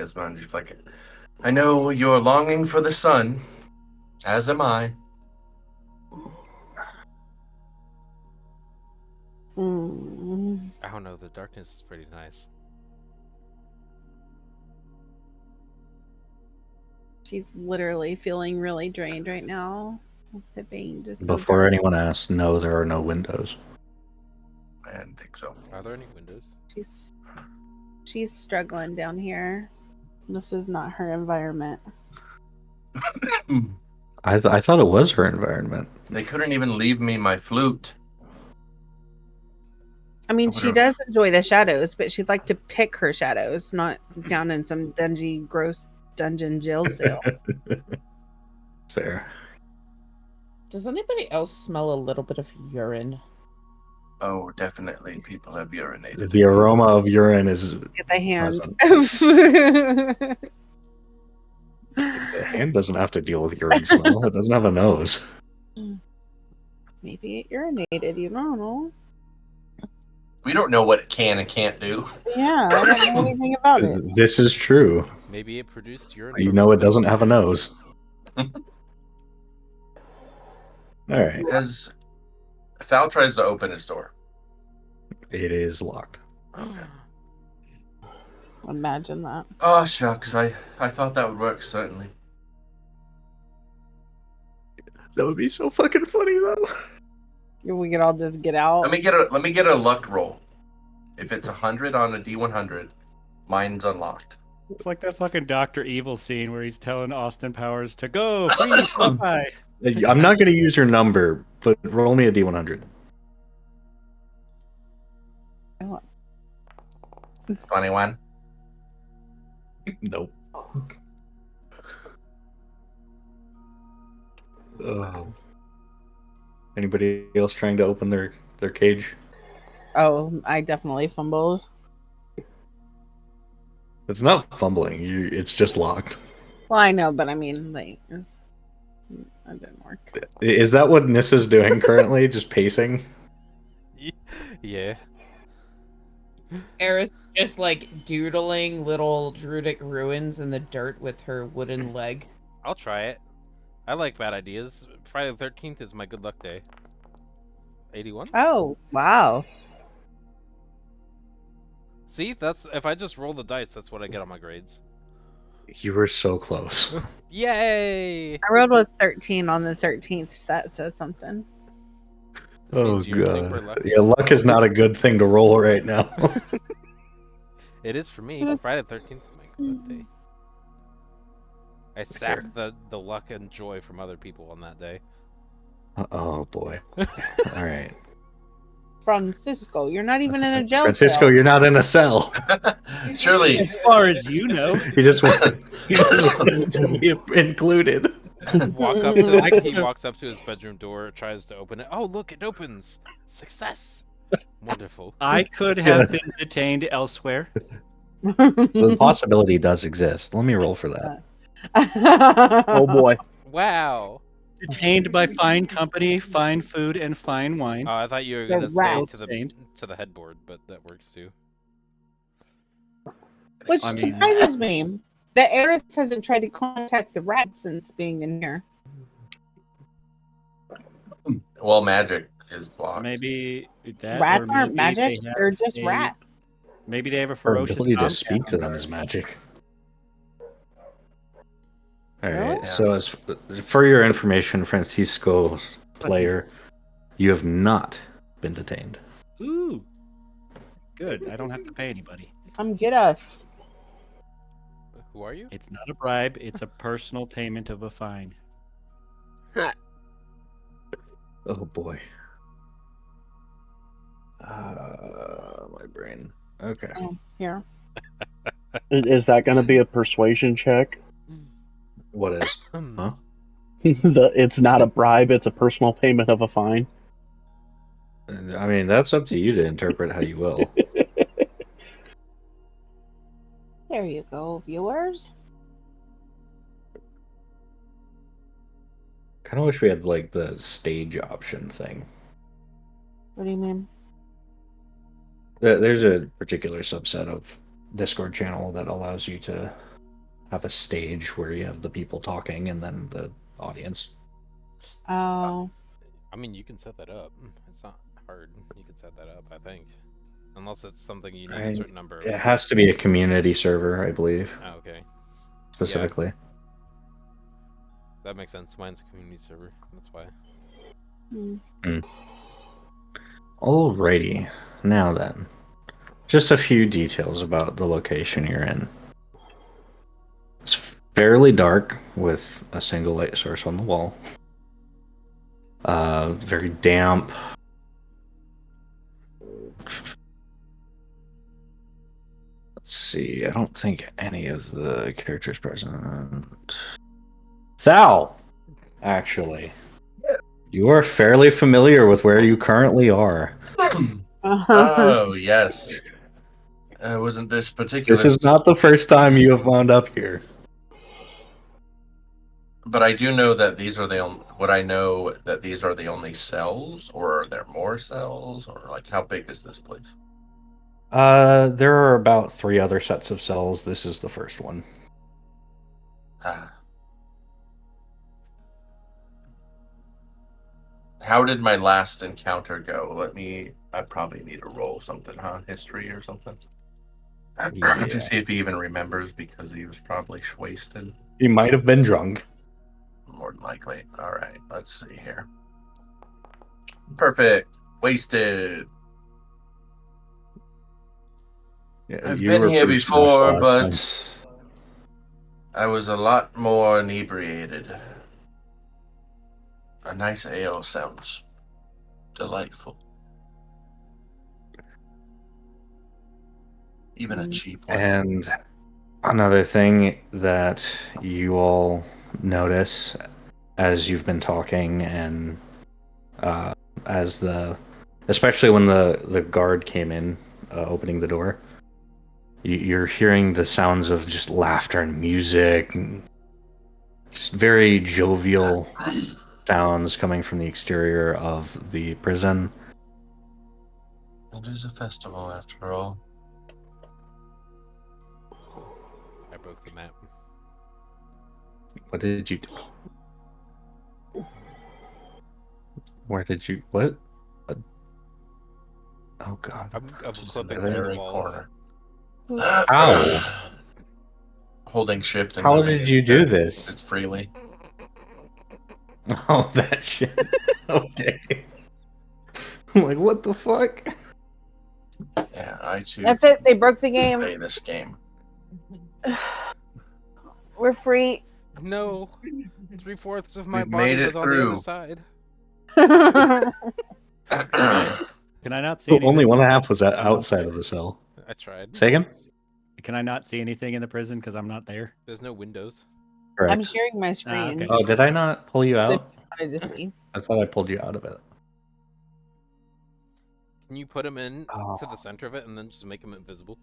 She's like, I know you're longing for the sun, as am I. I don't know. The darkness is pretty nice. She's literally feeling really drained right now. With it being just so Before dark. anyone asks, no, there are no windows. I didn't think so. Are there any windows? She's struggling down here. This is not her environment. I thought it was her environment. They couldn't even leave me my flute. I mean, she does enjoy the shadows, but she'd like to pick her shadows, not down in some dingy, gross dungeon jail cell. Fair. Does anybody else smell a little bit of urine? Oh, definitely. People have urinated. The aroma of urine is Get the hand. The hand doesn't have to deal with urine smell. It doesn't have a nose. Maybe it urinated. You don't know. We don't know what it can and can't do. Yeah, I don't know anything about it. This is true. Maybe it produced urine. You know it doesn't have a nose. All right. As Thal tries to open his door. It is locked. Imagine that. Oh, shucks. I thought that would work, certainly. That would be so fucking funny, though. We could all just get out. Let me get a luck roll. If it's 100 on a D100, mine's unlocked. It's like that fucking Dr. Evil scene where he's telling Austin Powers to go, free, fly. I'm not going to use your number, but roll me a D100. 21. Nope. Anybody else trying to open their cage? Oh, I definitely fumbled. It's not fumbling. It's just locked. Well, I know, but I mean, like, that didn't work. Is that what Nis is doing currently? Just pacing? Yeah. Eris just like doodling little druidic ruins in the dirt with her wooden leg. I'll try it. I like bad ideas. Friday the 13th is my good luck day. 81? Oh, wow. See, that's if I just roll the dice, that's what I get on my grades. You were so close. Yay! I rolled with 13 on the 13th. That says something. Oh, Means you're super God. lucky. Yeah, luck is not a good thing to roll right now. It is for me. Friday the 13th is my good luck day. I sapped the luck and joy from other people on that day. Oh, boy. All right. Francisco, you're not even in a jail Francisco, cell. you're not in a cell. Surely. As far as you know. He just wanted to be included. He walks up to his bedroom door, tries to open it. Oh, look, it opens. Success. Wonderful. I could have been detained elsewhere. The possibility does exist. Let me roll for that. Oh boy. Wow. Detained by fine company, fine food, and fine wine. Oh, I thought you were The going to say rats. to the headboard, but that works too. Which I mean- surprises me. The heiress hasn't tried to contact the rats since being in here. Well, magic is blocked. Maybe that. Rats or aren't maybe magic. they have They're just a- rats. Maybe they have a Her ferocious ability to tomcat speak to them number. is magic. All Really? right. So, as for your information, Francisco player, you have not been detained. Ooh. Good. I don't have to pay anybody. Come get us. Who are you? It's not a bribe. It's a personal payment of a fine. Oh boy. My brain. Okay. Oh, here. Is that going to be a persuasion check? What is? Huh? It's not a bribe, it's a personal payment of a fine. I mean, that's up to you to interpret how you will. There you go, viewers. Kind of wish we had like the stage option thing. What do you mean? There's a particular subset of Discord channel that allows you to have a stage where you have the people talking and then the audience. Oh. I mean, you can set that up. It's not hard. You can set that up, I think. Unless it's something you need a certain number of. It has to be a community server, I believe, Oh, okay. specifically. That makes sense. Mine's a community server. That's why. Alrighty. Now then. Just a few details about the location you're in. It's fairly dark with a single light source on the wall. Very damp. Let's see. I don't think any of the characters present. Thal, actually, you are fairly familiar with where you currently are. Oh, yes. Wasn't this particular... This is not the first time you have wound up here. But I do know that these are the only... Would I know that these are the only cells? Or are there more cells? Or, like, how big is this place? There are about 3 other sets of cells. This is the first one. How did my last encounter go? I probably need to roll something, huh? History or something? Yeah. To see if he even remembers, because he was probably wasted. He might have been drunk. More than likely. Alright, let's see here. Perfect. Wasted. Yeah, I've you been were here pretty smashed the before, last time. but I was a lot more inebriated. A nice ale sounds delightful. Even a cheap one. And another thing that you all notice as you've been talking and especially when the guard came in, opening the door, you're hearing the sounds of just laughter and music, and just very jovial sounds coming from the exterior of the prison. It is a festival after all. I broke the map. What did you do? Where did you... What? Oh, God. I'm She's in the clipping through the very walls. corner. How? Holding shift and How moving did his you do shirt this? freely. Oh, that shit. Okay. I'm like, what the fuck? Yeah, I too. That's it. They broke the game. Play this game. We're free. No, 3/4 of my We've body made it was on the other through. side. Can I not see anything? Only 1.5 was outside of the cell. I tried. Say again? Can I not see anything in the prison because I'm not there? There's no windows. Correct. I'm sharing my screen. okay. Oh, did I not pull you So if out? you wanted to see. I thought I pulled you out of it. Can you put him in Oh. to the center of it and then just make him invisible?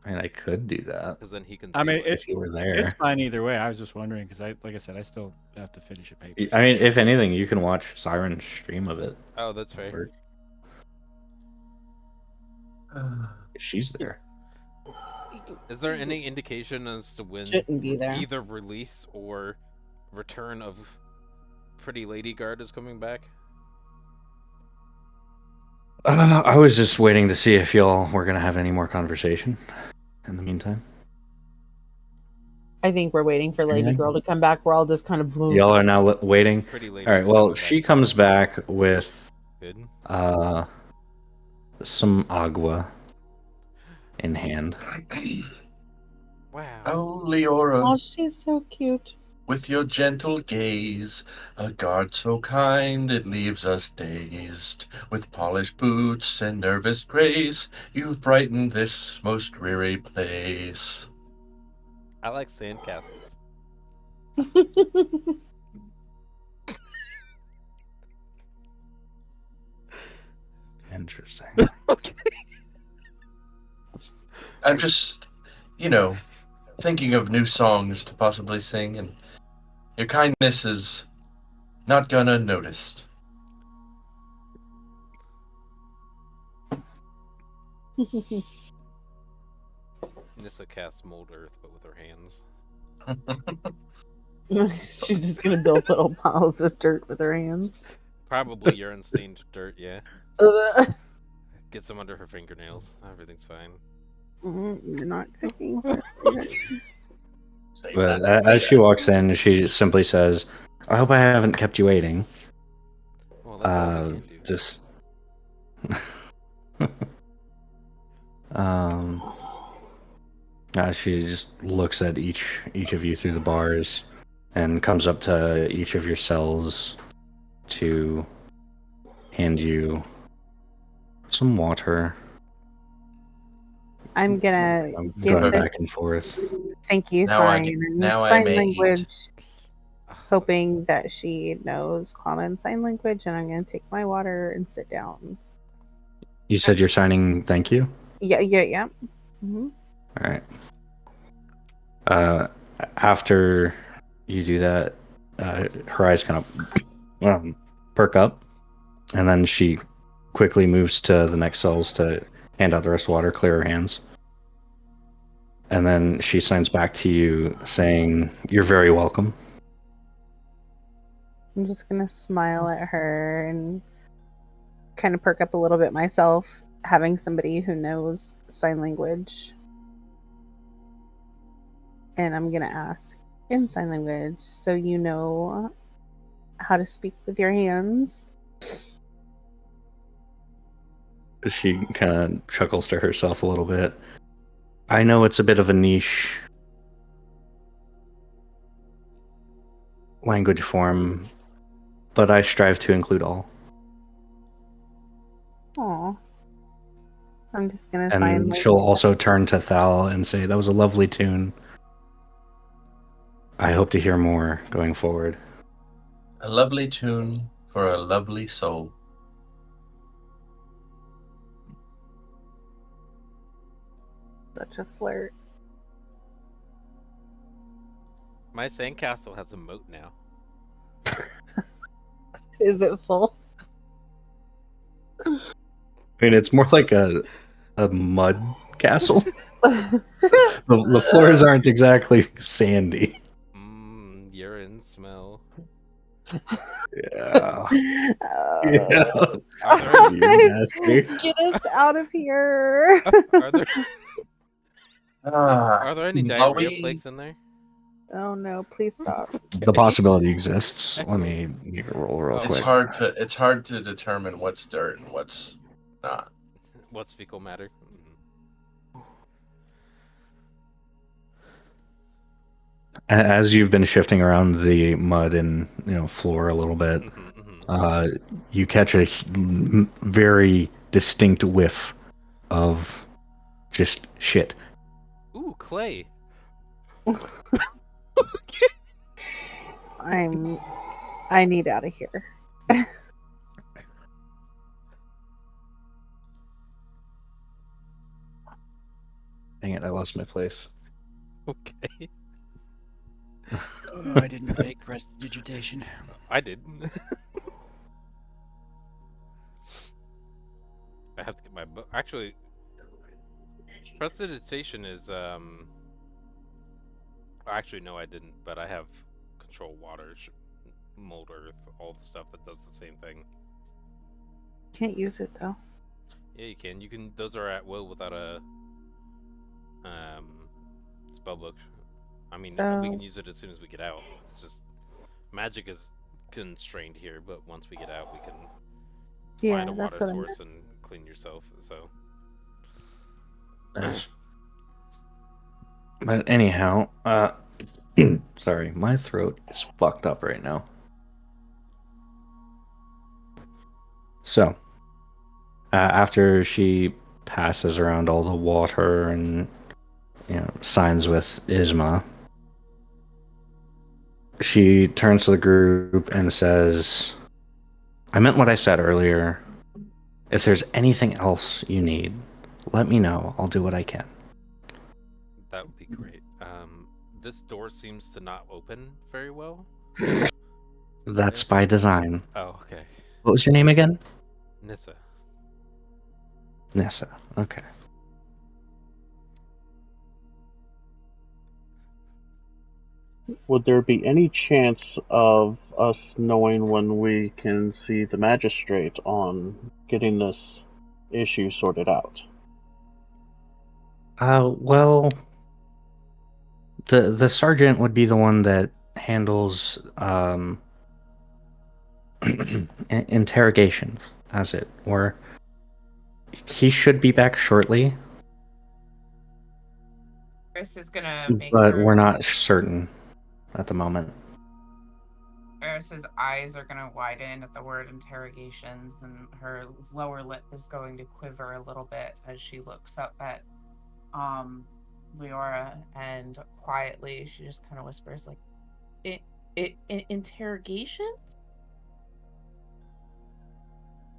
I mean, I could do that Because then he can. I see mean, what- it's if you were there. it's fine either way. I was just wondering because like I said, I still have to finish a paper. I mean, if anything, you can watch Siren's stream of it. Oh, that's fair. She's there. Is there any indication as to when Shouldn't be there. either release or return of Pretty Lady Guard is coming back? I was just waiting to see if y'all were gonna have any more conversation. In the meantime, I think we're waiting for Lady Yeah. Girl to come back. We're all just kind of y'all are now waiting. Pretty Lady. All right. Well, she comes back with Good. some agua in hand. Wow. Oh, Leora, Oh, she's so cute. with your gentle gaze, a guard so kind it leaves us dazed. With polished boots and nervous grace, you've brightened this most dreary place. I like sandcastles. Interesting. Okay. I'm just, thinking of new songs to possibly sing, and your kindness is not gone unnoticed. Nissa casts mold earth, but with her hands. She's just gonna build little piles of dirt with her hands. Probably urine stained dirt, yeah. Ugh. Get some under her fingernails. Everything's fine. You're not cooking for us. Save But that for as she later. walks in, she simply says, "I hope I haven't kept you waiting." Well, that's all we can do. Just um, she just looks at each of you through the bars, and comes up to each of your cells to hand you some water. I'm gonna I'm give going the back and forth. thank you Now I sign get- and now I sign may language, eat. hoping that she knows common sign language, and I'm gonna take my water and sit down. You said you're signing thank you? Yeah. Hmm. All right. After you do that, her eyes kind of perk up, and then she quickly moves to the next cells to hand out the rest of the water, clear her hands. And then she signs back to you saying, "You're very welcome." I'm just gonna smile at her and kind of perk up a little bit myself, having somebody who knows sign language. And I'm gonna ask in sign language, so you know how to speak with your hands. She kind of chuckles to herself a little bit. I know it's a bit of a niche language form, but I strive to include all. Aw. I'm just gonna sign And like she'll also yes. turn to Thal and say, "That was a lovely tune. I hope to hear more going forward." A lovely tune for a lovely soul. Such a flirt. My sandcastle has a moat now. Is it full? I mean, it's more like a mud castle. The floors aren't exactly sandy. Urine smell. Yeah. Uh, Are there You nasty. Get us out of here. are there are there any While diarrhea we- flakes in there? Oh no, please stop. The possibility exists. Let Excellent. me make a roll real Oh, It's quick. it's hard to determine what's dirt and what's not. What's fecal matter? As you've been shifting around the mud and floor a little bit, you catch a very distinct whiff of just shit. Ooh, clay. I need out of here. Dang it, I lost my place. Okay. Oh, no, I didn't take prestidigitation. I did. I have to get my book. Actually, prestidigitation is Actually, no, I didn't. But I have control water, mold earth, all the stuff that does the same thing. Can't use it though. Yeah, you can. You can. Those are at will without a spell book. I mean, we Oh. can use it as soon as we get out. It's just magic is constrained here, but once we get out, we can Yeah, find a water that's what I meant. source and clean yourself. So Nice. But anyhow, sorry, my throat is fucked up right now. So, after she passes around all the water and signs with Isma, she turns to the group and says, "I meant what I said earlier. If there's anything else you need, let me know. I'll do what I can." that would be great. This door seems to not open very well. That's by design. Oh, okay. What was your name again? Nissa. Nissa. Okay. Would there be any chance of us knowing when we can see the magistrate on getting this issue sorted out? Well, the sergeant would be the one that handles interrogations, as it were. He should be back shortly, Chris is gonna make but her. we're not certain at the moment. Eris's eyes are gonna widen at the word interrogations, and her lower lip is going to quiver a little bit as she looks up at Leora, and quietly she just kind of whispers like, interrogations?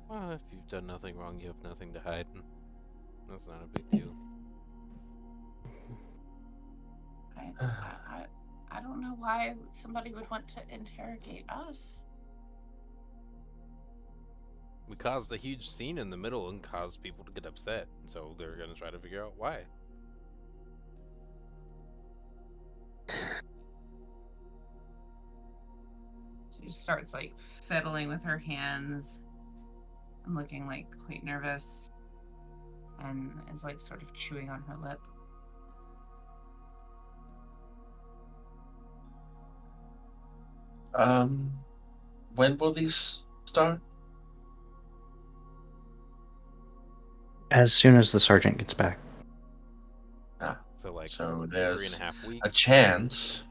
Well, if you've done nothing wrong, you have nothing to hide. That's not a big deal. I don't know why somebody would want to interrogate us. We caused a huge scene in the middle and caused people to get upset, so they're gonna try to figure out why. She just starts like fiddling with her hands and looking like quite nervous, and is like sort of chewing on her lip. When will these start? As soon as the sergeant gets back. So like So 3.5 there's weeks. a chance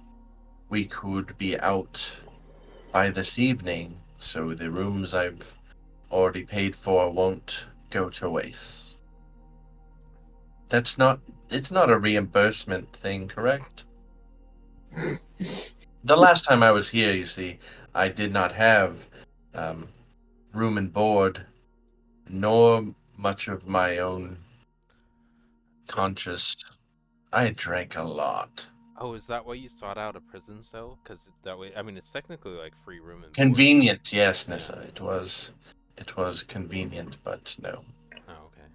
we could be out by this evening, so the rooms I've already paid for won't go to waste. It's not a reimbursement thing, correct? The last time I was here, you see, I did not have room and board, nor much of my own conscious. I drank a lot. Oh, is that why you sought out a prison cell? Because that way, I mean, it's technically like free room and board. Convenient, yes, Yeah. Nissa. It was convenient, but no. Oh, okay.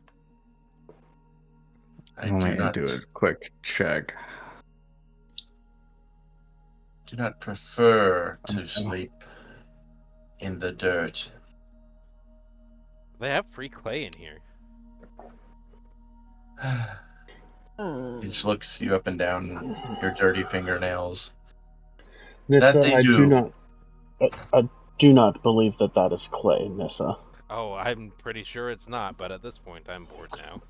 I do not do a quick check. do not prefer to Okay. sleep in the dirt. They have free clay in here. He just looks you up and down your dirty fingernails. Nissa, they I do. do not believe that that is clay, Nissa. Oh, I'm pretty sure it's not, but at this point, I'm bored now.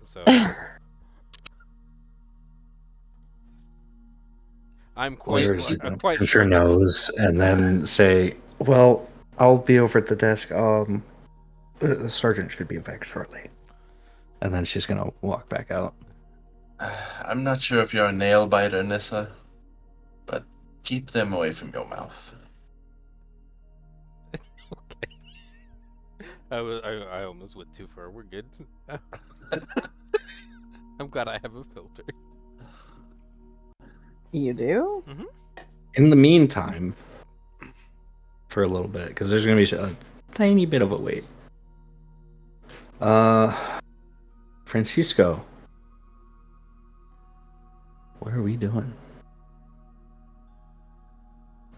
So I'm quite Lawyers quite pinch sure her this is. nose and then say, "Well, I'll be over at the desk. The sergeant should be back shortly." And then she's gonna walk back out. I'm not sure if you're a nail biter, Nissa, but keep them away from your mouth. Okay. I almost went too far. We're good. I'm glad I have a filter. You do? In the meantime, for a little bit, because there's gonna be a tiny bit of a wait. Francisco, what are we doing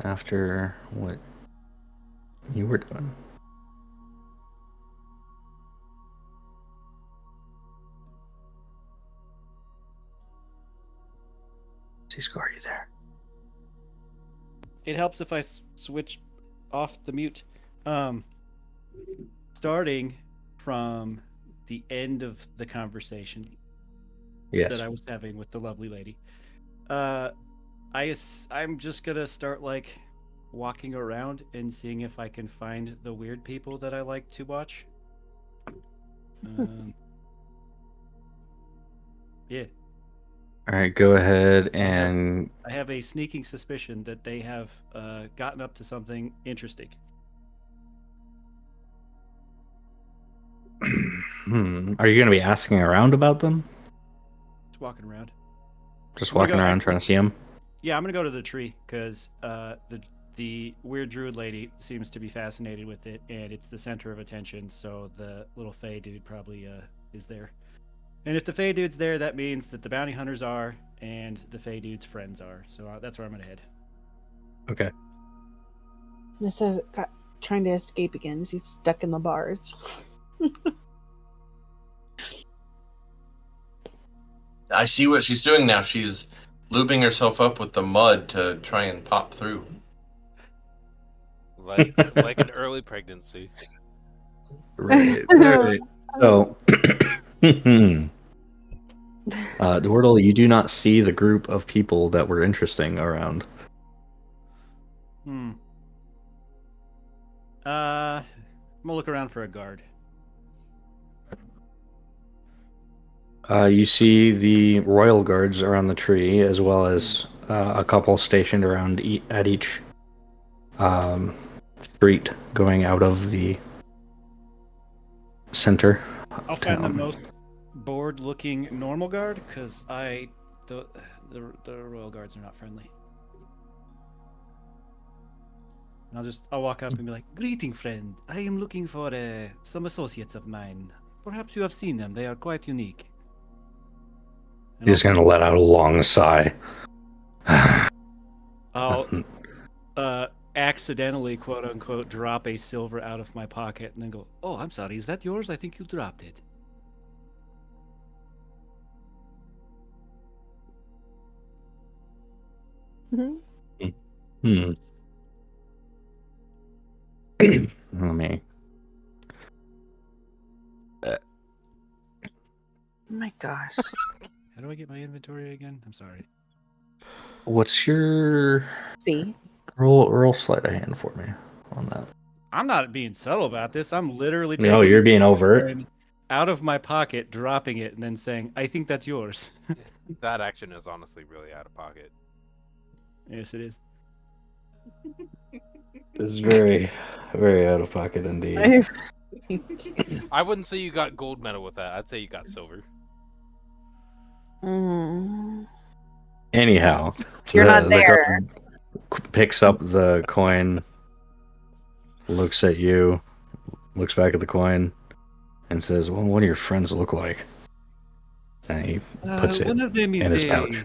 after what you were doing? Francisco, are you there? It helps if I switch off the mute. Starting from the end of the conversation Yes. that I was having with the lovely lady, I'm just gonna start like walking around and seeing if I can find the weird people that I like to watch. Yeah. All right, go ahead and I have a sneaking suspicion that they have gotten up to something interesting. Are you going to be asking around about them? Just walking around. Just I'm gonna walking go- around trying to see them? Yeah, I'm gonna go to the tree because the weird druid lady seems to be fascinated with it, and it's the center of attention. So the little Fey dude probably is there. And if the Fey dude's there, that means that the bounty hunters are, and the Fey dude's friends are. So that's where I'm gonna head. Okay. This is trying to escape again. She's stuck in the bars. I see what she's doing now. She's lubing herself up with the mud to try and pop through. Like an early pregnancy. Right. Right. So, Dordle, you do not see the group of people that were interesting around. I'm gonna look around for a guard. You see the royal guards around the tree, as well as a couple stationed around at each street going out of the center I'll of find the town. most bored-looking normal guard, because the royal guards are not friendly. And I'll walk up and be like, "Greeting, friend. I am looking for some associates of mine. Perhaps you have seen them. They are quite unique." And He's gonna let out a long sigh. I'll accidentally, quote unquote, drop a silver out of my pocket and then go, "Oh, I'm sorry. Is that yours? I think you dropped it." Mhm. Hmm. Let me. Oh my gosh. How do I get my inventory again? I'm sorry. What's your See? roll sleight of hand for me on that? I'm not being subtle about this. I'm literally No, taking you're being the overt. coin out of my pocket, dropping it, and then saying, "I think that's yours." That action is honestly really out of pocket. Yes, it is. This is very, very out of pocket indeed. I wouldn't say you got gold medal with that. I'd say you got silver. Mm. Anyhow, You're not the there. guard picks up the coin, looks at you, looks back at the coin, and says, "Well, what do your friends look like?" And he puts it One of them in is his pouch.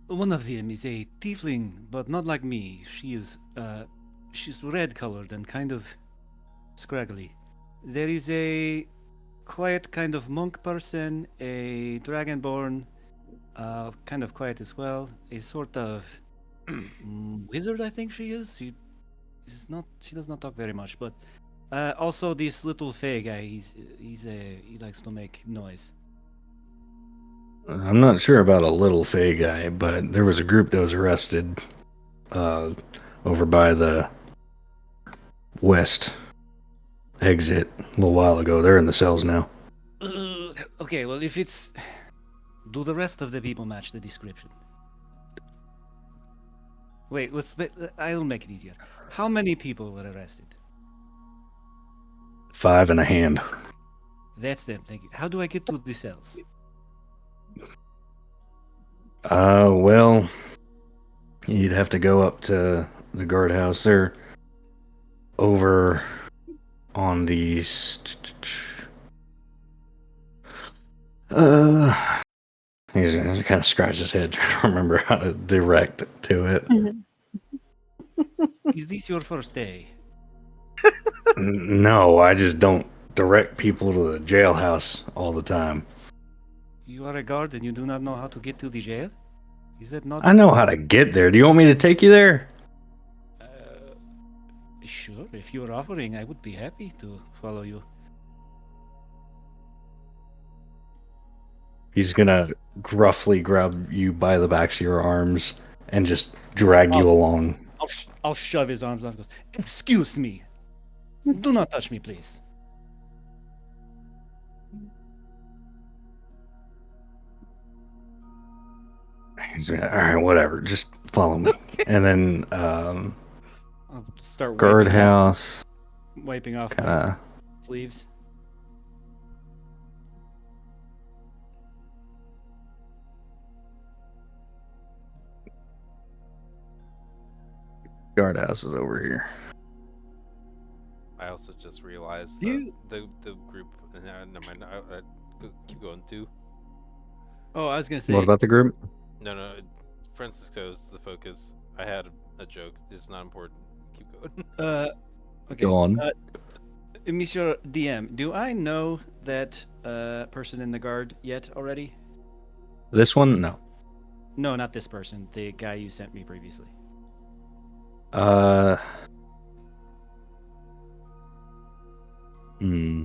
One of them is a tiefling, but not like me. She's red colored and kind of scraggly. There is a quiet kind of monk person, a dragonborn, kind of quiet as well. A sort of wizard, I think she is. She does not talk very much, but also this little fey guy. He likes to make noise. I'm not sure about a little Fey guy, but there was a group that was arrested over by the west exit a little while ago. They're in the cells now. Okay, well, if it's. Do the rest of the people match the description? Wait, I'll make it easier. How many people were arrested? 5 and a hand. That's them, thank you. How do I get to the cells? Well, you'd have to go up to the guardhouse. They're over on the. He kind of scratches his head trying to remember how to direct to it. Is this your first day? No, I just don't direct people to the jailhouse all the time. You are a guard and you do not know how to get to the jail? Is that not. I know how to get there. Do you want me to take you there? Sure, if you're offering, I would be happy to follow you. He's gonna gruffly grab you by the backs of your arms and just drag you along. I'll shove his arms off and goes, "Excuse me. Do not touch me, please." He's like, all right, whatever. Just follow me. And then I'll start guardhouse wiping off kind my of. sleeves. Guardhouse is over here. I also just realized You- that the group. Never mind. Keep going too. Oh, I was gonna say. What about the group? No. Francisco's the focus. I had a joke. It's not important. Keep going. Okay. Go on. Monsieur DM, do I know that person in the guard yet already? This one, no. No, not this person. The guy you sent me previously. Uh. Hmm.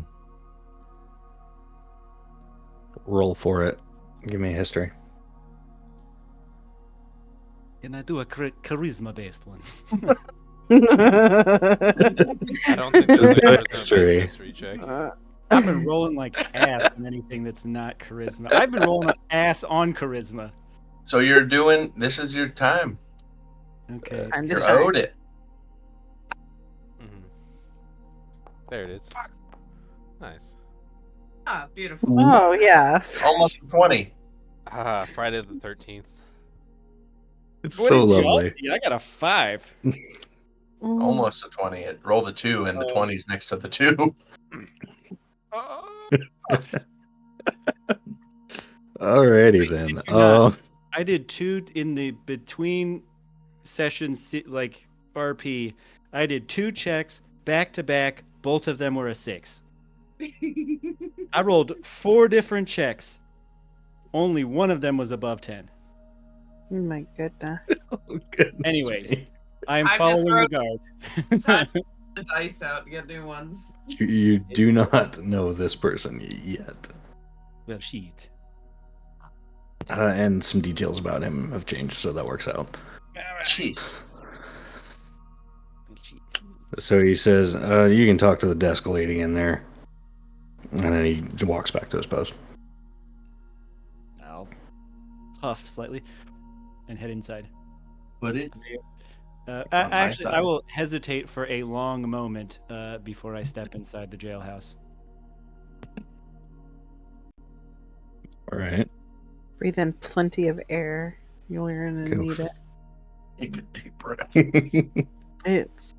Roll for it. Give me a history. Can I do a charisma-based one? I don't think Just that's a do charisma-based history. history check. I've been rolling like ass on anything that's not charisma. I've been rolling ass on charisma. So you're doing. This is your time. Okay. I'm You're just owed it. Mhm. There it is. Nice. Ah, beautiful. Oh yeah. Almost 20. Friday the 13th. It's What so did y'all lovely. see? I got a 5. Almost a 20. It roll the 2 and the 20's next to the 2. Alrighty then. you not? I did 2 in the between sessions, like RP. I did 2 checks back to back. Both of them were a 6. I rolled 4 different checks. Only one of them was above 10. Oh my goodness. Anyways, I'm Time to following throw- the guard. Time to the dice out to get new ones. You do not know this person yet. Well, shit. And some details about him have changed, so that works out. Jeez. Well, shit. So he says, you can talk to the desk lady in there. And then he walks back to his post. I'll huff slightly and head inside. Put it. I On my actually, I side. will hesitate for a long moment before I step inside the jailhouse. All right. Breathe in plenty of air. You're gonna Cool. need it. Take a deep breath. It's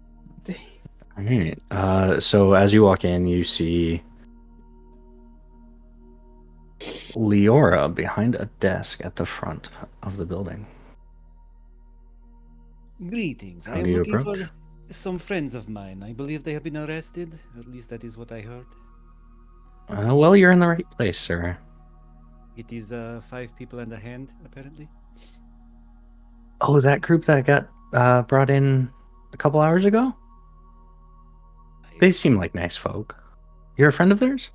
All right. So as you walk in, you see Leora behind a desk at the front of the building. Greetings. How do you approach? for some friends of mine. I believe they have been arrested. At least that is what I heard. Well, you're in the right place, sir. It is 5 people and a hand, apparently. Oh, that group that got brought in a couple hours ago? They seem like nice folk. You're a friend of theirs?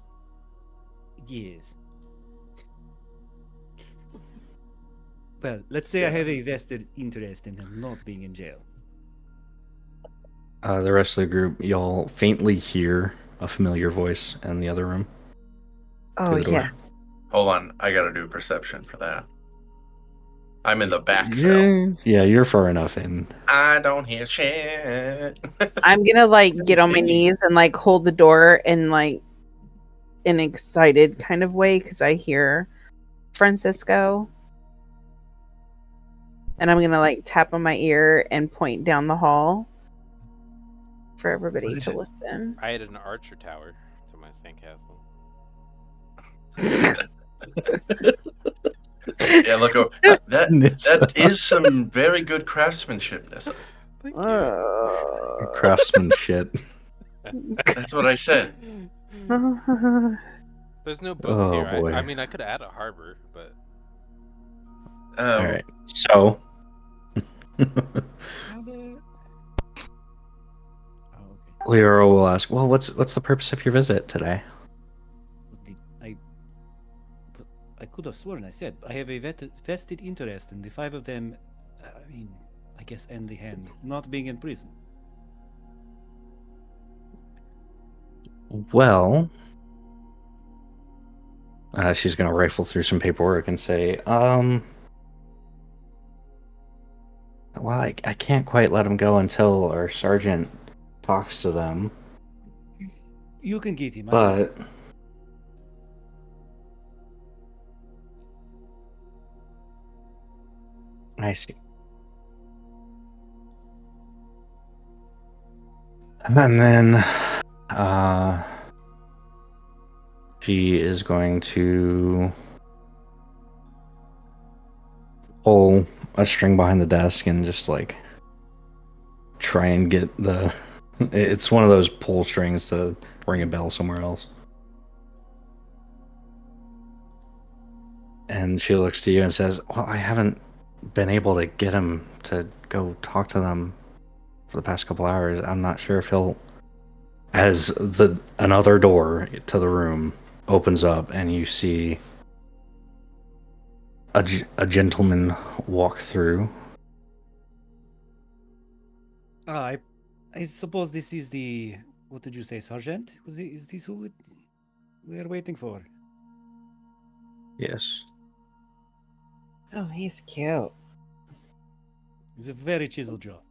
Yes. Well, let's say I have a vested interest in them not being in jail. The rest of the group, y'all faintly hear a familiar voice in the other room. oh the door. yes. Hold on. I got to do perception for that. I'm in the back cell. Yeah, you're far enough in. I don't hear shit. I'm gonna like get on my knees and like hold the door in like an excited kind of way because I hear Francisco. And I'm gonna like tap on my ear and point down the hall for everybody What is to it? listen. I had an archer tower to my sandcastle. Yeah, look. That is some very good craftsmanship, Nissa. Thank you. Craftsmanship. That's what I said. There's no boats Oh, here. boy. I mean, I could add a harbor, but All right. So. Leora will ask, well, what's the purpose of your visit today? I could have sworn I said I have a vested interest in the 5 of them. I mean, I guess and the hand not being in prison. Well, she's gonna rifle through some paperwork and say, well, I can't quite let them go until our sergeant talks to them, You can get him. but I see. And then she is going to pull a string behind the desk and just like try and get the. It's one of those pull strings to ring a bell somewhere else. And she looks to you and says, "Well, I haven't been able to get him to go talk to them for the past couple hours. I'm not sure if he'll." As another door to the room opens up, and you see a gentleman walk through. I suppose this is the. What did you say, Sergeant? Is this who we are waiting for? Yes. Oh, he's cute. It's a very chiseled jaw.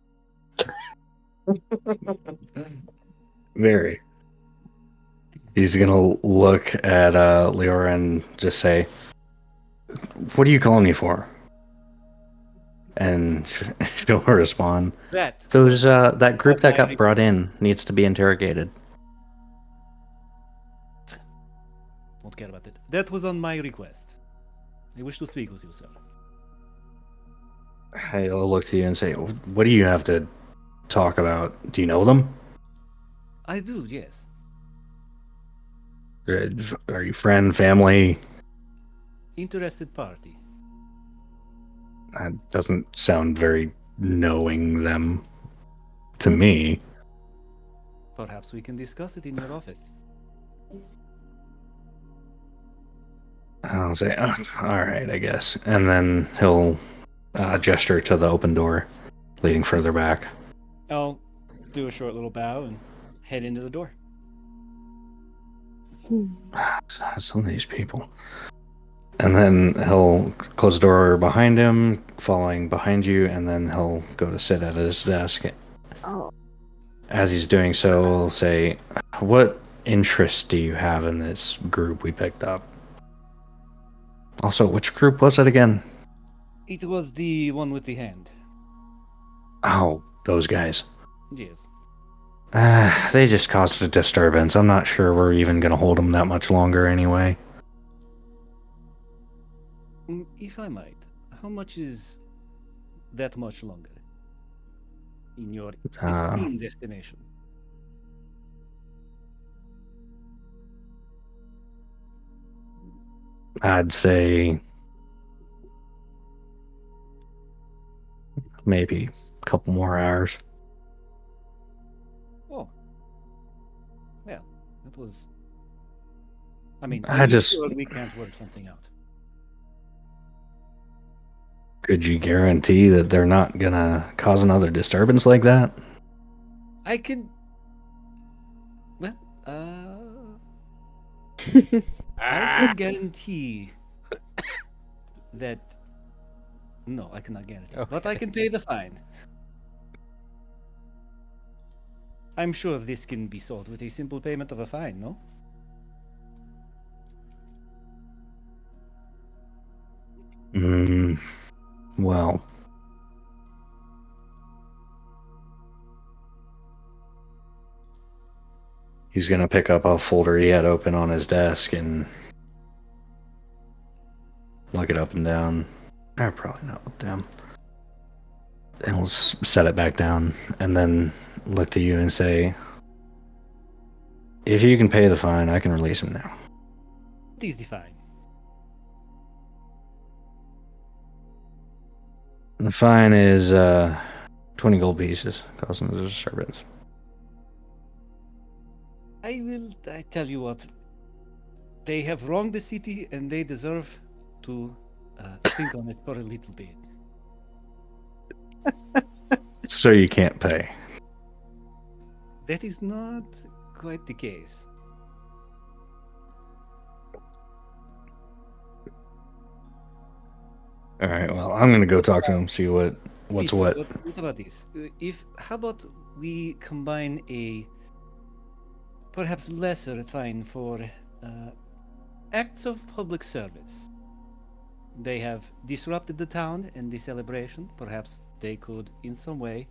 Very. He's gonna look at Leora and just say, "What are you calling me for?" And she'll respond, that group was that my got brought request. in needs to be interrogated. Don't care about it. That was on my request. I wish to speak with you, sir. I'll look to you and say, "What do you have to talk about? Do you know them? I do, yes. Are you friend, family?" Interested party. That doesn't sound very knowing them to me. Perhaps we can discuss it in your office. I'll say, "Oh, all right, I guess." And then he'll gesture to the open door leading further back. I'll do a short little bow and head into the door. Some of these people. And then he'll close the door behind him, following behind you, and then he'll go to sit at his desk. Oh, As he's doing so, he'll say, "What interest do you have in this group we picked up? Also, which group was it again?" It was the one with the hand. Oh, those guys. Yes. They just caused a disturbance. I'm not sure we're even going to hold them that much longer anyway. If I might, how much is that much longer? In your esteemed estimation. I'd say maybe a couple more hours. Oh. Well, that was. I mean, I are you just. sure we can't work something out? Could you guarantee that they're not gonna cause another disturbance like that? I can. Well, I can guarantee that. No, I cannot guarantee. But I can pay the fine. I'm sure this can be solved with a simple payment of a fine, no? Well. He's gonna pick up a folder he had open on his desk and look it up and down. Probably not with them. And he'll set it back down and then look to you and say, "If you can pay the fine, I can release him now." What is the fine? The fine is 20 gold pieces, causing the disturbance. I tell you what. They have wronged the city and they deserve to think on it for a little bit. So you can't pay. That is not quite the case. All right, well, I'm gonna go talk to him, see what's Listen, what. What about this? How about we combine a perhaps lesser fine for acts of public service? They have disrupted the town and the celebration. Perhaps they could, in some way,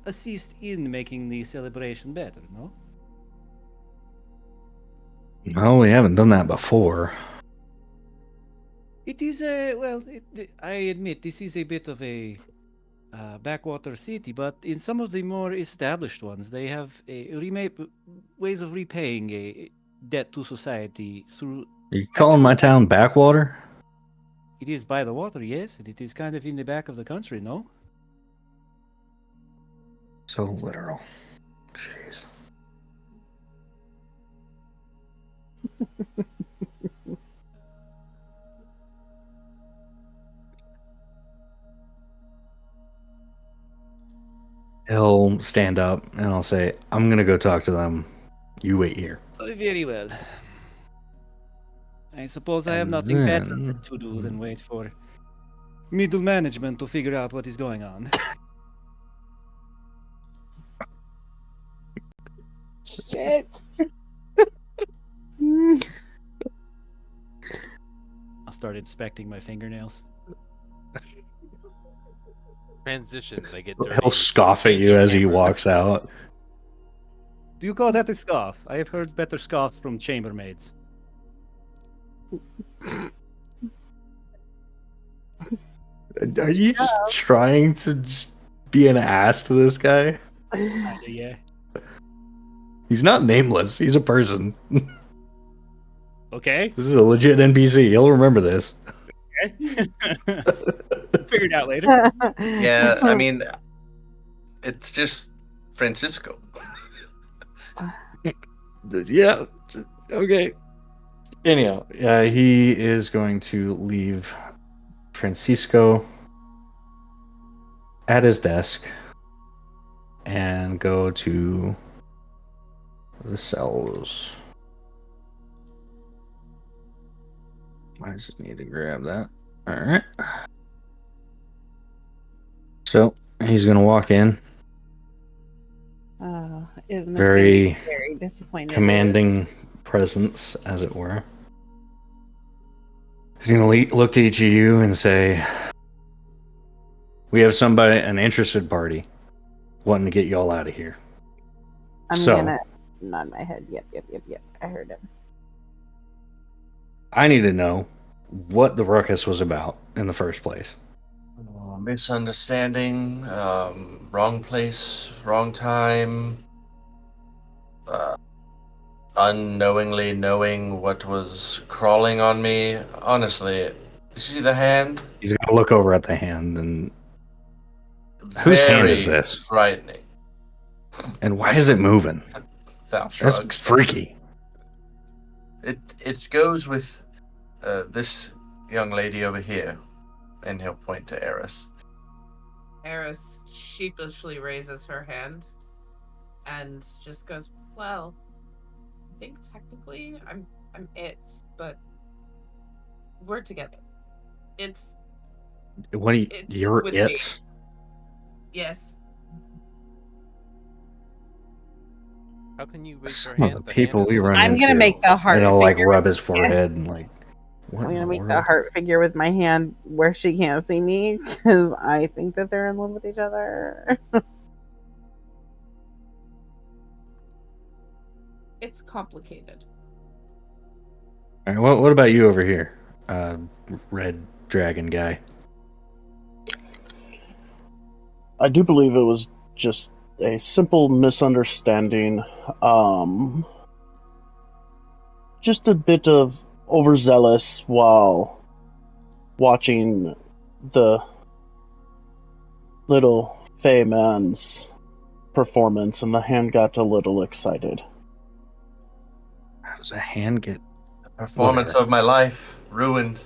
assist in making the celebration better, no? No, we haven't done that before. It is a, well, I admit, this is a bit of a backwater city, but in some of the more established ones, they have ways of repaying a debt to society through. Are you calling my town backwater? It is by the water, yes, and it is kind of in the back of the country, no? So literal. Jeez. He'll stand up and I'll say, I'm gonna go talk to them. You wait here. Very well. I suppose I have And nothing better then- to do than wait for middle management to figure out what is going on. Shit. I'll start inspecting my fingernails. Transition. They get dirty. He'll scoff at Change you the as he camera. walks out. Do you call that a scoff? I have heard better scoffs from chambermaids. Are you just trying to just be an ass to this guy? Yeah. He's not nameless. He's a person. Okay. This is a legit NPC. He'll remember this. Figure it out later. Yeah, I mean, it's just Francisco. Yeah. Okay. Anyhow, he is going to leave Francisco at his desk and go to the cells. I just need to grab that. All right. So he's going to walk in, Isma's gonna Very be very disappointed. commanding presence, as it were. He's going to look to each of you and say, we have somebody, an interested party, wanting to get y'all out of here. I'm So- gonna nod my head. Yep. I heard him. I need to know what the ruckus was about in the first place. Misunderstanding, wrong place, wrong time, unknowingly knowing what was crawling on me. Honestly, you see the hand? He's going to look over at the hand and Whose hand is Very this? frightening. and why is it moving? Val That's shrugs. freaky. It goes with this young lady over here, and he'll point to Eris. Eris sheepishly raises her hand and just goes, "Well, I think technically I'm its, but we're together. It's What do you, It's you're with it? me. yes." How can you raise Some your of hand? the people hand is we a run I'm little- gonna into. make the heart And he'll like figure rub with his my hand. forehead and like, what I'm in gonna the make world? the heart figure with my hand where she can't see me because I think that they're in love with each other. It's complicated. All right, what about you over here, red dragon guy? I do believe it was just a simple misunderstanding. Just a bit of overzealous while watching the little Fey man's performance, and the hand got a little excited. How does a hand get? Performance Whatever. of my life ruined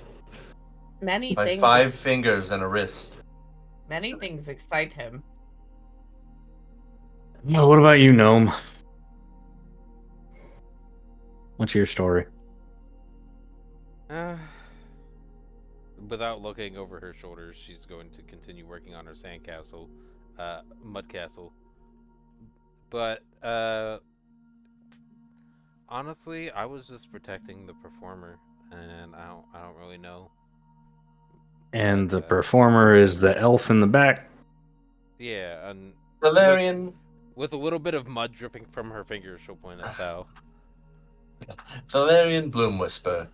Many by things 5 fingers and a wrist. many things excite him. Well, what about you, gnome? What's your story? Without looking over her shoulders, she's going to continue working on her sandcastle, mud castle. But honestly, I was just protecting the performer, and I don't really know. And the Like, performer is the elf in the back. Yeah, and Valerian, with a little bit of mud dripping from her fingers, she'll point at Thal. Valerian Bloomwhisper.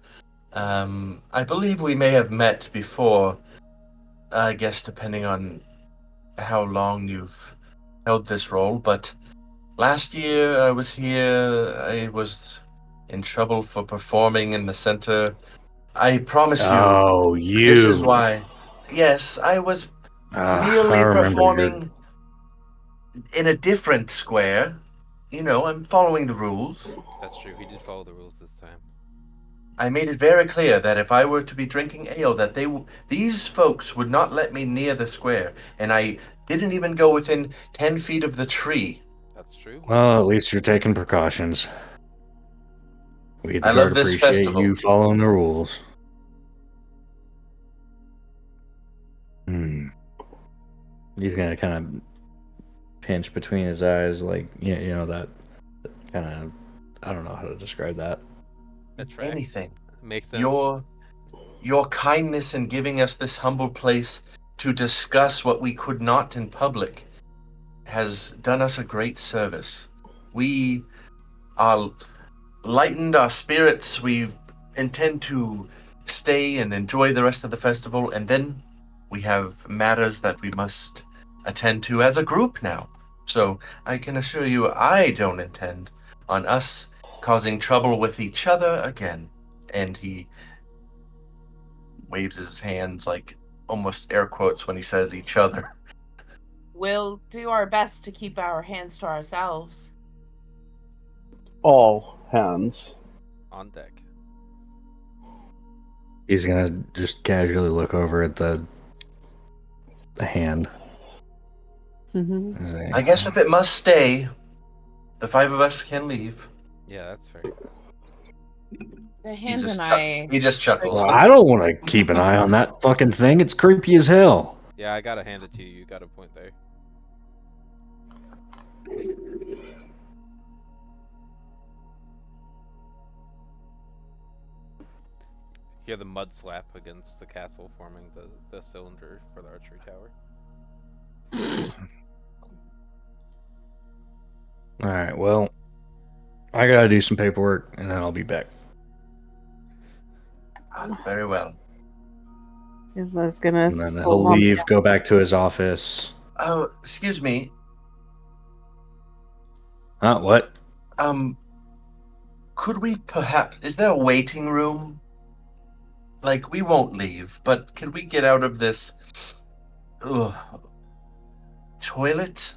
I believe we may have met before. I guess depending on how long you've held this role, but last year I was here. I was in trouble for performing in the center. I promise you, Oh, this is you. why. Yes, I was I merely remember your. performing in a different square. You know, I'm following the rules. That's true. He did follow the rules this time. I made it very clear that if I were to be drinking ale, that these folks would not let me near the square, and I didn't even go within 10 feet of the tree. That's true. Well, at least you're taking precautions. We at the I love guard this appreciate festival. you following the rules. He's gonna kind of pinch between his eyes, like you know that kind of. I don't know how to describe that. That tracks. Anything. Makes sense. Your kindness in giving us this humble place to discuss what we could not in public has done us a great service. We are lightened our spirits. We intend to stay and enjoy the rest of the festival, and then we have matters that we must attend to as a group now. So I can assure you, I don't intend on us causing trouble with each other again. And he waves his hands like almost air quotes when he says each other. We'll do our best to keep our hands to ourselves. All hands. On deck. He's gonna just casually look over at the hand. Mhm. and say, I guess if it must stay, the five of us can leave. Yeah, that's fair. The He hand just, and chuck- I. he just chuckles. Well, I don't want to keep an eye on that fucking thing. It's creepy as hell. Yeah, I gotta hand it to you. You got a point there. Hear the mud slap against the castle, forming the cylinder for the archery tower. All right. Well, I gotta do some paperwork, and then I'll be back. Very well. Isma's gonna And then he'll slump leave, down. go back to his office. Oh, excuse me. What? Could we perhaps? Is there a waiting room? Like, we won't leave, but could we get out of this ugh, toilet?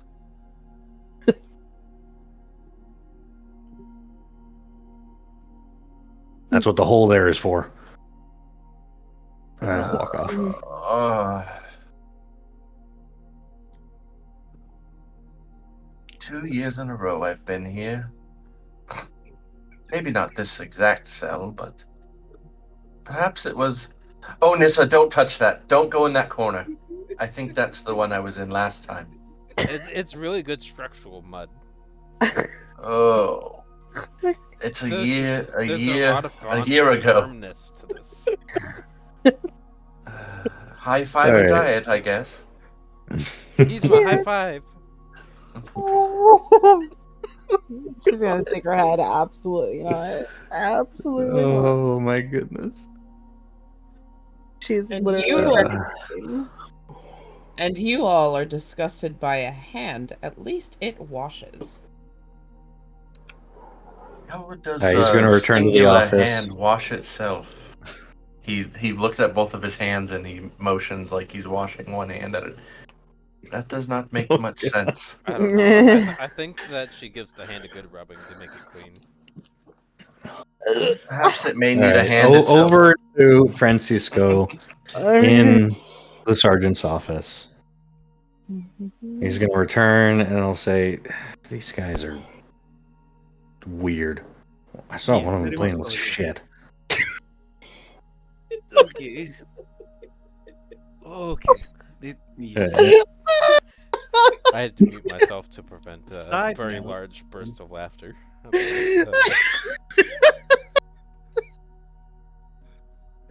That's what the hole there is for. And then I'll walk off. Uh, 2 years in a row I've been here. Maybe not this exact cell, but perhaps it was. Oh, Nissa, don't touch that. Don't go in that corner. I think that's the one I was in last time. It's really good structural mud. Oh, it's a There's- year, a There's year, a lot of a year ago. firmness to this. High fiber Alright. diet, I guess. He's my high five. She's gonna shake her head. Absolutely not. Absolutely not. Oh my goodness. She's And literally. And you all are disgusted by a hand. At least it washes. How does He's gonna return to the singular office. hand wash itself? He looks at both of his hands and he motions like he's washing one hand at it. That does not make Oh, much God. sense. I don't know. I think that she gives the hand a good rubbing to make it clean. Perhaps it may All need a right, hand itself. over to Francisco in the sergeant's office. He's gonna return and I'll say, "These guys are weird. I saw Jeez, one of them very playing much with so. shit." Okay. Okay. Yes. I had to mute myself to prevent a Side very note. large burst of laughter.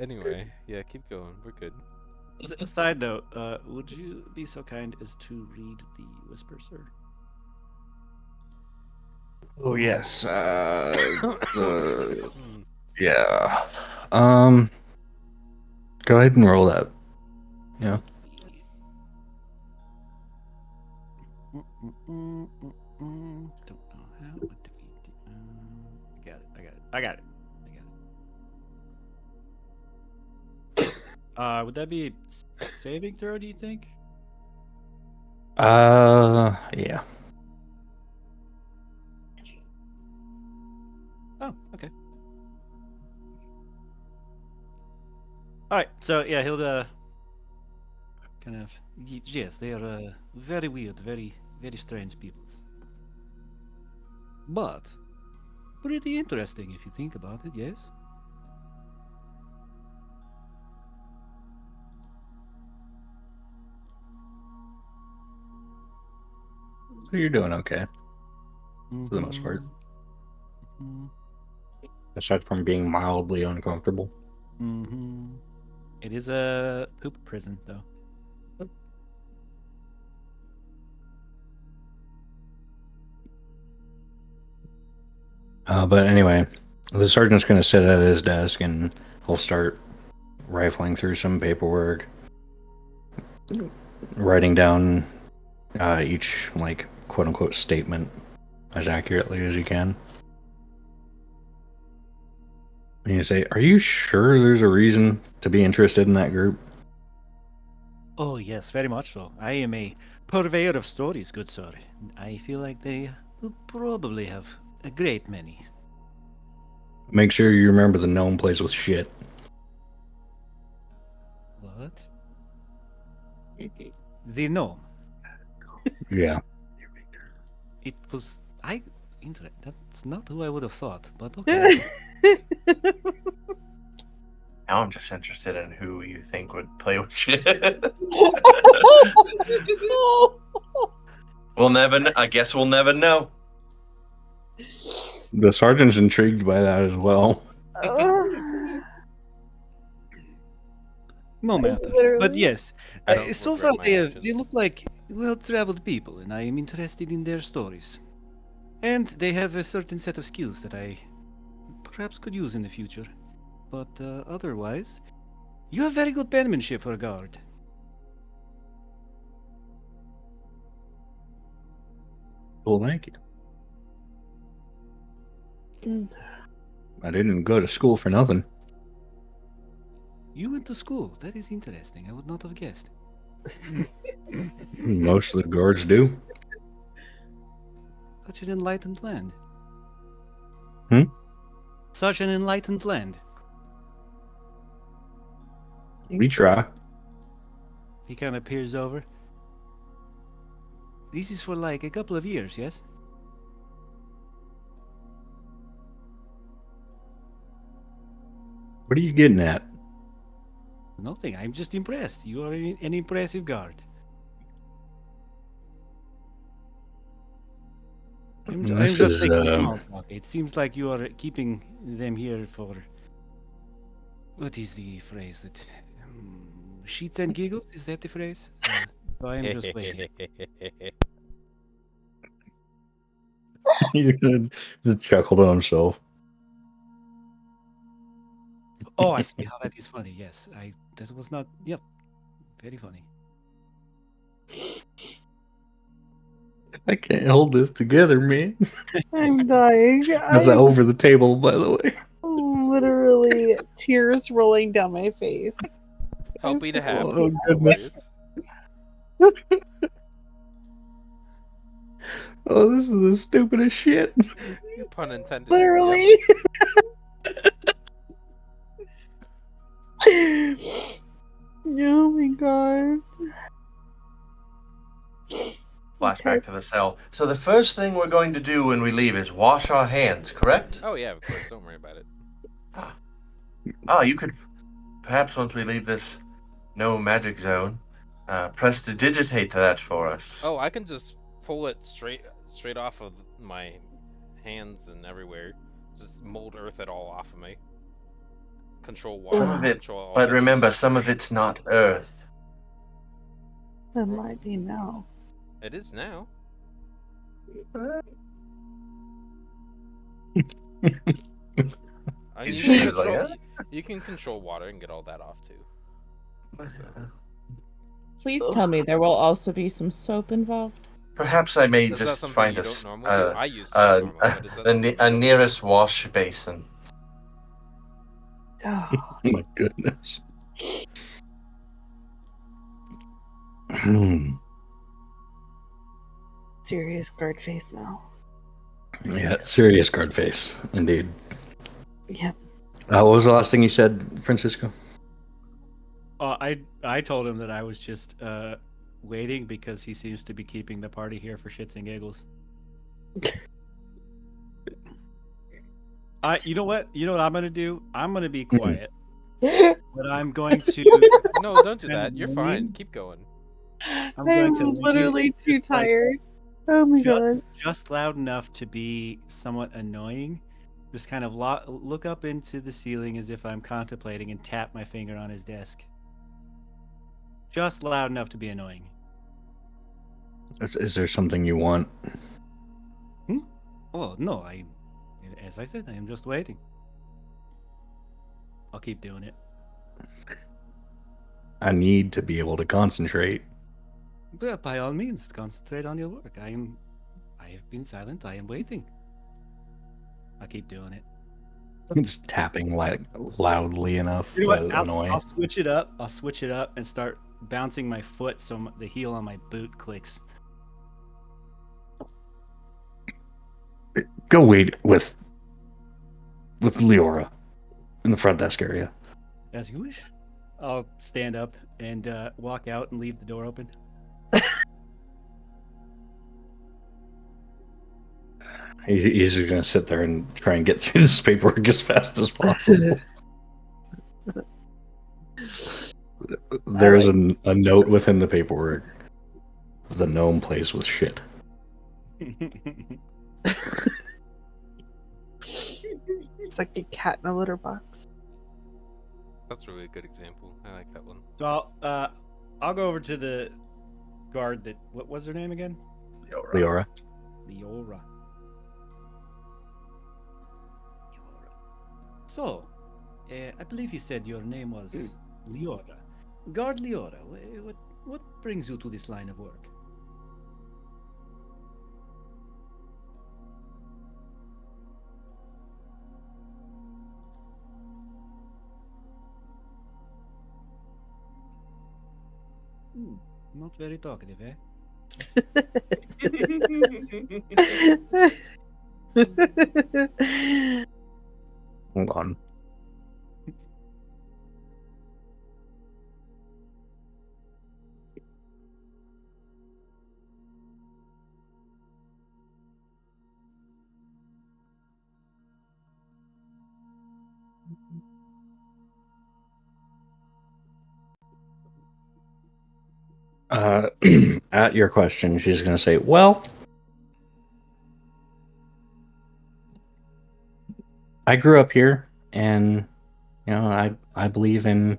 Anyway, yeah, keep going. We're good. Side note, would you be so kind as to read the whisper, sir? Oh yes. Hmm. Yeah. Go ahead and roll that. Yeah. Don't know how. What do we do? I got it. Would that be saving throw? Do you think? Yeah. Oh, okay. All right. So yeah, he'll kind of yes, they are very weird, very strange peoples, but pretty interesting if you think about it. Yes. So you're doing okay for the most part, Mhm. aside from being mildly uncomfortable. Mm-hmm. It is a poop prison, though. But anyway, the sergeant's going to sit at his desk and he'll start rifling through some paperwork, writing down each, like, quote unquote statement as accurately as he can. And you say, "Are you sure there's a reason to be interested in that group?" Oh, yes, very much so. I am a purveyor of stories, good sir. I feel like they will probably have a great many. Make sure you remember the gnome plays with shit. What? The gnome. Yeah. It was. That's not who I would have thought, but okay. Now I'm just interested in who you think would play with shit. We'll never. I guess we'll never know. The sergeant's intrigued by that as well. No matter. But Literally. yes, I don't so regret far my they actions. look like well-traveled people, and I am interested in their stories. And they have a certain set of skills that I perhaps could use in the future. But otherwise, you have very good penmanship for a guard. Well, thank you. I didn't go to school for nothing. You went to school. That is interesting. I would not have guessed. Most of the guards do. Such an enlightened land. Hmm? Such an enlightened land. We try. He kind of peers over. This is for like a couple of years, yes? What are you getting at? Nothing. I'm just impressed. You are an impressive guard. I'm This just is making small talk. It seems like you are keeping them here for. What is the phrase that. Sheets and giggles? Is that the phrase? So I am just waiting. You're gonna just chuckle to himself. Oh, I see how that is funny. Yes, that was not. Yep, very funny. I can't hold this together, man. I'm dying. That's I'm over the table, by the way. literally tears rolling down my face. Healthy to have. Oh, No goodness. worries. Oh, this is the stupidest shit. Pun intended. Literally. Oh my god. Flashback to the cell. So the first thing we're going to do when we leave is wash our hands, correct? Oh yeah, of course. Don't worry about it. Ah, you could perhaps once we leave this no magic zone, prestidigitate that for us. Oh, I can just pull it straight off of my hands and everywhere. Just mold earth it all off of me. Control water. Some of it, control all but that. remember, some of it's not earth. That might be now. It is now. I mean, It you, just can seems like control, it. you can control water and get all that off too. Please tell me there will also be some soap involved. Perhaps I may Is that just something find you a, don't s- normally do? I used to normally, but is that something you a don't nearest wash basin. Oh, Oh my goodness. Hmm. serious guard face now. Yeah, serious guard face, indeed. Yep. What was the last thing you said, Francisco? I told him that I was just waiting because he seems to be keeping the party here for shits and giggles. You know what? You know what I'm gonna do? I'm gonna be quiet, but I'm going to. No, don't do kind of that. You're fine. lean- Keep going. I'm going to I'm lean literally too just like tired. Oh my god. just loud enough to be somewhat annoying. Just kind of look up into the ceiling as if I'm contemplating and tap my finger on his desk. Just loud enough to be annoying. Is there something you want? Oh no, as I said, I am just waiting. I'll keep doing it. I need to be able to concentrate. But by all means, concentrate on your work. I have been silent. I am waiting. I'll keep doing it. It's tapping like loudly enough You know what? to annoy. I'll switch it up. I'll switch it up and start bouncing my foot so the heel on my boot clicks. Go wait with Leora in the front desk area. As you wish. I'll stand up and walk out and leave the door open. He's going to sit there and try and get through this paperwork as fast as possible. There's a note within the paperwork. The gnome plays with shit. It's like a cat in a litter box. That's really a good example. I like that one. So I'll go over to the guard that what was her name again? Leora. Leora. So, I believe you said your name was Leora. Guard Leora, what brings you to this line of work? Not very talkative, eh? Hold on. At your question, she's going to say, well, I grew up here, and I believe in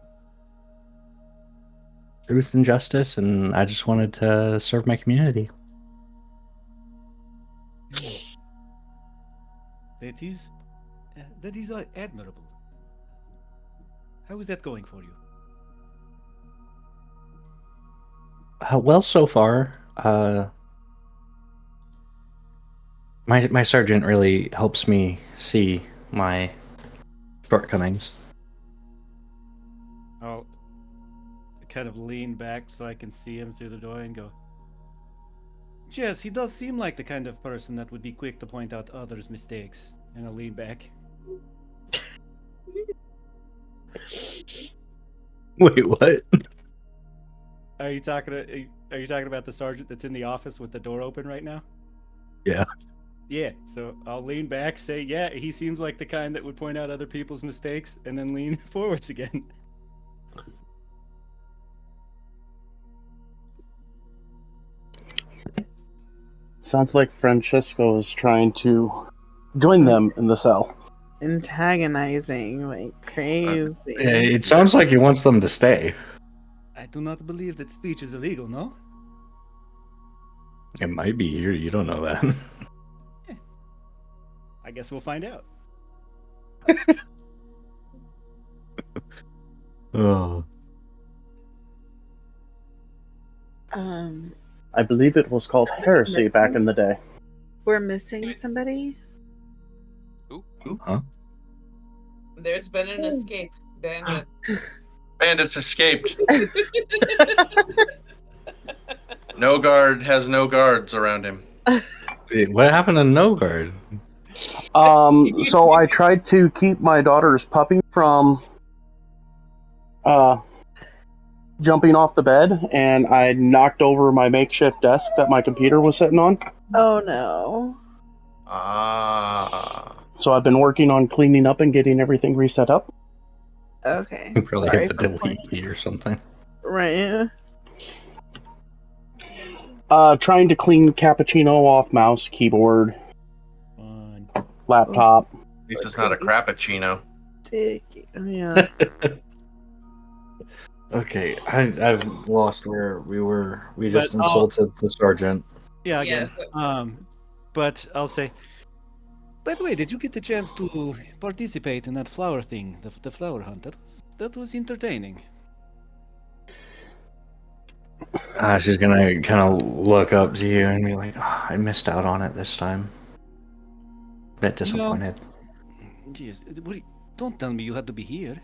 truth and justice, and I just wanted to serve my community. That is admirable. How is that going for you? Well, so far, my sergeant really helps me see my shortcomings. I'll kind of lean back so I can see him through the door and go, yes, he does seem like the kind of person that would be quick to point out others' mistakes. And I'll lean back. Wait, what? Are you talking about the sergeant that's in the office with the door open right now? Yeah. Yeah, so I'll lean back, say, yeah, he seems like the kind that would point out other people's mistakes, and then lean forwards again. Sounds like Francesco is trying to join them in the cell. Antagonizing like crazy. It sounds like he wants them to stay. I do not believe that speech is illegal, no? It might be here. You don't know that. I guess we'll find out. Oh. I believe it was called Somebody heresy back missing? in the day. We're missing somebody? Huh? There's been an escape. Bandit. Bandits escaped. No guard has no guards around him. Wait, what happened to No Guard? So I tried to keep my daughter's puppy from jumping off the bed, and I knocked over my makeshift desk that my computer was sitting on. Oh no. Ah. So I've been working on cleaning up and getting everything reset up. Okay. You probably Sorry hit the for delete pointing. key or something. Right. Trying to clean cappuccino off mouse, keyboard, Fine. laptop. At least it's It's not a gonna be crappuccino. sticky. Yeah. Okay, I've lost where we were. We just But I'll- insulted the sergeant. Yeah, again. Yes. But I'll say. By the way, did you get the chance to participate in that flower thing, the flower hunt? That was entertaining. She's gonna kind of look up to you and be like, "Oh, I missed out on it this time. Bit disappointed." Jeez, don't tell me you had to be here.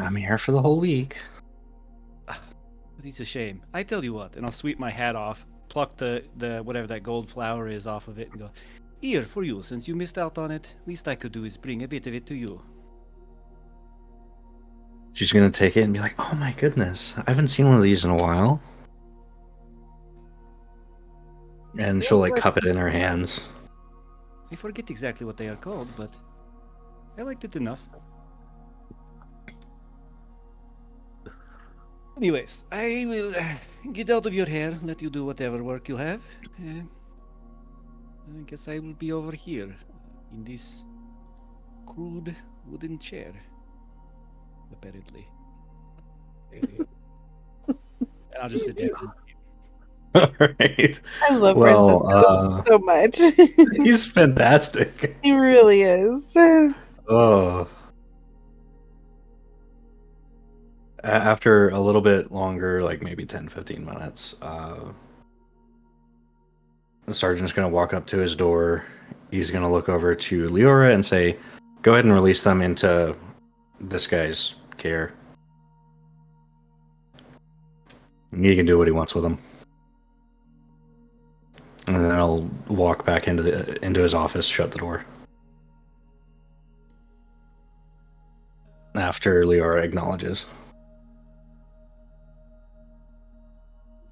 I'm here for the whole week. But it's a shame. I tell you what, and I'll sweep my hat off, pluck the whatever that gold flower is off of it, and go, here for you. Since you missed out on it, least I could do is bring a bit of it to you. She's gonna take it and be like, "Oh my goodness, I haven't seen one of these in a while." And she'll like cup it in her hands. I forget exactly what they are called, but I liked it enough. Anyways, I will get out of your hair, let you do whatever work you have. I guess I will be over here in this crude wooden chair, apparently. And I'll just sit there. All right. I love Well, Francisco so much. He's fantastic. He really is. Oh. After a little bit longer, like maybe 10, 15 minutes, the sergeant's going to walk up to his door. He's going to look over to Leora and say, "Go ahead and release them into this guy's care. He can do what he wants with them." And then I'll walk back into his office, shut the door. After Leora acknowledges.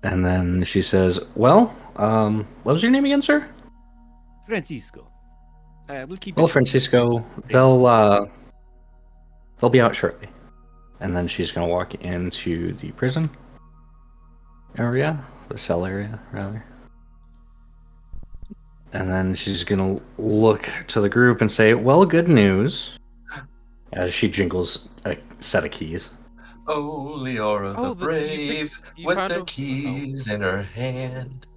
And then she says, "Well, what was your name again, sir?" Francisco. We'll keep "Well, it. Francisco, they'll be out shortly." And then she's gonna walk into the prison area, the cell area, rather. And then she's gonna look to the group and say, "Well, good news," as she jingles a set of keys. Oh, Leora Oh, the brave, you with found the a- keys in her hand.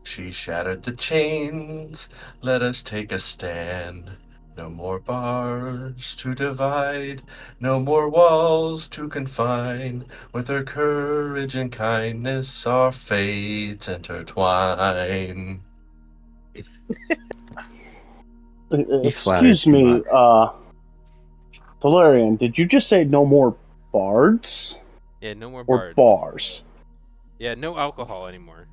She shattered the chains, let us take a stand. No more bars to divide, no more walls to confine. With her courage and kindness, our fates intertwine. He flattered Excuse too me, much. Valerian, did you just say no more bards Yeah, no more or bards. bars? Yeah, no alcohol anymore.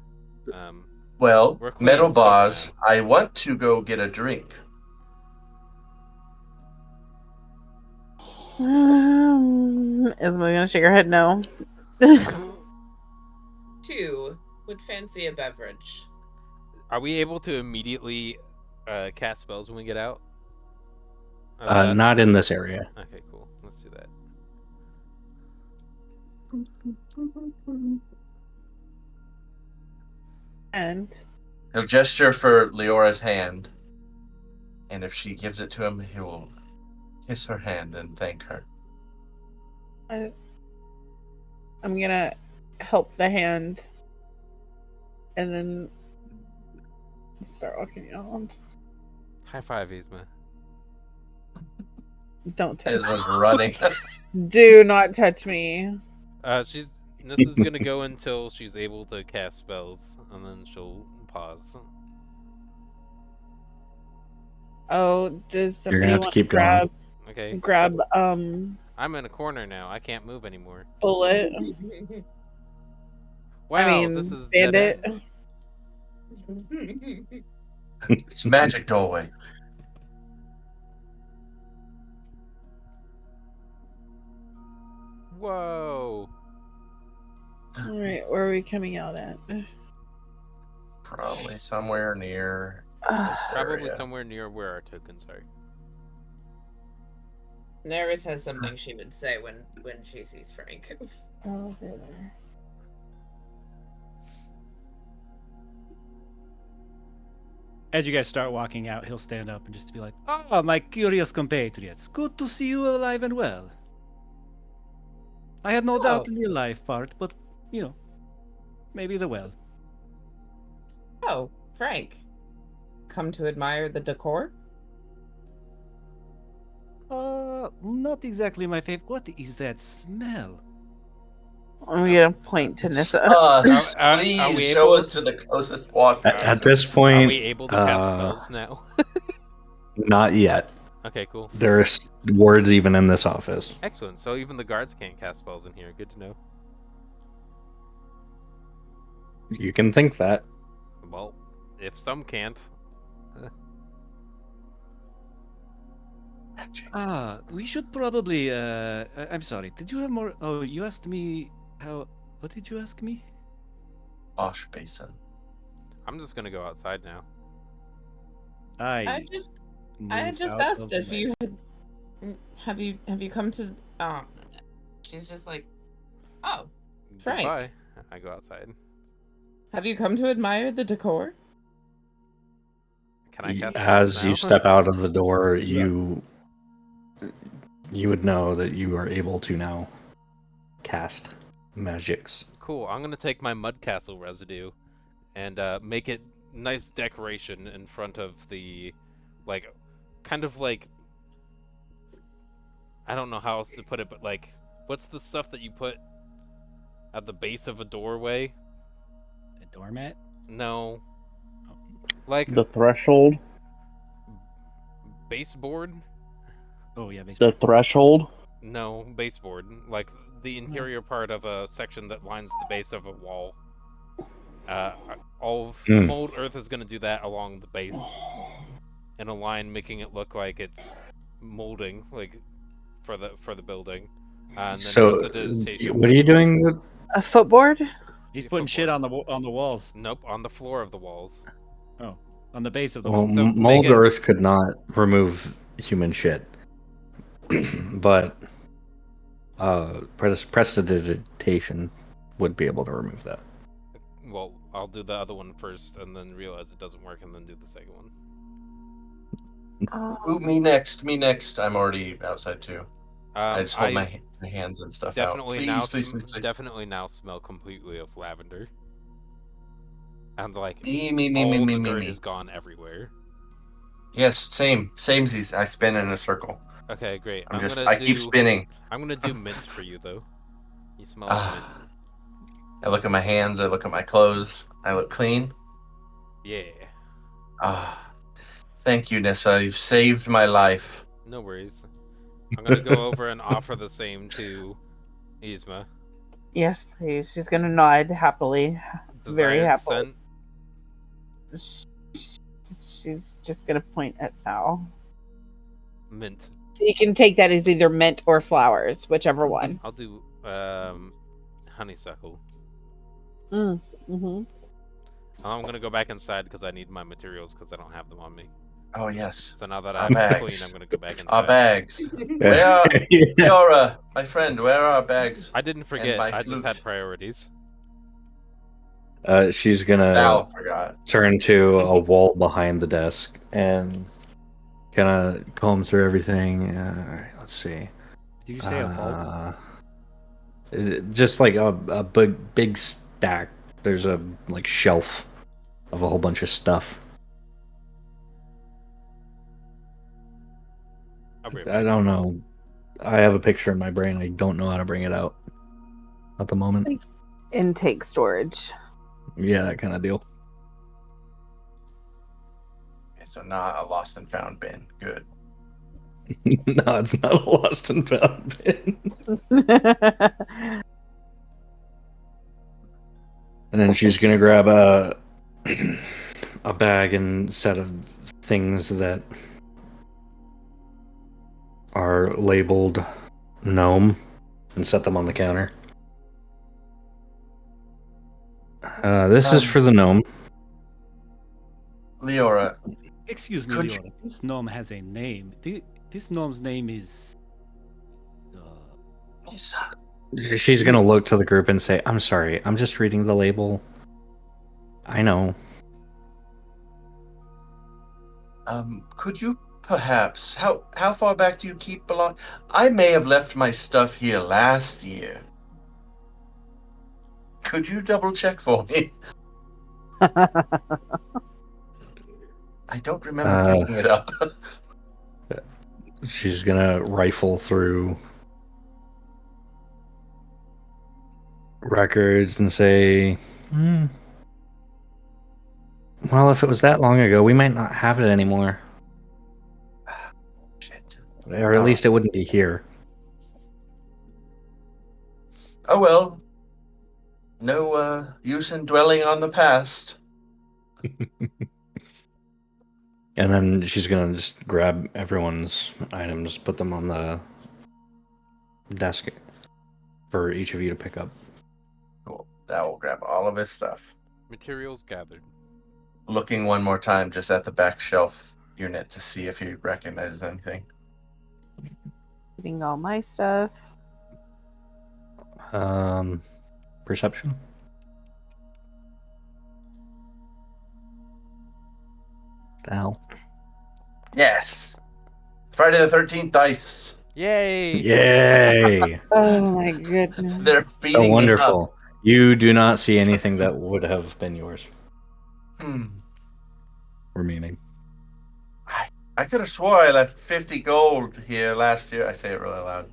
Well, We're clean Metal and sober Boss, now. I want to go get a drink. Isma gonna shake her head no. 2 would fancy a beverage. Are we able to immediately cast spells when we get out? of that? Not in this area. Okay, cool. Let's do that. And He'll gesture for Leora's hand, and if she gives it to him, he will kiss her hand and thank her. I'm gonna help the hand and then start walking you on. High five, Yzma. Don't touch As me. was running. Do not touch me. She's Nissa's gonna go until she's able to cast spells, and then she'll pause. Oh, does You're gonna somebody have to want to keep going. Okay. grab I'm in a corner now. I can't move anymore. bullet? Wow, I mean, this is dead bandit. end. It's magic doorway. Whoa. All right, where are we coming out at? Probably somewhere near this Probably area. somewhere near where our tokens are. Nerys has something she would say when she sees Frank. Oh, there. As you guys start walking out, he'll stand up and just be like, "Ah, my curious compatriots, good to see you alive and well. I had no doubt in the alive part, but, maybe the well." Oh, Frank. Come to admire the decor? Not exactly my favorite. What is that smell? I'm gonna point to Nissa. Us, Are please we show able us to the closest wash At basin. this point, Are we able to cast spells now? not yet. Okay, cool. There's wards even in this office. Excellent. So even the guards can't cast spells in here. Good to know. You can think that. Well, if some can't. We should probably, I'm sorry, did you have more? Oh, you asked me how, what did you ask me? Wash basin. I'm just gonna go outside now. I just asked if you had have you come to she's just like, oh, Frank. Goodbye. I go outside. Have you come to admire the decor? Can I cast As spells you now? step out of the door, you would know that you are able to now cast magics. Cool. I'm gonna take my mud castle residue and make it nice decoration in front of the, like, kind of like, I don't know how else to put it, but like, what's the stuff that you put at the base of a doorway? A doormat? No. Like The threshold. baseboard? Oh yeah, basically. The threshold. No, baseboard. Like the interior part of a section that lines the base of a wall. All of mold earth is going to do that along the base in a line, making it look like it's molding, like for the building. And then So, prestidigitation. what are you doing? A footboard? He's putting shit on the walls. Nope, on the floor of the walls. Oh, on the base of the Well, walls. So mold make it- earth could not remove human shit, but prestidigitation would be able to remove that. Well, I'll do the other one first, and then realize it doesn't work, and then do the second one. Ooh, me next. Me next. I'm already outside too. I just hold my hands and stuff definitely out. now Please, please. definitely now smell completely of lavender, and like Me, all the dirt is gone everywhere. Yes, same. Samesies. I spin in a circle. Okay, great. I keep spinning. I'm gonna do mint for you though. You smell like mint. I look at my hands. I look at my clothes. I look clean. Yeah. Thank you, Nissa. You've saved my life. No worries. I'm gonna go over and offer the same to Yzma. Yes, please. She's gonna nod happily. Very Desired happily. scent, She's just gonna point at Thal. mint. So you can take that as either mint or flowers, whichever one. I'll do honeysuckle. Mm-hmm. I'm gonna go back inside because I need my materials because I don't have them on me. Oh yes. So now that Our I'm bags. clean, I'm gonna go back inside. Our bags. Where are Fiora, my friend? Where are our bags? I didn't forget. my I just had flute. priorities. She's gonna Val forgot. turn to a wall behind the desk and kind of comb through everything. All right, let's see. Did you say a vault? Is it just like a big stack? There's a like shelf of a whole bunch of stuff. I'll be right I back. don't know. I have a picture in my brain. I don't know how to bring it out. at the moment. Like intake storage. Yeah, that kind of deal. Okay, so not a lost and found bin. Good. No, it's not a lost and found bin. And then she's gonna grab a bag and set of things that are labeled gnome and set them on the counter. This is for the gnome. Leora, Excuse me, Could you- Leora. This gnome has a name. This gnome's name is. She's gonna look to the group and say, "I'm sorry, I'm just reading the label. I know." could you perhaps how far back do you keep belong? I may have left my stuff here last year. Could you double check for me? I don't remember picking it up. She's gonna rifle through records and say, well, if it was that long ago, we might not have it anymore. Shit. Or at least it wouldn't be here. Oh well. No use in dwelling on the past. And then she's gonna just grab everyone's items, put them on the desk for each of you to pick up. Cool. That will grab all of his stuff. Materials gathered. Looking one more time just at the back shelf unit to see if he recognizes anything. Getting all my stuff. Perception. Al. Yes. Friday the 13th dice. Yay! Yay! Oh my goodness. They're So beating me up. wonderful. You do not see anything that would have been yours remaining. I could have swore I left 50 gold here last year. I say it really loud.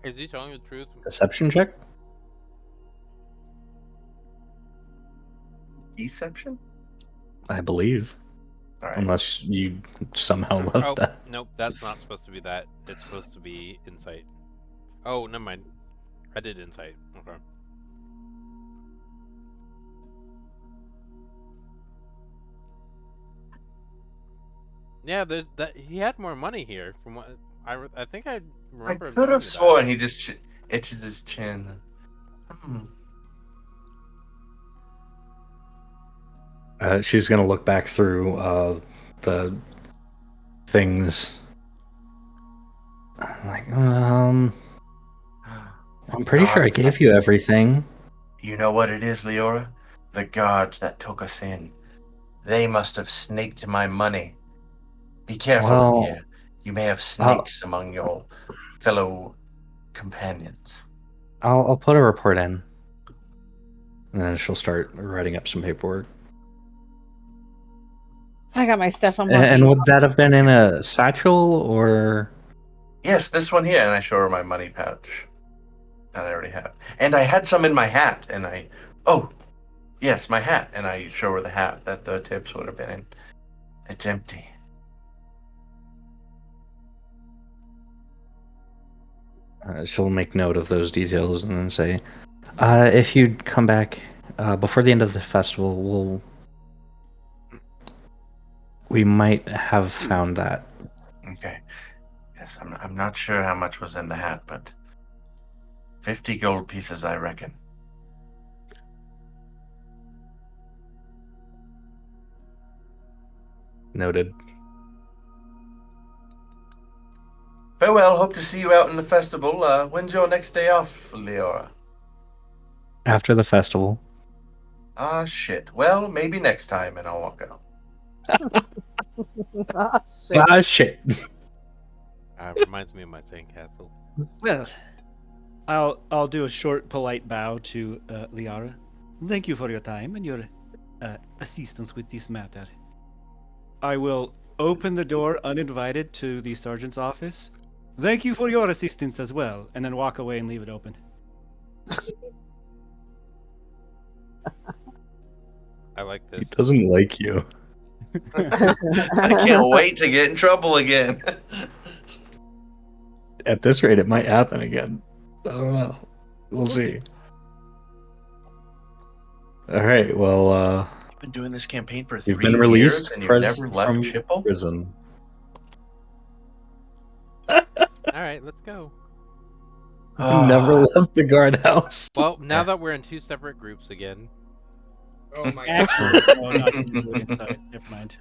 Is he telling the truth? Deception check? Deception? I believe. All right. Unless you somehow left Oh, that. nope, that's not supposed to be that. It's supposed to be insight. Oh, never mind. I did insight. Okay. Yeah, there's that. He had more money here from what I think I I remember. him could telling have me sworn he just itches his chin. She's gonna look back through the things. Like, I'm pretty sure I gave you everything. You know what it is, Leora? The guards that took us in. They must have snaked my money. Be careful Well, in here. You may have snakes among your fellow companions. I'll put a report in. And then she'll start writing up some paperwork. I got my stuff on one And page. would that have been in a satchel or? Yes, this one here, and I show her my money pouch that I already have. And I had some in my hat, and oh, yes, my hat, and I show her the hat that the tips would have been in. It's empty. She'll make note of those details and then say, if you'd come back before the end of the festival, we might have found that. Okay. Yes, I'm not sure how much was in the hat, but 50 gold pieces, I reckon. Noted. Farewell, hope to see you out in the festival. When's your next day off, Leora? After the festival. Ah, shit. Well, maybe next time, and I'll walk out. Shit. Reminds me of my sandcastle. Well, I'll do a short, polite bow to Liara. Thank you for your time and your assistance with this matter. I will open the door uninvited to the sergeant's office. Thank you for your assistance as well, and then walk away and leave it open. I like He this. doesn't like you. I can't wait to get in trouble again. At this rate, it might happen again. I don't know. We'll see. All right. Well, You've been doing this campaign for you've 3 been years released and you've never left from Chipple? prison. All right, let's go. You never left the guardhouse. Well, now Yeah. that we're in 2 separate groups again, Oh my god. Actually, no, not gonna do it inside. Never mind.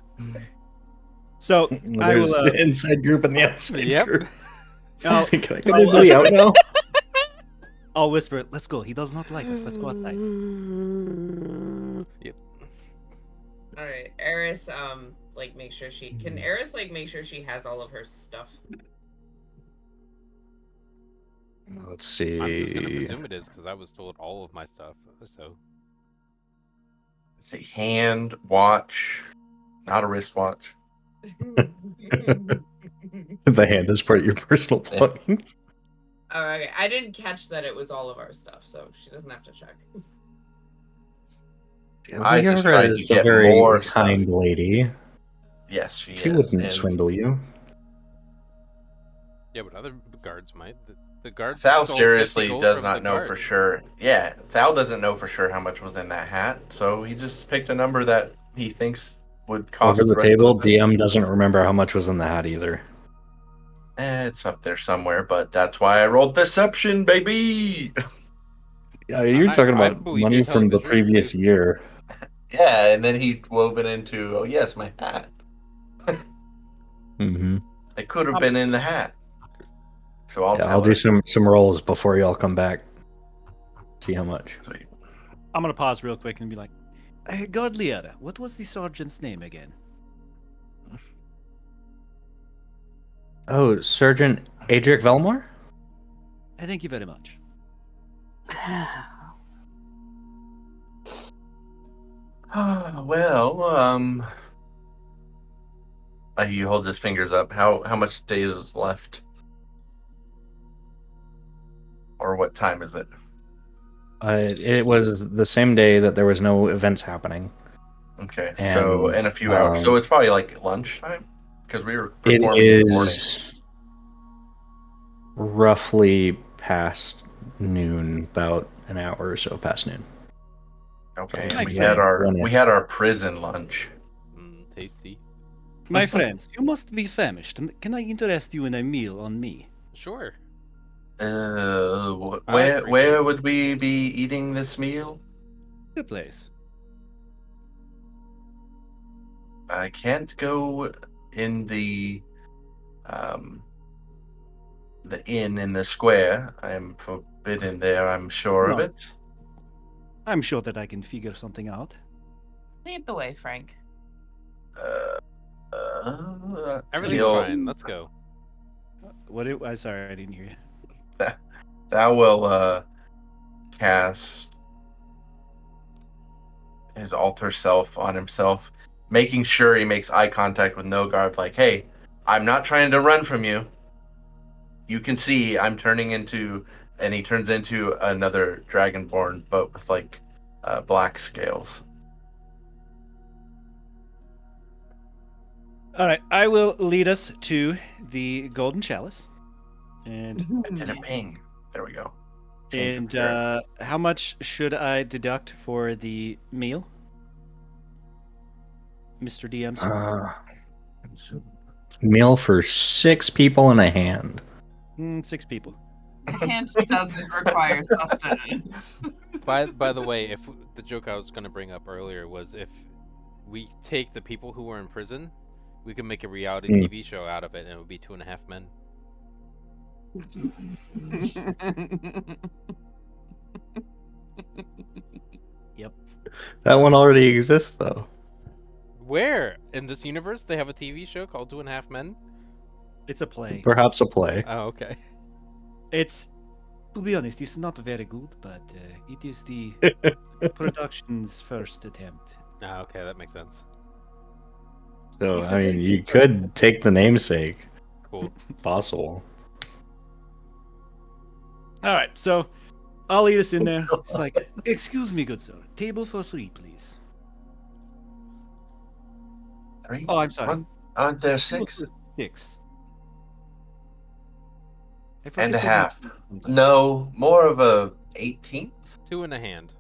So I There's will. the inside group and the outside Yep. group. I'll, Can I get everybody out now? I'll whisper, "Let's go. He does not like us. Let's go outside." Yep. All right, Eris. Like, make sure she can. Eris, like, make sure she has all of her stuff. Let's see. I'm just gonna presume it is because I was told all of my stuff. So It's a hand watch, not a wristwatch. The hand is part of your personal belongings. Oh, okay. I didn't catch that it was all of our stuff, so she doesn't have to check. I just Liara tried to is a get very more kind stuff. lady. Yes, she She is. wouldn't and swindle you. yeah, but other guards might. The guards. Thal stole 50 seriously gold does from not the know for guards. sure. Yeah, Thal doesn't know for sure how much was in that hat, so he just picked a number that he thinks would cost Over the rest table, of the DM doesn't remember how much was in the hat either. It's up there somewhere, but that's why I rolled deception, baby. Yeah, you're I talking about believe money you're from telling the the truth, previous too. year. Yeah, and then he wove it into, oh yes, my hat. Mm-hmm. It could have been in the hat. So I'll Yeah, tell I'll her. do some rolls before y'all come back. See how much. Sweet. I'm gonna pause real quick and be like, "Hey, God Liara, what was the sergeant's name again?" Oh, Sergeant Adric Velmore? Thank you very much. Well, he holds his fingers up. How much days is left? Or what time is it? It was the same day that there was no events happening. Okay, And, so in a few hours. So it's probably like lunchtime? Because we were It performing in the morning. is roughly past noon, about an hour or so past noon. Okay, My and friend. we had our prison lunch. Tasty. My friends, you must be famished. Can I interest you in a meal on me? Sure. Where appreciate it. would we be eating this meal? Good place. I can't go in the inn in the square. I am forbidden there, I'm sure of No. it. I'm sure that I can figure something out. Lead the way, Frank. Everything's he'll- fine. Let's go. I'm sorry, I didn't hear you. Thou will cast his alter self on himself, making sure he makes eye contact with no guard, like, hey, I'm not trying to run from you. You can see I'm turning into, and he turns into another dragonborn, but with like black scales. All right, I will lead us to the Golden Chalice. And I didn't ping. There we go. Change of and appearance. how much should I deduct for the meal, Mr. DM? Sir? Meal for 6 people and a hand. 6 people. The hand doesn't require sustenance. By the way, if the joke I was going to bring up earlier was if we take the people who were in prison, we can make a reality TV show out of it, and it would be 2.5 Men. Yep. That one already exists, though. Where in this universe they have a TV show called 2.5 Men? It's a play. Perhaps a play. Oh, okay. It's, to be honest, it's not very good, but it is the production's first attempt. Oh, okay, that makes sense. So, It's I mean, very you good. could take the namesake. Cool. Possible. All right, so I'll lead us in there. It's like, excuse me, good sir. Table for 3, please. 3? Oh, I'm sorry. Aren't there Table 6? for 6. I And a forget what half. sometimes. No, more of a 18th? 2 in a hand.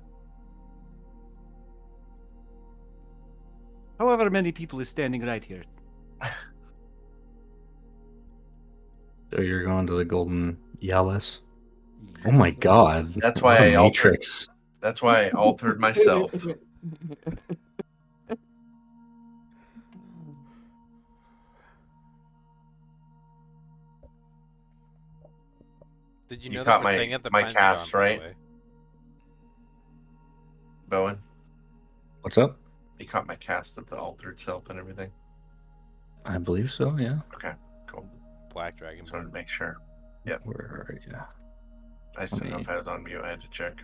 However many people is standing right here. So you're going to the Golden Yalis? Oh my Yes. god. That's What why a I altered. matrix. That's why I altered myself. Did you You know that caught we're staying at the my Pentagon, cast, by right? the way? Bowen, What's up? you caught my cast of the altered self and everything. I believe so, yeah. Okay, cool. Black Dragon. Just wanted to make sure. Yep. Where are you? I just didn't know if I was on mute. I had to check.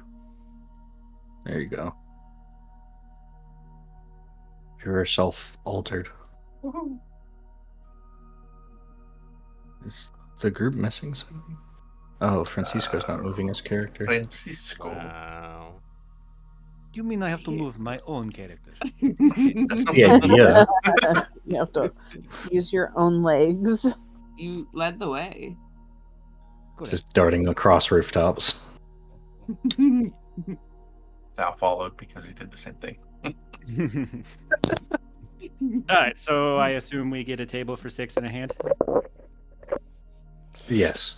There you go. You're self-altered. Is the group missing something? Oh, Francisco's not moving his character. Francisco. Wow. You mean I have to move my own character? That's the idea. You have to use your own legs. You led the way. It's just darting across rooftops. Sal followed because he did the same thing. All right, so I assume we get a table for 6 in a hand. Yes.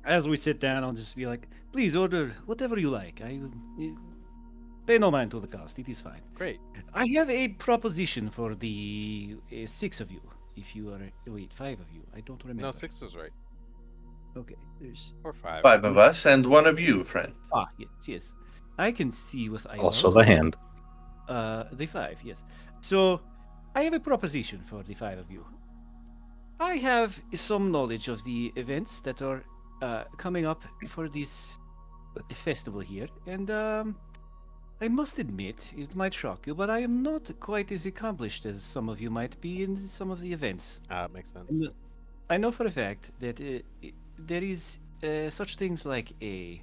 As we sit down, I'll just be like, please order whatever you like. I pay no mind to the cost. It is fine. Great. I have a proposition for the 6 of you. If you are, wait, 5 of you. I don't remember. No, 6 was right. Okay, there's Or 5. 5 of us and 1 of you, friend. yes, yes. I can see with I Also the hand. the 5, yes. So I have a proposition for the 5 of you. I have some knowledge of the events that are coming up for this festival here, and I must admit, it might shock you, but I am not quite as accomplished as some of you might be in some of the events. Makes sense. And, I know for a fact that there is such things like I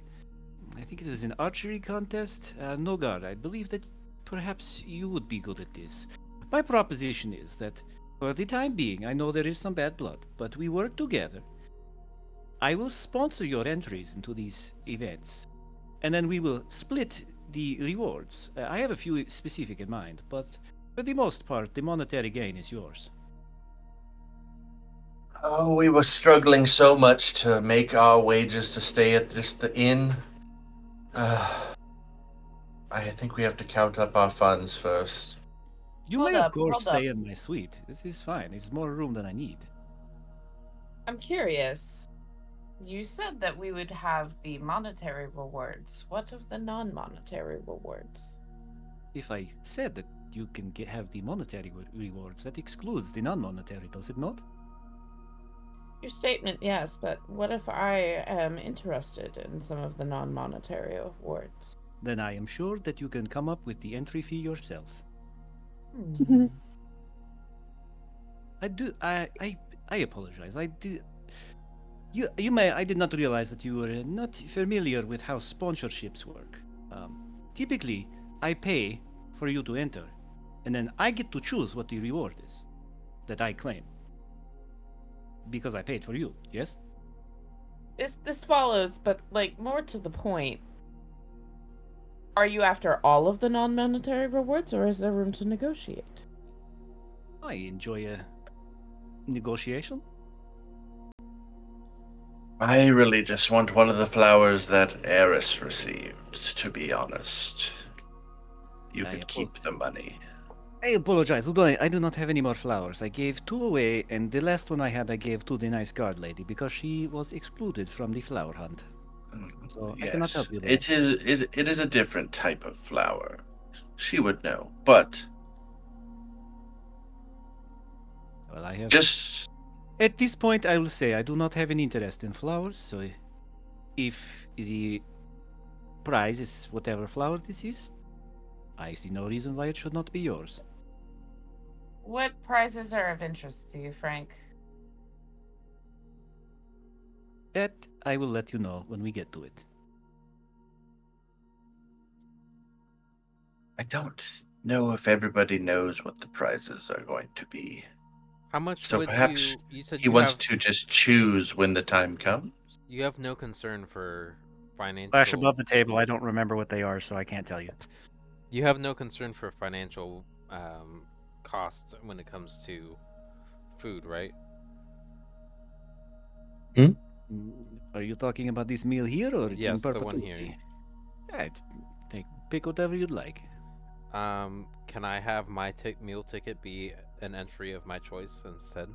think it is an archery contest. No, God, I believe that perhaps you would be good at this. My proposition is that for the time being, I know there is some bad blood, but we work together. I will sponsor your entries into these events, and then we will split the rewards. I have a few specific in mind, but for the most part, the monetary gain is yours. Oh, we were struggling so much to make our wages to stay at just the inn. I think we have to count up our funds first. You Hold may, of up, course, hold stay up. in my suite. This is fine. It's more room than I need. I'm curious. You said that we would have the monetary rewards. What of the non-monetary rewards? If I said that you can have the monetary rewards, that excludes the non-monetary, does it not? Your statement, yes, but what if I am interested in some of the non-monetary rewards? Then I am sure that you can come up with the entry fee yourself. I apologize. I did. You may. I did not realize that you were not familiar with how sponsorships work. Typically, I pay for you to enter, and then I get to choose what the reward is that I claim because I paid for you. Yes. This follows, but like more to the point. Are you after all of the non-monetary rewards, or is there room to negotiate? I enjoy a negotiation. I really just want one of the flowers that Eris received, to be honest. You I could keep the money. I apologize. I do not have any more flowers. I gave 2 away, and the last one I had I gave to the nice guard lady because she was excluded from the flower hunt. So I cannot help you there. It is a different type of flower. She would know, but Well, I have. just At this point, I will say I do not have any interest in flowers. So, if the prize is whatever flower this is, I see no reason why it should not be yours. What prizes are of interest to you, Frank? That I will let you know when we get to it. I don't know if everybody knows what the prizes are going to be. How much So would perhaps you said he you wants have to just choose when the time comes. you have no concern for Flash financial above the table. I don't remember what they are, so I can't tell you. you have no concern for financial costs when it comes to food, right? Are you talking about this meal here or in Yes, the one here. perpetuity? Yeah, pick whatever you'd like. Can I have my meal ticket be an entry of my choice instead?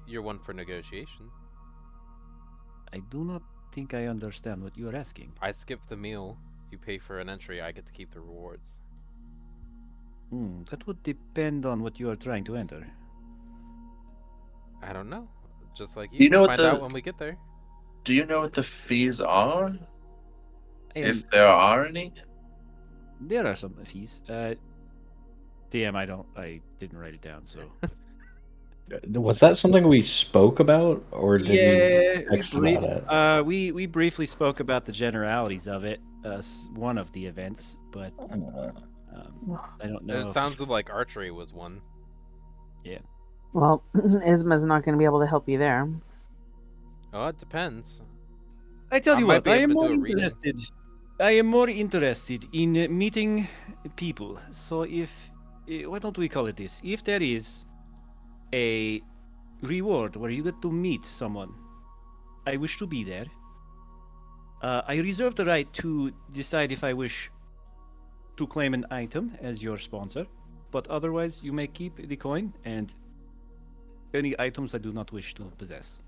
You're one for negotiation. I do not think I understand what you are asking. I skip the meal. You pay for an entry. I get to keep the rewards. That would depend on what you are trying to enter. I don't know. Just like Do you, you know we'll what find out the when we get there. Do you know what the fees are? And If there are any? there are some fees. DM, I didn't write it down, so. Was that something we spoke about, or did we Yeah, text about it? we briefly spoke about the generalities of it, one of the events, but I don't know. It sounds like archery was one. Well, Isma's not going to be able to help you there. Oh, it depends. I tell I you might what, be I able am to do more a reading. interested. I am more interested in meeting people. So if why don't we call it this? If there is a reward where you get to meet someone, I wish to be there. I reserve the right to decide if I wish to claim an item as your sponsor, but otherwise you may keep the coin and any items I do not wish to possess.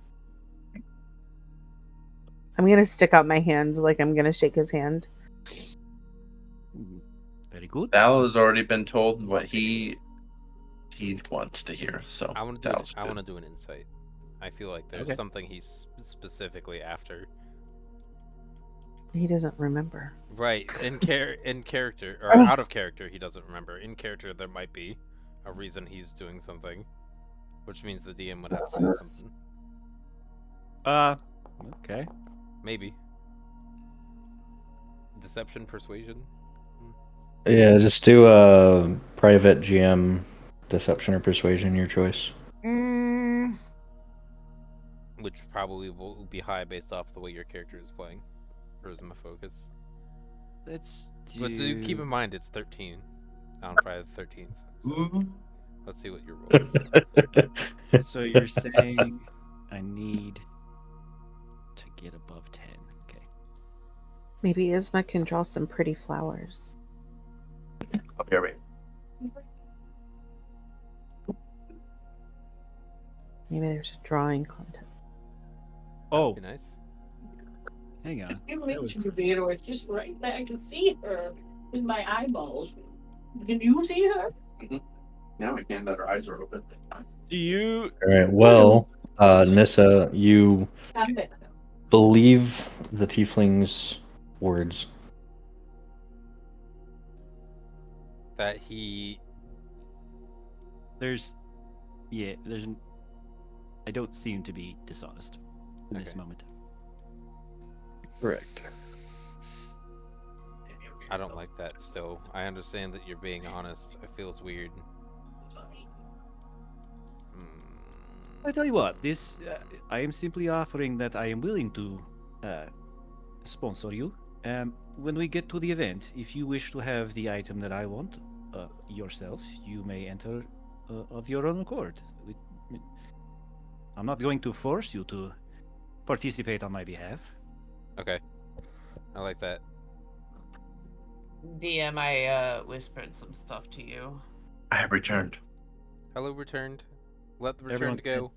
I'm going to stick out my hand like I'm going to shake his hand. Very good. Val has already been told what he wants to hear. So I want to do. that was I good. want to do an insight. I feel like there's Okay. something he's specifically after. He doesn't remember. Right in character or out of character, he doesn't remember. In character, there might be a reason he's doing something, which means the DM would have to say something. Okay. Maybe deception, persuasion. Yeah, just do a private GM deception or persuasion, your choice. Which probably will be high based off the way your character is playing. Charisma focus. Let's do... But do keep in mind it's 13 on Friday the 13th. So let's see what your roll is. So you're saying I need to get above 10. Okay. Maybe Isma can draw some pretty flowers. I'll be right. Maybe there's a drawing contest. Oh, Be nice. hang on. You mentioned Vera was just right there. I can see her with my eyeballs. Can you see her? Now I can that her eyes are open. Do you... All right. Well, Nissa, you Stop it. believe the tiefling's words. That he There's... Yeah, there's... I don't seem to be dishonest in this Okay. moment. Correct. I don't like that still. I understand that you're being honest. It feels weird. I tell you what, this... I am simply offering that I am willing to sponsor you. When we get to the event, if you wish to have the item that I want yourself, you may enter of your own accord. I'm not going to force you to participate on my behalf. Okay. I like that. DM, I whispered some stuff to you. I have returned. Hello, returned. Let the returned Everyone's go.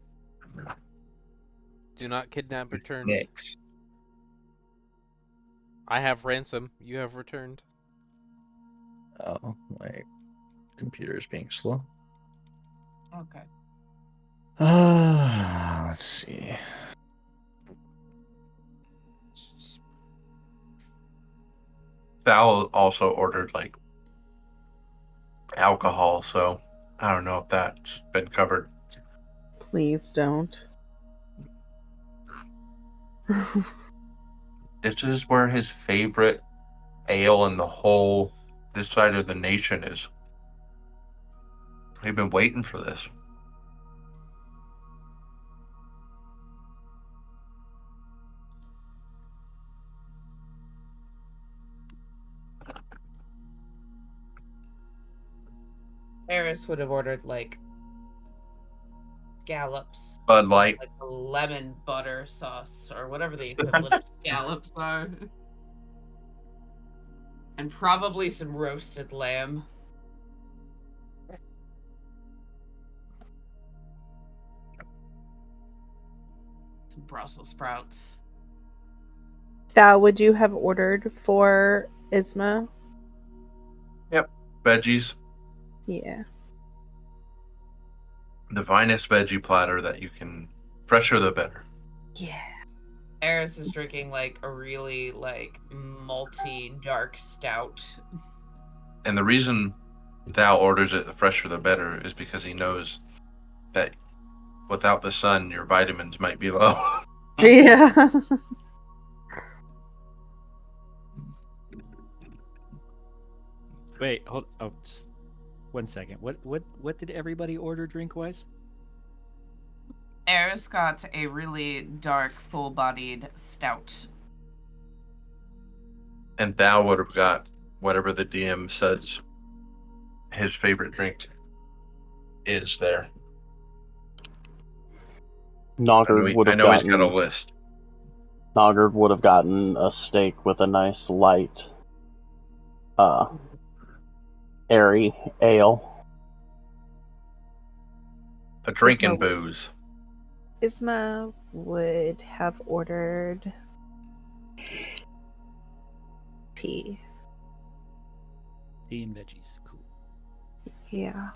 Do not kidnap returned. Next. I have ransom. You have returned. Oh, my computer is being slow. Okay. Let's see. Val also ordered like alcohol, so I don't know if that's been covered. Please don't. This is where his favorite ale in the whole this side of the nation is. We've been waiting for this. Eris would have ordered like scallops, Bud with, Light. like a lemon butter sauce or whatever the equivalent of scallops are, and probably some roasted lamb. Some Brussels sprouts. Thal, would you have ordered for Isma? Yep. Veggies. Yeah. The finest veggie platter that you can. Fresher the better. Yeah. Eris is drinking like a really like malty dark stout. And the reason Thou orders it the fresher the better is because he knows that without the sun, your vitamins might be low. Yeah. Wait, hold. Oh, just 1 second. What did everybody order drink wise? Eris got a really dark, full-bodied stout. And Thou would have got whatever the DM says his favorite drink is there. Noggard would I have know he's got a gotten. list. Noggard would have gotten a steak with a nice light, airy ale. A drinking Isma, booze. Isma would have ordered tea. Tea and veggies. Cool. Yeah.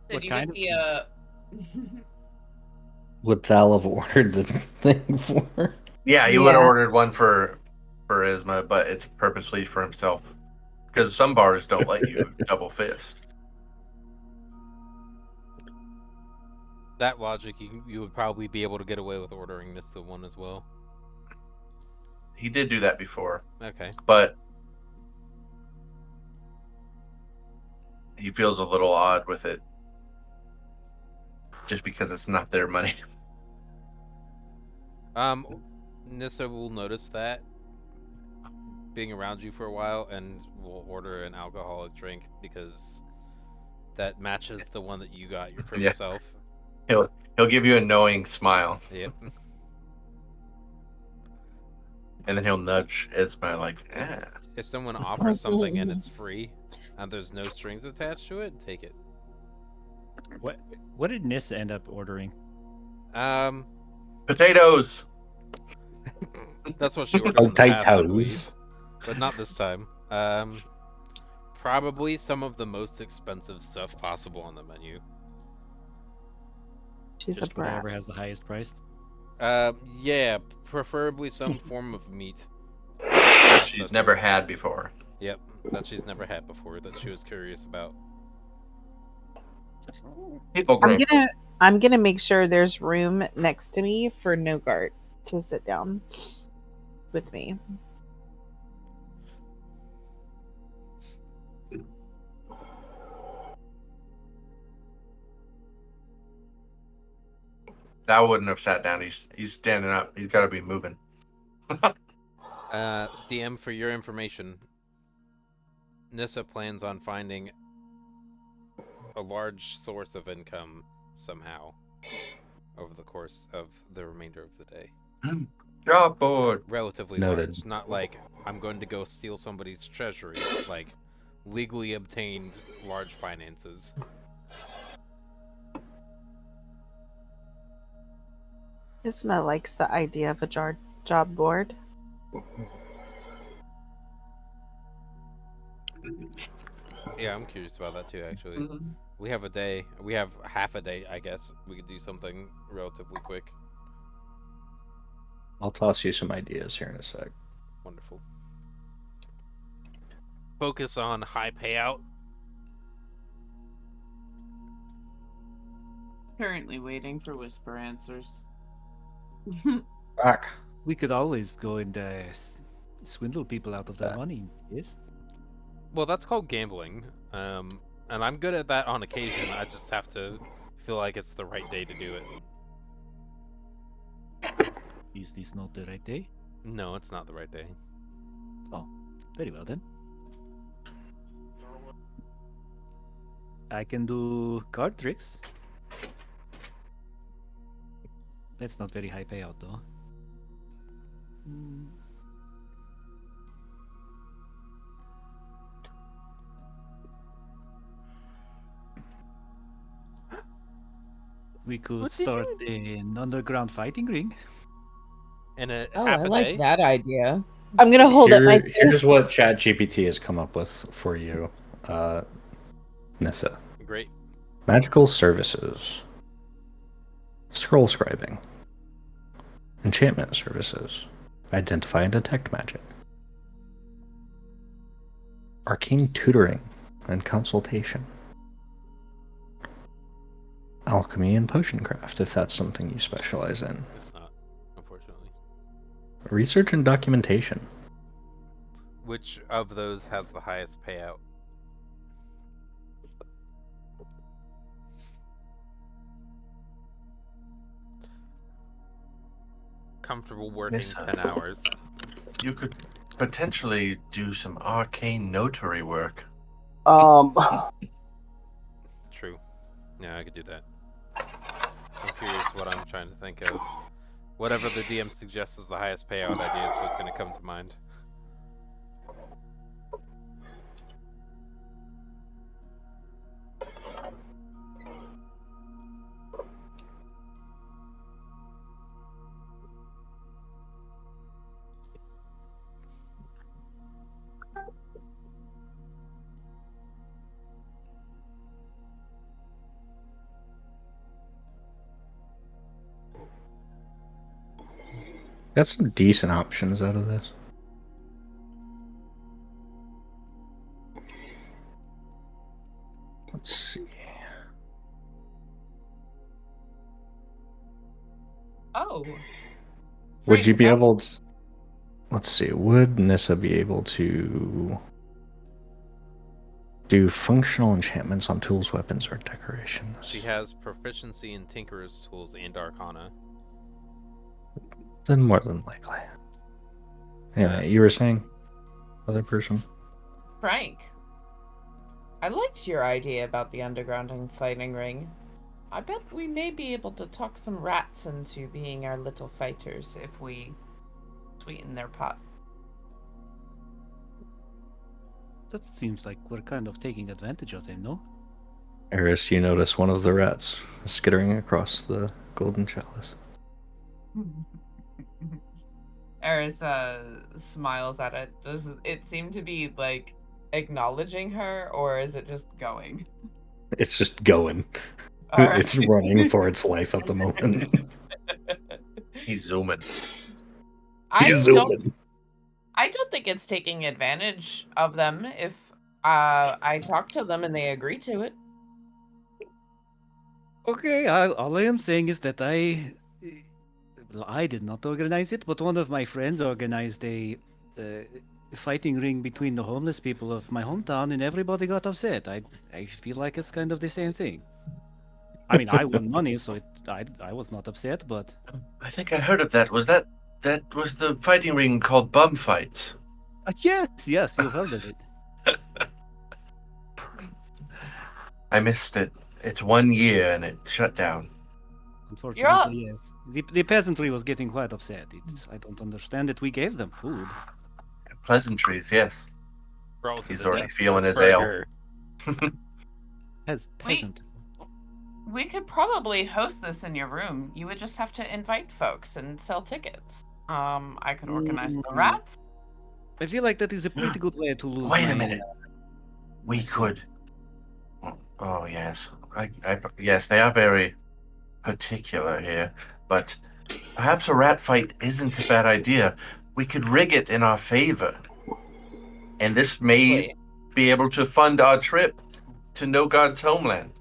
Did What you kind get of- the Would Val have ordered the thing for? Yeah, he would have Yeah. ordered one for Isma, but it's purposely for himself. Because some bars don't let you double fist. That logic, you would probably be able to get away with ordering this the one as well. He did do that before, Okay. but he feels a little odd with it. Just because it's not their money. Nissa will notice that being around you for a while and will order an alcoholic drink because that matches the one that you got for Yeah. yourself. He'll give you a knowing smile, Yep. and then he'll nudge Isma like, If someone offers something and it's free and there's no strings attached to it, take it. What did Nissa end up ordering? potatoes. That's what she ordered in the past, I Potatoes. believe. But not this time. Probably some of the most expensive stuff possible on the menu. She's Just a brat. whatever has the highest price. Yeah, preferably some form of meat. She's never had before. Yep, that she's never had before, that she was curious about. People grow. I'm gonna make sure there's room next to me for Nogart to sit down with me. I wouldn't have sat down. He's standing up. He's got to be moving. DM, for your information, Nissa plans on finding a large source of income somehow over the course of the remainder of the day. Job board. Relatively Noted. large. Not like I'm going to go steal somebody's treasury, like legally obtained large finances. Isma likes the idea of a job board. Yeah, I'm curious about that too, actually. We have a day. We have half a day, I guess. We could do something relatively quick. I'll toss you some ideas here in a sec. Wonderful. Focus on high payout. Currently waiting for whisper answers. Back. We could always go and swindle people out of their money. Yes. Well, that's called gambling. And I'm good at that on occasion. I just have to feel like it's the right day to do it. Is this not the right day? No, it's not the right day. Oh, very well then. I can do card tricks. That's not very high payout though. We could What did start an underground fighting ring. In a Oh, half I a like day? that idea. I'm gonna hold up my Here's fist. what ChatGPT has come up with for you, Nissa. Great. Magical services, scroll scribing, enchantment services, identify and detect magic, arcane tutoring and consultation, alchemy and potion craft, if that's something you specialize in, It's not, unfortunately. research and documentation, Which of those has the highest payout? Comfortable working Yes, 10 hours. You could potentially do some arcane notary work. True. Yeah, I could do that. I'm curious what I'm trying to think of. Whatever the DM suggests is the highest payout idea is what's going to come to mind. got some decent options out of this. Let's see. Oh. Would you Frank, be able to... Let's see. Would Nissa be able to do functional enchantments on tools, weapons, or decorations? She has proficiency in Tinkerer's tools and Arcana. Then more than likely. Anyway, you were saying? Other person? Frank, I liked your idea about the underground fighting ring. I bet we may be able to talk some rats into being our little fighters if we sweeten their pot. That seems like we're kind of taking advantage of them, no? Eris, you notice one of the rats skittering across the golden chalice. Eris smiles at it. Does it seem to be like acknowledging her, or is it just going? It's just going. All right. It's running for its life at the moment. He's zooming. He's zooming. I don't think it's taking advantage of them if I talk to them and they agree to it. Okay, all I am saying is that I did not organize it, but one of my friends organized a fighting ring between the homeless people of my hometown, and everybody got upset. I feel like it's kind of the same thing. I mean, I won money, so I was not upset, but I think I heard of that. That was the fighting ring called Bum Fights? yes, you've heard of it. I missed it. It's 1 year and it shut down. Unfortunately, yes. The peasantry was getting quite upset. I don't understand it. We gave them food. Pleasantries, yes. He's already death feeling his burger. ale. Peasant. We could probably host this in your room. You would just have to invite folks and sell tickets. I could organize the rats. I feel like that is a pretty good way to lose. Wait a my, minute. We could. Oh yes, yes, they are very particular here, but perhaps a rat fight isn't a bad idea. We could rig it in our favor, and this may be able to fund our trip to No God's homeland.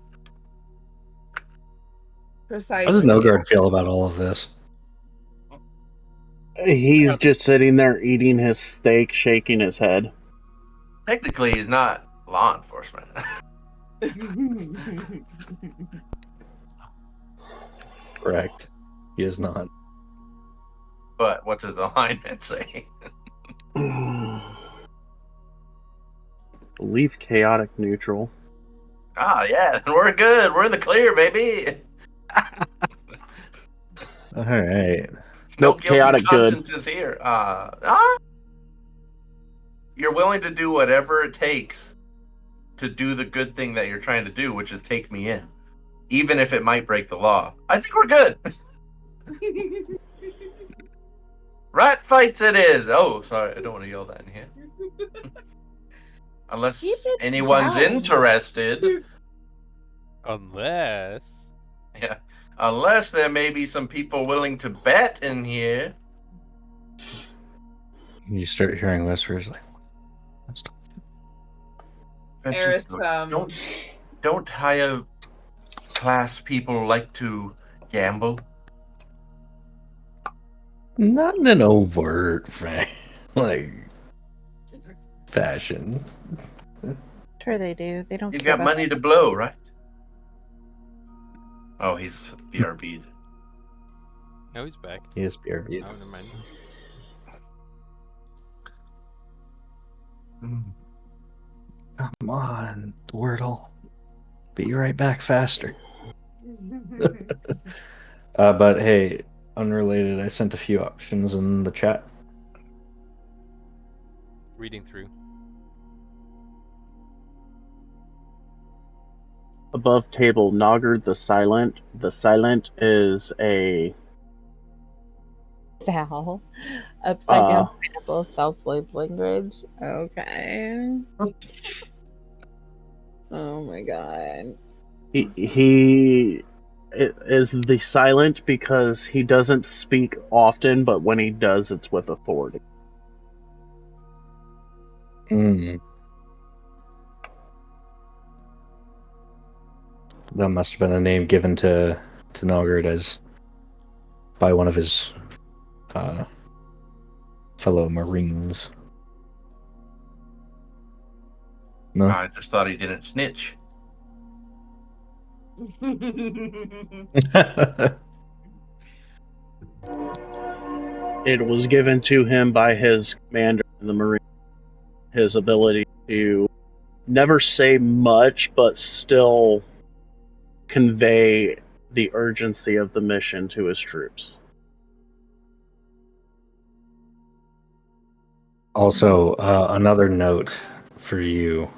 How does Precisely. Nogard feel about all of this? He's just sitting there eating his steak, shaking his head. Technically, he's not law enforcement. Correct. He is not. But what's his alignment say? Leave chaotic neutral. Ah, yeah, then we're good. We're in the clear, baby. All right. No Nope, guilty chaotic good. consciences here. You're willing to do whatever it takes to do the good thing that you're trying to do, which is take me in, even if it might break the law. I think we're good. Rat fights it is. Oh, sorry, I don't want to yell that in here. Unless Keep it anyone's down. interested. Unless. Yeah. Unless there may be some people willing to bet in here. You start hearing whispers like, Francisco, Eris, don't higher class people like to gamble? not in an overt fashion. Sure they do. They don't You care got about money to blow, right? Oh, he's BRB'd. No, he's back. He is BRB. Oh, never mind. Come on, Wordle. Be right back faster. But hey, unrelated, I sent a few options in the chat. Reading through. Above table, Noggard the Silent. The Silent is a Val. Upside down Uh, pineapple, stealth slave language. Okay. Oh my god. he is the Silent because he doesn't speak often, but when he does, it's with authority. That must have been a name given to Nogard as by one of his fellow Marines. No? I just thought he didn't snitch. It was given to him by his commander in the Marine. His ability to never say much, but still convey the urgency of the mission to his troops. Also, another note for you,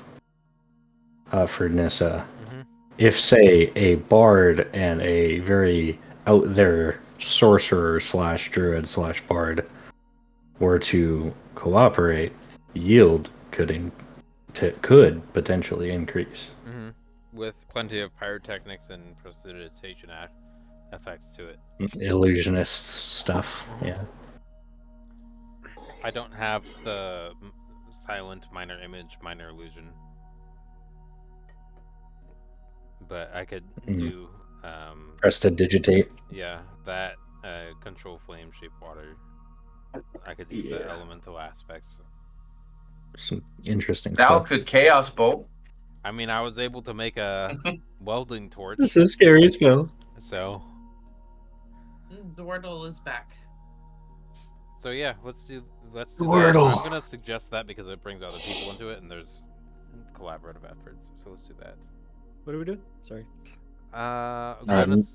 for Nissa. Mm-hmm. If, say, a bard and a very out there sorcerer / druid / bard were to cooperate, yield could potentially increase. Mm-hmm. With plenty of pyrotechnics and prestidigitation effects to it. Illusionist stuff, yeah. I don't have the silent minor image, minor illusion. But I could do Prestidigitate. Yeah, that control flame shape water. I could do the elemental aspects. Some interesting Val stuff. could chaos bolt. I mean, I was able to make a welding torch. This is scary as well. So. The Wordle is back. So yeah, let's do Wordle. I'm gonna suggest that because it brings other people into it and there's collaborative efforts. So let's do that. What do we do? Sorry.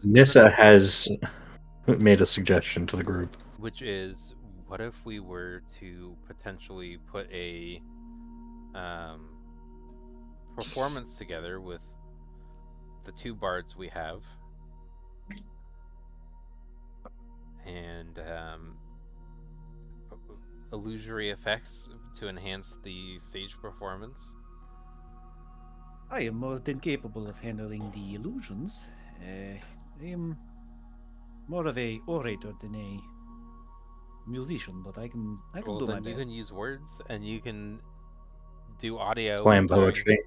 Nissa has made a suggestion to the group. Which is, what if we were to potentially put a performance together with the two bards we have, and illusory effects to enhance the stage performance? I am more than capable of handling the illusions. I am more of a orator than a musician, but I can do my best. You can use words, and you can do audio. Slam poetry.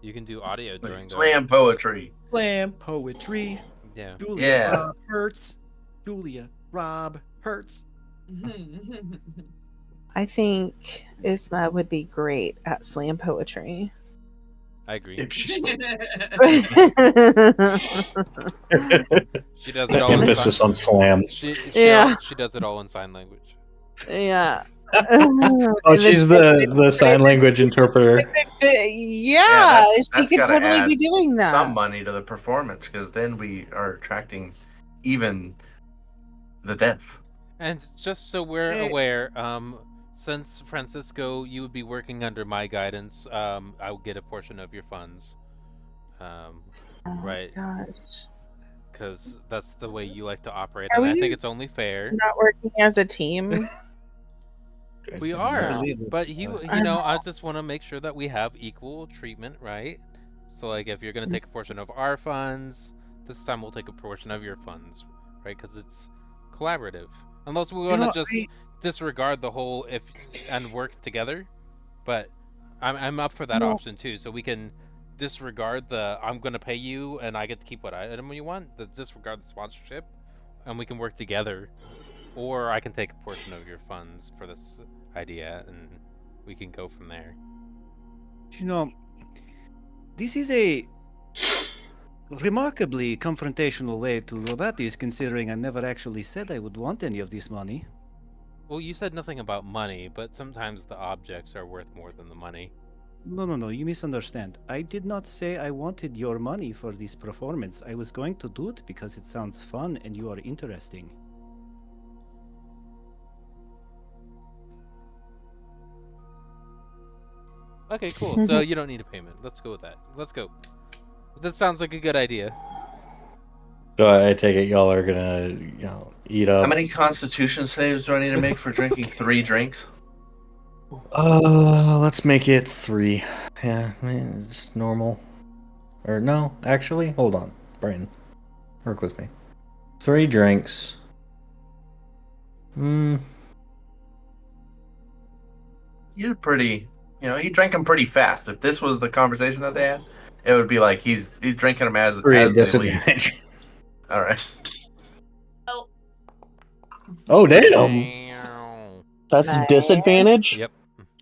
You can do audio during slam poetry. Slam poetry. Yeah. Julia, Yeah. Rob, Hurts. Julia, Rob, Hurts. I think Isma would be great at slam poetry. I agree. If she's She does it all in emphasis on slam. Yeah. she does it all in sign language. Yeah. Oh, she's the sign language interpreter. Yeah, she that's could gotta totally add be doing that. some money to the performance, because then we are attracting even the deaf. And just so we're aware, since Francisco, you would be working under my guidance, I will get a portion of your funds. Oh Right. gosh. Because that's the way you like to operate, Are and I we think it's only fair. not working as a team? We I are, believe it. but I just want to make sure that we have equal treatment, right? So, like, if you're gonna take a portion of our funds, this time we'll take a portion of your funds, right? Because it's collaborative. Unless we want to just disregard the whole and work together, but I'm up for that No. option too. So we can disregard the I'm gonna pay you and I get to keep what item you want. Disregard the sponsorship, and we can work together. Or I can take a portion of your funds for this idea, and we can go from there. You know, this is a remarkably confrontational way to go about this, considering I never actually said I would want any of this money. Well, you said nothing about money, but sometimes the objects are worth more than the money. No, you misunderstand. I did not say I wanted your money for this performance. I was going to do it because it sounds fun and you are interesting. Okay, cool. So you don't need a payment. Let's go with that. Let's go. That sounds like a good idea. So I take it y'all are gonna, eat up. How many Constitution saves do I need to make for drinking 3 drinks? Let's make it 3. Yeah, it's normal. Or no, actually, hold on, Brian, work with me. 3 drinks. You're pretty. He drank them pretty fast. If this was the conversation that they had, it would be like he's drinking them as 3 at they leave. disadvantage. All right. Oh damn! Damn. That's Nice. disadvantage? Yep.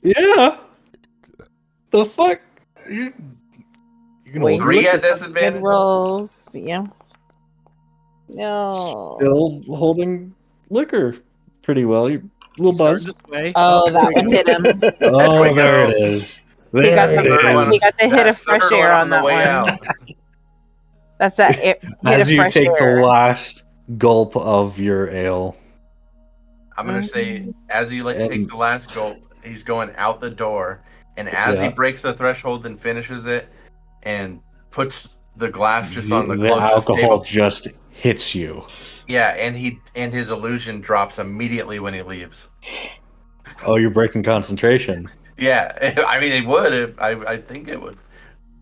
Yeah. The fuck? You're gonna Waste 3 at good disadvantage. rolls. Yeah. No. still holding liquor pretty well. You're a little Start buzzed. this way. Oh, that there one we hit him. Oh, we there go. it is. He There got it the is. hit of fresh air on that way one. out. That's that hit As of you fresh take air. the last gulp of your ale. I'm gonna say, as he takes the last gulp, he's going out the door, and as he Yeah. breaks the threshold and finishes it, and puts the glass just on the The closest alcohol table. just hits you. Yeah, and his illusion drops immediately when he leaves. Oh, you're breaking concentration. Yeah, I mean it would if I think it would.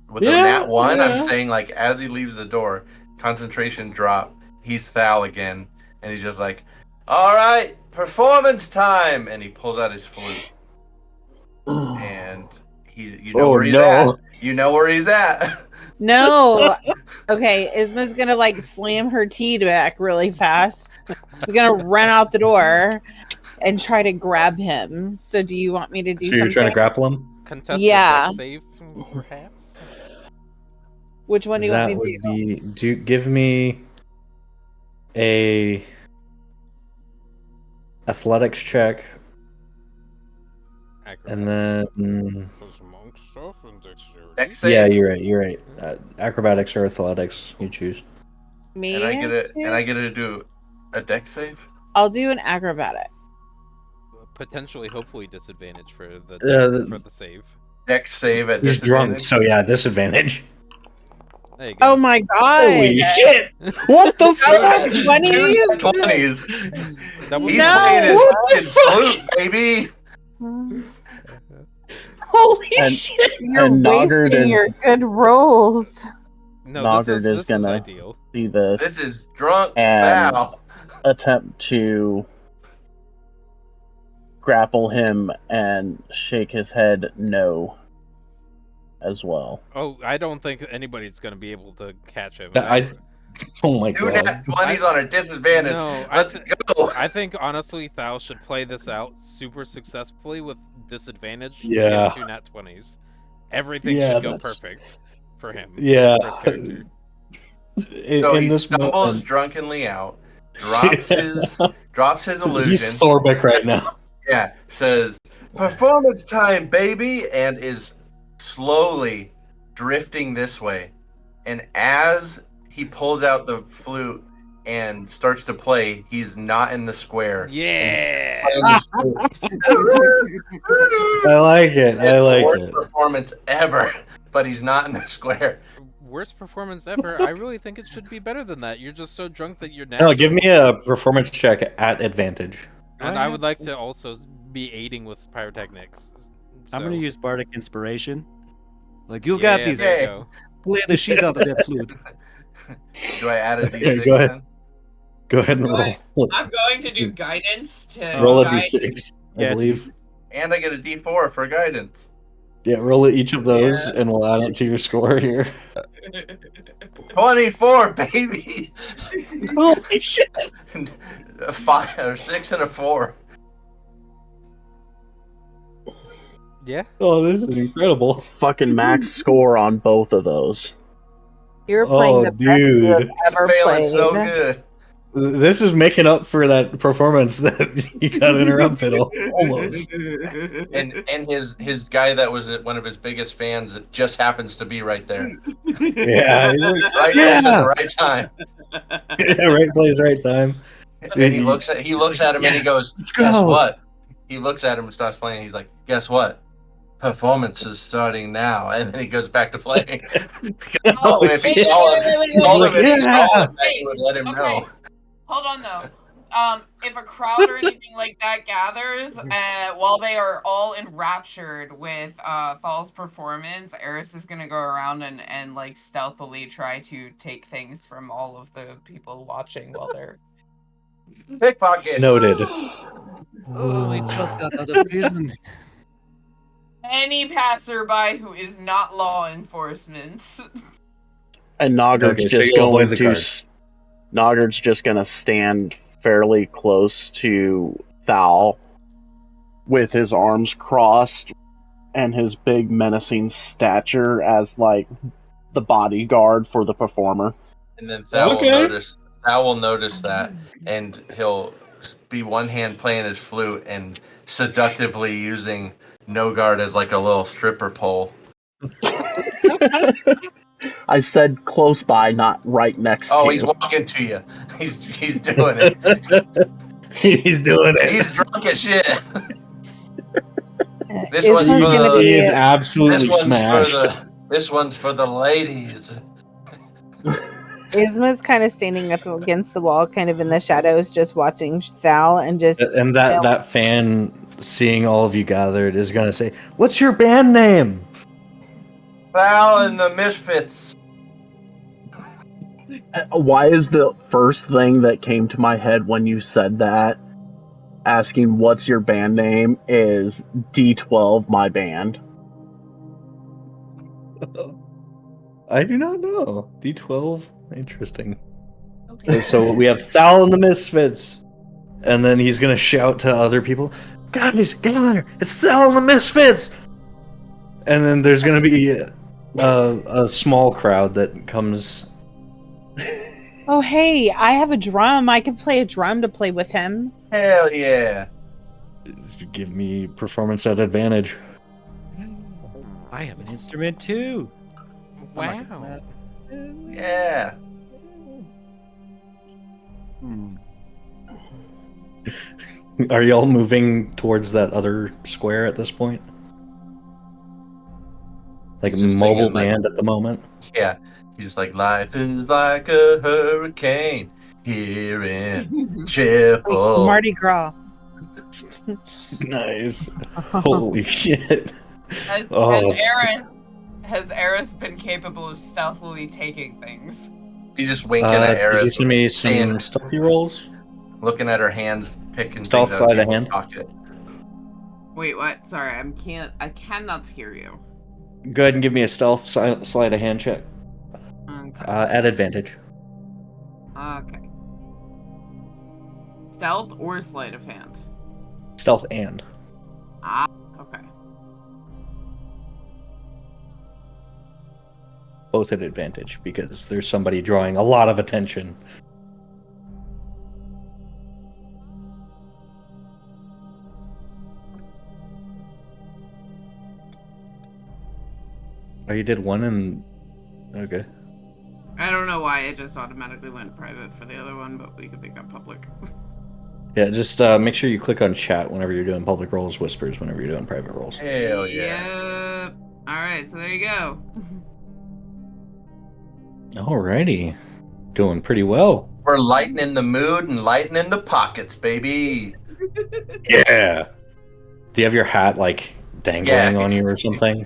With the Yeah, nat 1, I'm yeah. saying like as he leaves the door, concentration drop. He's Thal again, and he's just like, "All right, performance time," and he pulls out his flute, and you know where he's at. You know where he's at. No. Okay, Isma's gonna like slam her tea back really fast. She's gonna run out the door and try to grab him. So do you want me to do So you're something? trying to grapple him? Contest Yeah. the dex save, perhaps. Which one do you That want me to would do? give me a athletics check, and then Dex save. yeah, you're right. Acrobatics or athletics, you choose. Me? And I get it. And I choose? get to do a dex save. I'll do an acrobatic. Potentially, hopefully, disadvantage for the the save. Dex save at He's drunk, disadvantage. so yeah, disadvantage. There you go. Oh my god! Holy shit! What the fuck? 20s? 20s. That was He's No! playing his What the fucking flute, baby. Holy And- shit! You're And Noggard wasting is- your good rolls. No, Noggard this is is gonna- ideal. See this. This is drunk And- Val. Attempt to grapple him and shake his head no as well. Oh, I don't think anybody's gonna be able to catch him. Oh my Two god. nat 20s on a disadvantage. No, Let's go. I think honestly, Thal should play this out super successfully with disadvantage to Yeah. get 2 nat 20s. Everything Yeah, should go that's- perfect for him. Yeah. For his character. So In he this stumbles moment, drunkenly out, drops his he's illusion. Thorbeck right now. Yeah, says performance time, baby, and is slowly drifting this way. And as he pulls out the flute and starts to play, he's not in the square. Yeah. I like it. I like Worst it. performance ever, but he's not in the square. Worst performance ever. I really think it should be better than that. You're just so drunk that you're No, natural. give me a performance check at advantage. And I would like to also be aiding with pyrotechnics. I'm gonna So- use bardic inspiration. Like you got Yeah, these. there you go. Play the shit out of that flute. Do I add a Here, d6 go ahead. then? Go ahead and Right. roll. I'm going to do guidance to Roll a guide. d6, I Yeah, it's believe. And I get a d4 for guidance. Yeah, roll each of those, and we'll add it to your score here. 24, baby! Holy shit! A 5 or 6 and a 4. Yeah. Oh, this is incredible. Fucking max score on both of those. You're playing Oh, the best you have dude. ever Failing played. so good. This is making up for that performance that you got interrupted almost. And his guy that was one of his biggest fans just happens to be right there. Yeah, he's like, Right place at the right time. yeah, right place, right time. And he looks at him and he goes, let's "Guess go." what?" He looks at him and starts playing. He's like, "Guess what? Performance is starting now." And then he goes back to playing. Oh, If he wait, saw wait, him, wait, wait, he wait, told wait, him if he yeah. saw him, that Wait, he would let him okay. know. Hold on though. If a crowd or anything like that gathers, while they are all enraptured with Thal's performance, Eris is gonna go around and like stealthily try to take things from all of the people watching while they're. Pickpocket. Noted. Oh, I just got out of prison. Any passerby who is not law enforcement. And Noggard's Okay, so just you'll avoid going the to. guards. Noggard's just gonna stand fairly close to Thal, with his arms crossed and his big menacing stature as like the bodyguard for the performer. And then Thal Okay. will notice that, and he'll be one hand playing his flute and seductively using Nogard as like a little stripper pole. I said close by, not right next Oh, to. he's walking to you. He's doing it. He's doing it. He's drunk as shit. This Isma's one's for gonna the- He be is absolutely This smashed. one's for the ladies. Isma's kind of standing up against the wall, kind of in the shadows, just watching Thal and just. And that fan, seeing all of you gathered, is gonna say, "What's your band name?" Val and the Misfits. Why is the first thing that came to my head when you said that, asking what's your band name, is D12, my band? I do not know. D12? Interesting. Okay. So we have Thal and the Misfits. And then he's gonna shout to other people, "Guys, get out there! It's Thal and the Misfits!" And then there's gonna be a small crowd that comes. Oh, hey, I have a drum. I can play a drum to play with him. Hell yeah. Give me performance at advantage. I have an instrument too. Wow. Yeah. Are y'all moving towards that other square at this point? Like He's just mobile singing, like- band at the moment? Yeah. He's just like, life is like a hurricane here in Chippewa. Mardi Gras. Nice. Holy shit. Has, Oh. has Eris been capable of stealthily taking things? He's just winking at Could Eris, you send me some saying- stealthy rolls? looking at her hands, picking Stealth things out of sleight of people's hand. pocket. Wait, what? Sorry, I cannot hear you. Go ahead and give me a stealth sleight of hand check Okay. at advantage. Okay. Stealth or sleight of hand? Stealth and. Ah, okay. Both at advantage because there's somebody drawing a lot of attention. Oh, you did one and okay. I don't know why it just automatically went private for the other one, but we could make that public. Yeah, just make sure you click on chat whenever you're doing public rolls, whispers whenever you're doing private rolls. Hell yeah. Yep. All right, so there you go. Alrighty, doing pretty well. We're lightening the mood and lightening the pockets, baby. Yeah. Do you have your hat like dangling on you or something?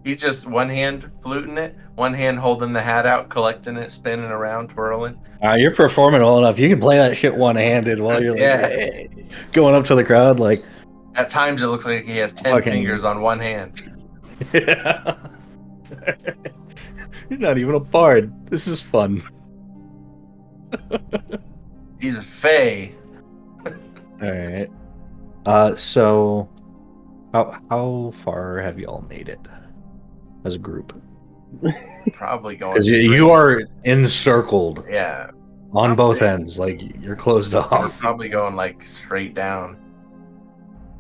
He's just one hand fluting it, one hand holding the hat out, collecting it, spinning around, twirling. You're performing well enough. You can play that shit one-handed while you're like Yeah. going up to the crowd like. At times it looks like he has 10 Fucking- fingers on one hand. Yeah. You're not even a bard. This is fun. He's a fae. All right. So, how far have you all made it as a group? Probably going Because straight. you are encircled Yeah. on both straight. ends. Like you're closed We're off. probably going like straight down.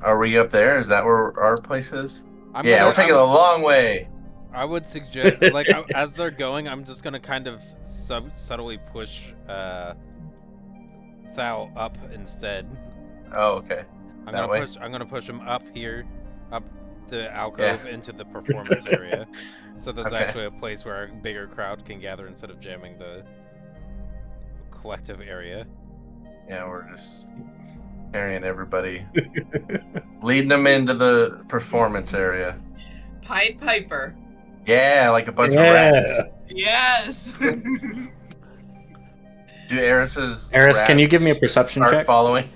Are we up there? Is that where our place is? Yeah, we're taking a long way. I would suggest, like, as they're going, I'm just gonna kind of subtly push Thal up instead. Oh, okay. I'm That way? gonna push him up here, up the alcove into the performance area, so there's Okay. actually a place where a bigger crowd can gather instead of jamming the collective area. Yeah, we're just carrying everybody, leading them into the performance area. Pied Piper. Yeah, like a bunch of rats. Yes. Do Eris's Eris, can you rats give me a perception start check? following?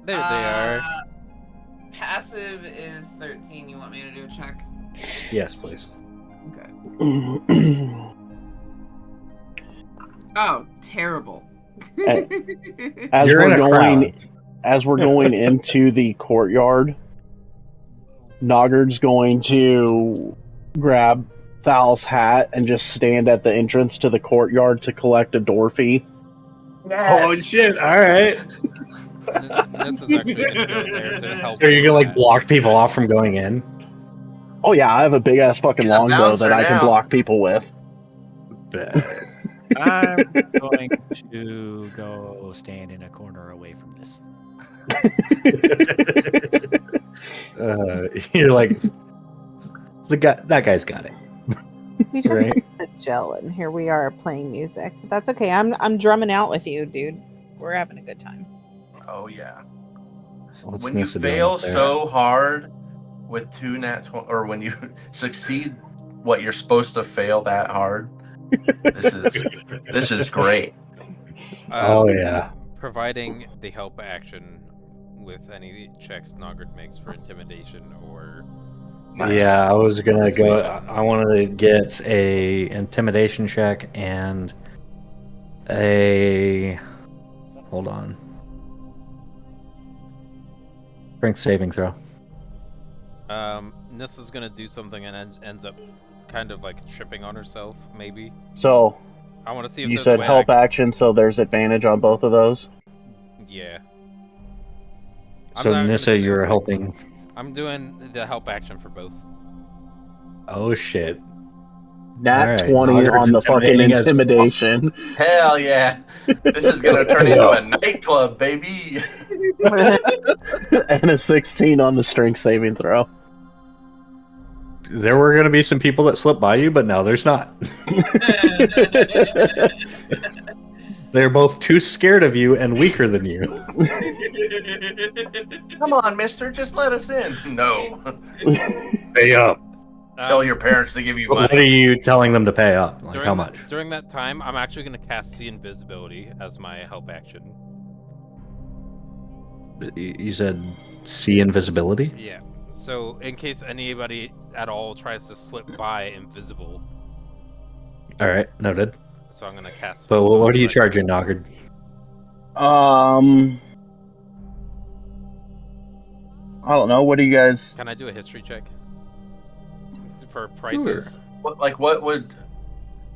There they are. Passive is 13. You want me to do a check? Yes, please. Okay. Oh, terrible. As You're in we're a going, crowd. as we're going into the courtyard, Noggard's going to grab Thal's hat and just stand at the entrance to the courtyard to collect a door fee. Oh shit! All right. This is actually gonna go there to help. Are you gonna with like that. block people off from going in? Oh yeah, I have a big ass fucking He's a longbow bouncer that I can now. block people with. I'm going to go stand in a corner away from this. You're like that guy's got it. We just Right. got to gel, and here we are playing music. But that's okay. I'm drumming out with you, dude. We're having a good time. Oh yeah. What's When you Nissa doing fail up there? so hard with two or when you succeed what you're supposed to fail that hard, this is great. Oh, yeah. Providing the help action with any checks Noggard makes for intimidation or Nice. Yeah, I was gonna go. Persuasion. I wanted to get a intimidation check and a. Hold on. Strength saving throw. Nissa's gonna do something and ends up kind of like tripping on herself, maybe. So I want to see if you there's a said way help I action, so there's advantage on both of those. Yeah. I'm So not gonna Nissa, do you're that. helping. I'm doing the help action for both. Oh shit! Nat Alright, 20 Noggart's on the fucking intimidating as fuck. intimidation. Hell yeah. This is gonna turn into a nightclub, baby. And a 16 on the strength saving throw. There were gonna be some people that slipped by you, but now there's not. They're both too scared of you and weaker than you. Come on, mister, just let us in. No. Pay up. Tell your parents to give you What are money. you telling them to pay up? Like during how the- much? During that time, I'm actually gonna cast See Invisibility as my help action. You said see invisibility? Yeah. So in case anybody at all tries to slip by invisible, All right, noted. So I'm gonna cast. But Spell what are you Select. charging, Noggard? I don't know. What do you guys? Can I do a history check for prices? What would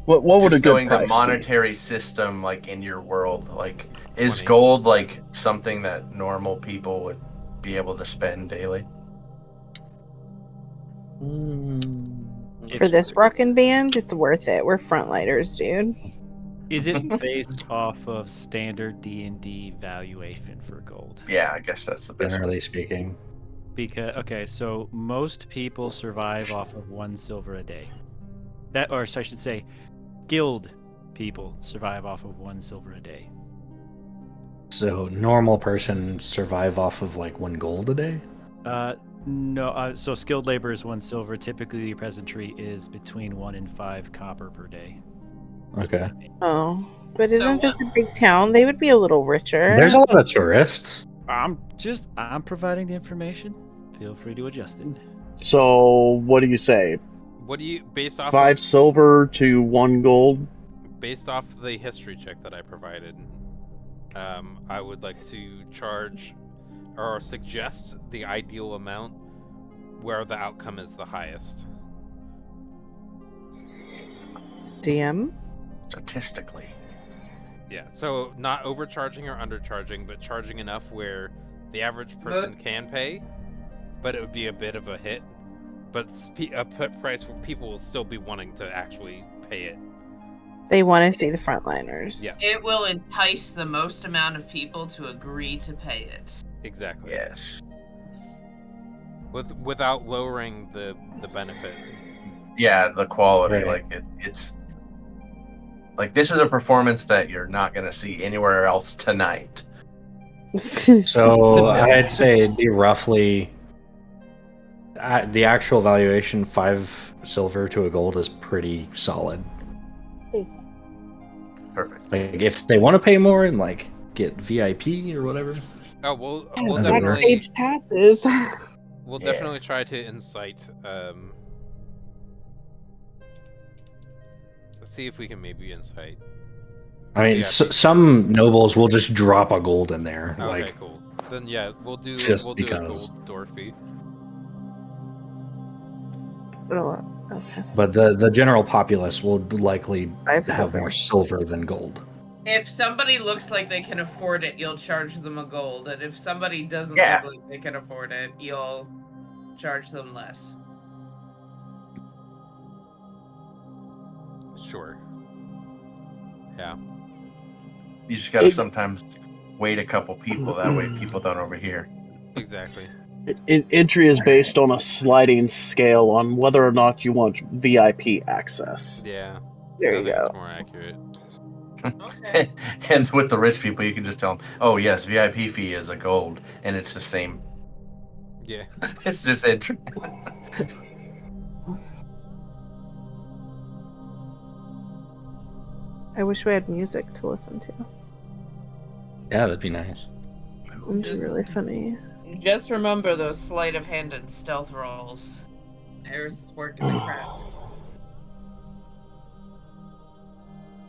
What would just a good knowing the price be? monetary system like in your world, like is 20. gold like something that normal people would be able to spend daily? For this rockin' band, it's worth it. We're frontlighters, dude. Is it based off of standard D&D valuation for gold? Yeah, I guess that's the best. Generally speaking. Because okay, so most people survive off of 1 silver a day. Or I should say, skilled people survive off of 1 silver a day. So normal person survive off of like 1 gold a day? No. So skilled labor is 1 silver. Typically, the peasantry is between 1 and 5 copper per day. Okay. Oh, but isn't this a big town? They would be a little richer. There's a lot of tourists. I'm providing the information. Feel free to adjust it. So, what do you say? What do you based off 5 of, silver to 1 gold? based off the history check that I provided? I would like to charge or suggest the ideal amount where the outcome is the highest. DM? Statistically. Yeah, so not overcharging or undercharging, but charging enough where the average person can pay, but it would be a bit of a hit. But a price where people will still be wanting to actually pay it. They want to see the frontliners. Yeah. It will entice the most amount of people to agree to pay it. Exactly. Yes. Without lowering the benefit. Yeah, the quality. Right. Like it's like this is a performance that you're not gonna see anywhere else tonight. So I'd say it'd be roughly the actual valuation 5 silver to a gold is pretty solid. Perfect. Like if they want to pay more and like get VIP or whatever. Oh, we'll As it were. definitely Backstage passes. we'll Yeah. definitely try to incite. Let's see if we can maybe incite. I mean, Yeah, some nobles will just drop a gold in there. Okay, Like, cool. Then yeah, we'll do just a because. gold door fee. Oh, okay. but the general populace will likely 5 have silver. more silver than gold. If somebody looks like they can afford it, you'll charge them a gold. And if somebody doesn't Yeah. look like they can afford it, you'll charge them less. Sure. Yeah. You just gotta sometimes wait a couple people. That way, people don't overhear. Exactly. Entry is based on a sliding scale on whether or not you want VIP access. Yeah. There I you think go. it's more accurate. Okay. And with the rich people, you can just tell them, "Oh yes, VIP fee is a gold, and it's the same. Yeah. It's just entry." I wish we had music to listen to. Yeah, that'd be nice. It'd be really funny. Just remember those sleight of hand and stealth rolls. Eris is working the crowd.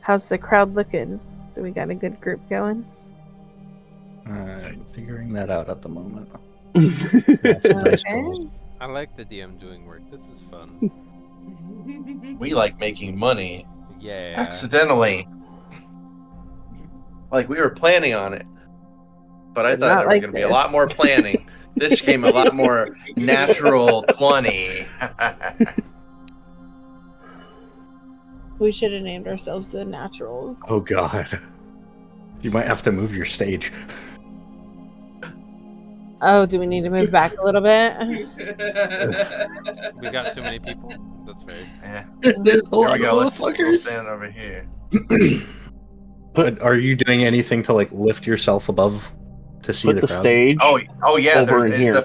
How's the crowd looking? Do we got a good group going? I'm figuring that out at the moment. Okay. I like the DM doing work. This is fun. We like making money Yeah. accidentally. Like we were planning on it, but I But thought not there was like going to be a this. lot more planning. This came a lot more natural 20. We should have named ourselves the Naturals. Oh god. You might have to move your stage. Oh, do we need to move back a little bit? We got too many people. That's fair. Yeah. There's a Here lot we of go. Let's motherfuckers. stand over here. But are you doing anything to like lift yourself above to see Put the the crowd? stage Oh yeah. over in Is here. the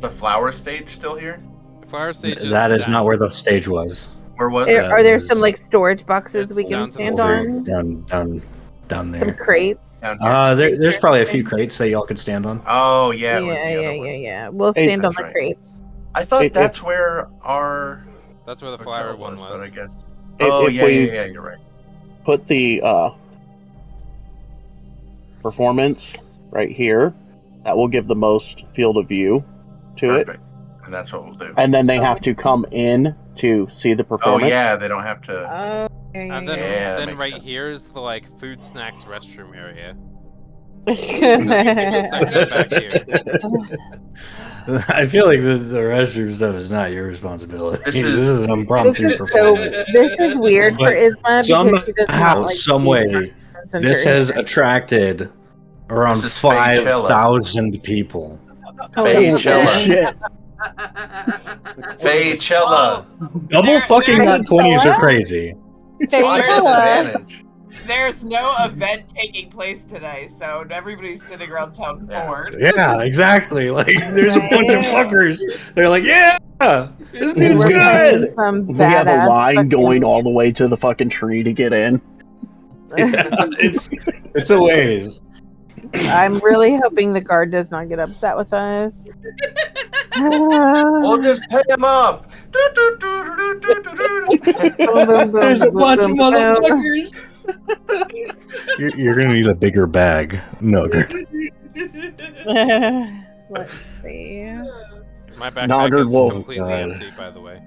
flower stage still here? Flower stage That is down. not where the stage was. Where was Are, it? are there some like storage boxes It's we can down to the stand floor. on? Down Some there. crates? Down here. There's probably a few crates that y'all could stand on. Oh yeah. It was Yeah, the yeah, other one. yeah. We'll Hey, stand on that's the right. crates. I thought If- that's where our That's where the hotel flower one but I was. guess. If- Oh if yeah, we- yeah, you're right. put the performance right here. That will give the most field of view to it. Perfect. And that's what we'll do. And then they have to come in to see the Oh performance. yeah, they don't have to. Oh, And Yeah, that then makes right sense. here is the like food snacks restroom area. section back here. I feel like the restroom stuff is not your responsibility. This This is- is an impromptu This is so. performance. This is weird for But Isma because she does not Somehow, like some to be way, front and this center. has attracted around This is Faychella. 5,000 people. Holy Faychella. shit. Faychella. Double fucking there- nat 20s are Faychella? crazy. Why Faychella. disadvantage? There's no event taking place today, so everybody's sitting around town bored. Yeah, exactly. Like, there's a bunch of fuckers. They're like, yeah, this dude's We're playing good. some We have a badass line fucking- going all the way to the fucking tree to get in. It's a ways. I'm really hoping the guard does not get upset with us. We'll just pay him off. Boom, boom, boom, There's a boom, bunch of boom, boom. motherfuckers. You're gonna need a bigger bag, Nugget. Let's see. My backpack Noggard is will- completely empty, by the way.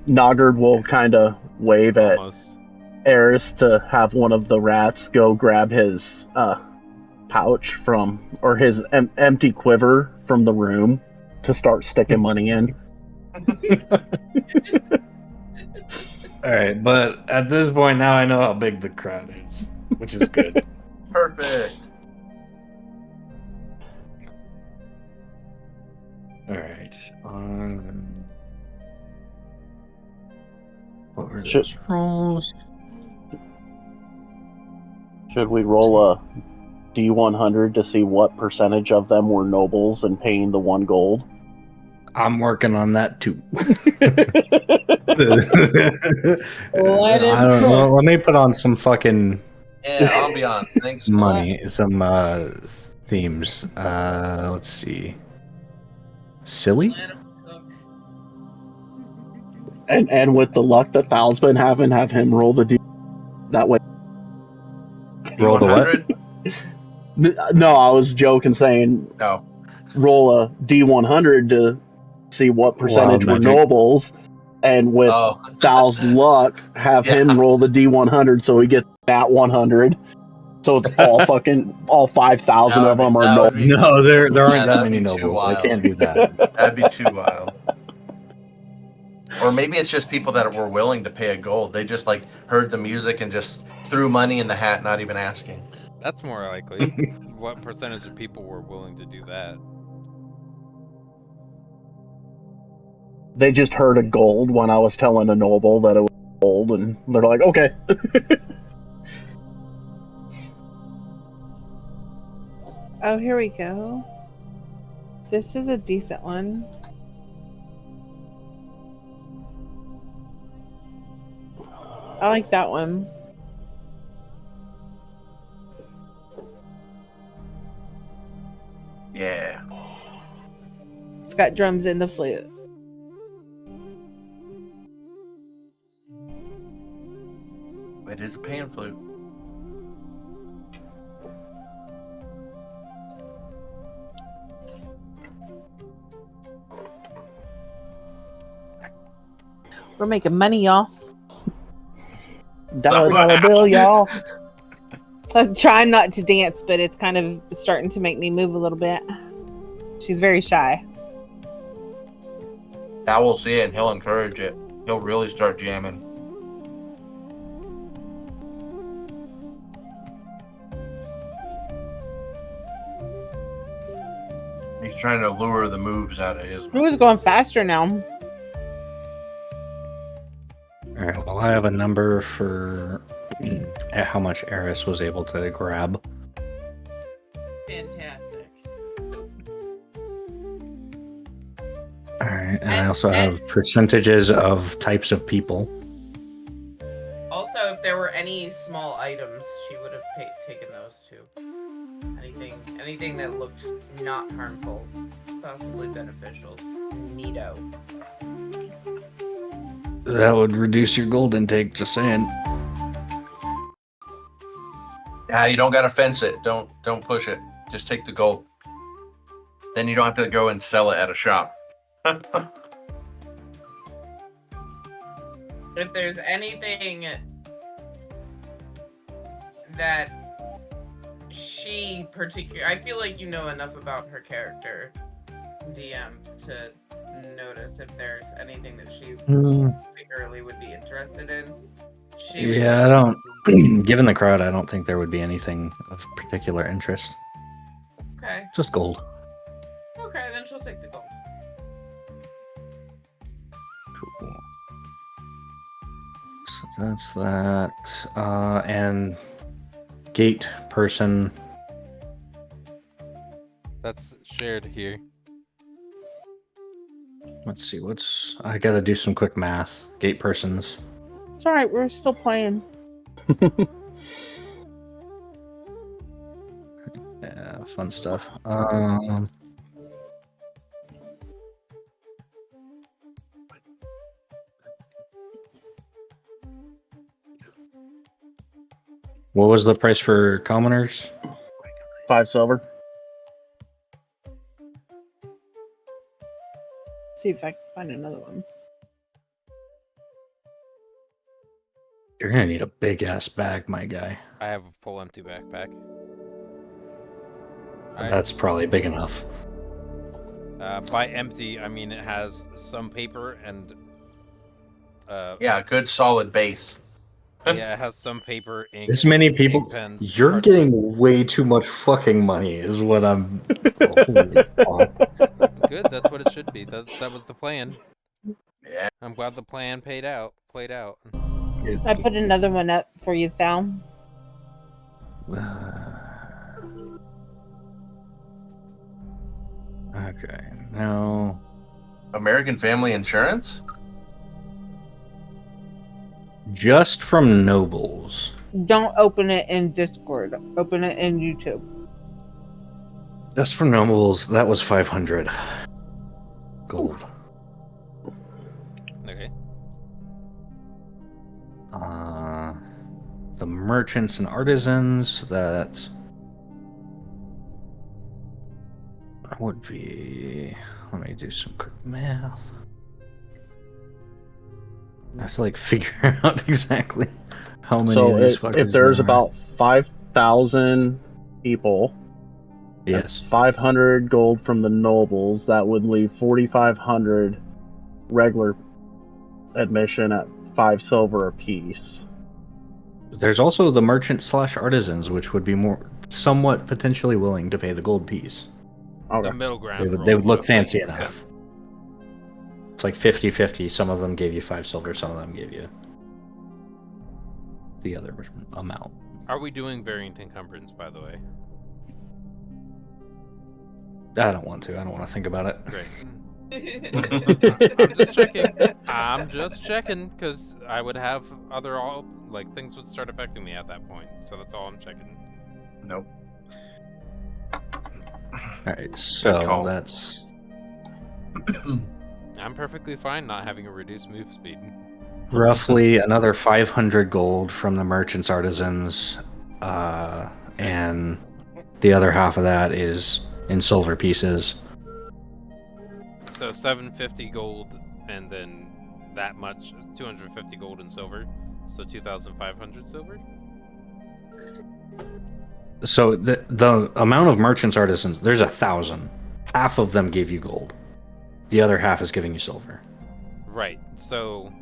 Noggard will kind of wave at Almost. Eris to have one of the rats go grab his pouch or his empty quiver from the room to start sticking money in. All right, but at this point now I know how big the crowd is, which is good. Perfect. All right. What were Should- those rolls? Should we roll a D100 to see what percentage of them were nobles and paying the 1 gold? I'm working on that too. Let it I don't cook. know. Let me put on some fucking Yeah, ambiance. Thanks. money, some themes. Let's see. Silly? And with the luck that Thal's been having, have him roll the D. That way. Roll the what? 100? No, I was joking, saying No. roll a D100 to see what percentage were magic. nobles, and with Oh. Thal's luck, have him Yeah. roll the D100 so he gets that 100. So it's all fucking all 5,000 of them are That would nobles. be- No, there aren't Yeah, that that'd many be too nobles. I wild. can't do that. That'd be too wild. Or maybe it's just people that were willing to pay a gold. They just like heard the music and just threw money in the hat, not even asking. That's more likely. What percentage of people were willing to do that? They just heard a gold when I was telling a noble that it was gold, and they're like, okay. Oh, here we go. This is a decent one. I like that one. Yeah. It's got drums and the flute. It is a pan flute. We're making money, y'all. Dollar bill, y'all. I'm trying not to dance, but it's kind of starting to make me move a little bit. She's very shy. Al will see it and he'll encourage it. He'll really start jamming. He's trying to lure the moves out of his. Who is going faster now? All right. Well, I have a number for how much Eris was able to grab. Fantastic. All right, and I also have percentages of types of people. Also, if there were any small items, she would have taken those too. Anything that looked not harmful, possibly beneficial. Neato. That would reduce your gold intake. Just saying. Yeah, you don't gotta fence it. Don't push it. Just take the gold. Then you don't have to go and sell it at a shop. If there's anything that she I feel like you know enough about her character, DM, to notice if there's anything that she particularly would be interested in. Yeah, I don't. Given the crowd, I don't think there would be anything of particular interest. Okay. Just gold. Okay, then she'll take the gold. Cool. So that's that. And gate person. That's shared here. Let's see. I gotta do some quick math. Gate persons. It's all right. We're still playing. Yeah, fun stuff. What was the price for commoners? 5 silver. See if I can find another one. You're gonna need a big ass bag, my guy. I have a full empty backpack. I- That's probably big enough. By empty, I mean it has some paper and. Yeah, a good solid base. Yeah, it has some paper, ink. This many people. ink pens, You're parchment. getting way too much fucking money, is what I'm. Holy fuck. Good. That's what it should be. That was the plan. Yeah. I'm glad the plan played out. I put another one up for you, Thal. Okay, now. American Family Insurance? Just from nobles. Don't open it in Discord. Open it in YouTube. Just from nobles, that was 500 gold. Okay. The merchants and artisans, that would be. Let me do some quick math. I have to figure out exactly how many So of these if fuckers there's there are. about 5,000 people, Yes. 500 gold from the nobles, that would leave 4,500 regular admission at 5 silver apiece. There's also the merchant / artisans, which would be somewhat potentially willing to pay the gold piece. Okay. The middle ground. They would look of fancy 50%. enough. It's like 50-50. Some of them gave you 5 silver, some of them gave you the other amount. Are we doing variant encumbrance, by the way? I don't want to. I don't want to think about it. Great. I'm just checking, because I would have things would start affecting me at that point. So that's all I'm checking. Nope. Alright, so call. that's... I'm perfectly fine not having a reduced move speed. roughly another 500 gold from the merchants, artisans, and the other half of that is in silver pieces. So 750 gold, and then that much, 250 gold and silver. So 2,500 silver? So the amount of merchants, artisans, there's 1,000. Half of them gave you gold. The other half is giving you silver. Right, so...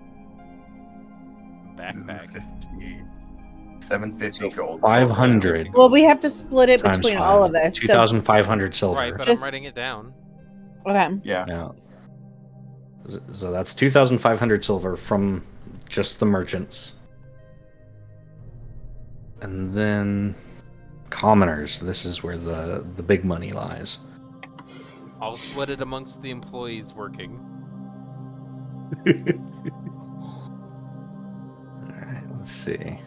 Backpack. 750 gold. 500 Well, we have to split it times between 5. all of us. So, 2,500 silver. Right, but Just- I'm writing it down. okay. Yeah. Yeah. So that's 2,500 silver from just the merchants. And then commoners. This is where the big money lies. I'll split it amongst the employees working. Alright, let's see.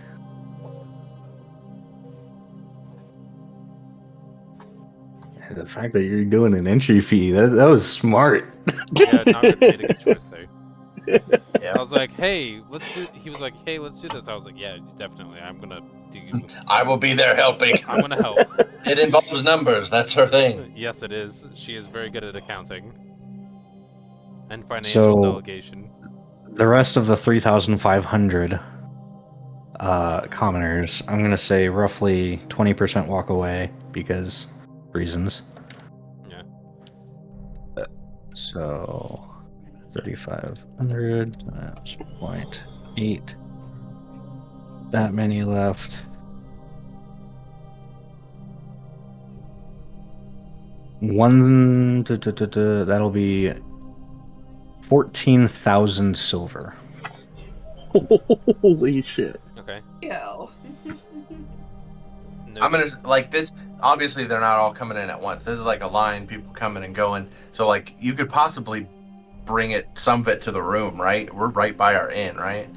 The fact that you're doing an entry fee, that was smart. Yeah, Nogger made a good choice there. Yeah. I was like, hey, let's do... He was like, hey, let's do this. I was like, yeah, definitely. I'm gonna I will be there helping. I'm gonna help. It involves numbers. That's her thing. Yes, it is. She is very good at accounting and financial So- delegation. The rest of the 3,500 commoners, I'm gonna say roughly 20% walk away because reasons. Yeah. So 3,500 times 0.8. That many left. That'll be 14,000 silver. Holy shit. Okay. Ew. Noted. I'm gonna like this. Obviously, they're not all coming in at once. This is like a line, people coming and going. So like, you could possibly bring some of it to the room, right? We're right by our inn, right?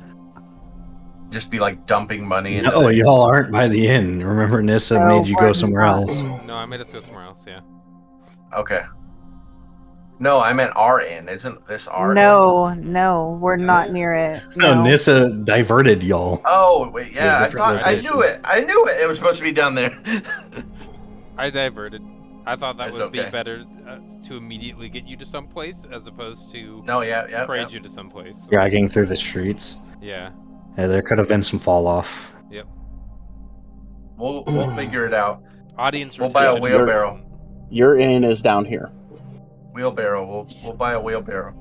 Just be like dumping money into. No, y'all aren't by the inn. Remember, Nissa No, made you go we're somewhere not. else. No, I made us go somewhere else. Yeah. Okay. No, I meant our inn. Isn't this our inn? No, we're not near it. No, No. Nissa diverted y'all. Oh wait, To a yeah. I different thought I location. knew it. I knew it. It was supposed to be down there. I diverted. I thought that It's would be okay. better to immediately get you to someplace as opposed to No, yeah. parade you to someplace. Dragging through the streets. Yeah. Yeah, there could have been some fall off. Yep. We'll figure it out. Audience We'll buy a retention. wheelbarrow. Your inn is down here. Wheelbarrow. We'll buy a wheelbarrow.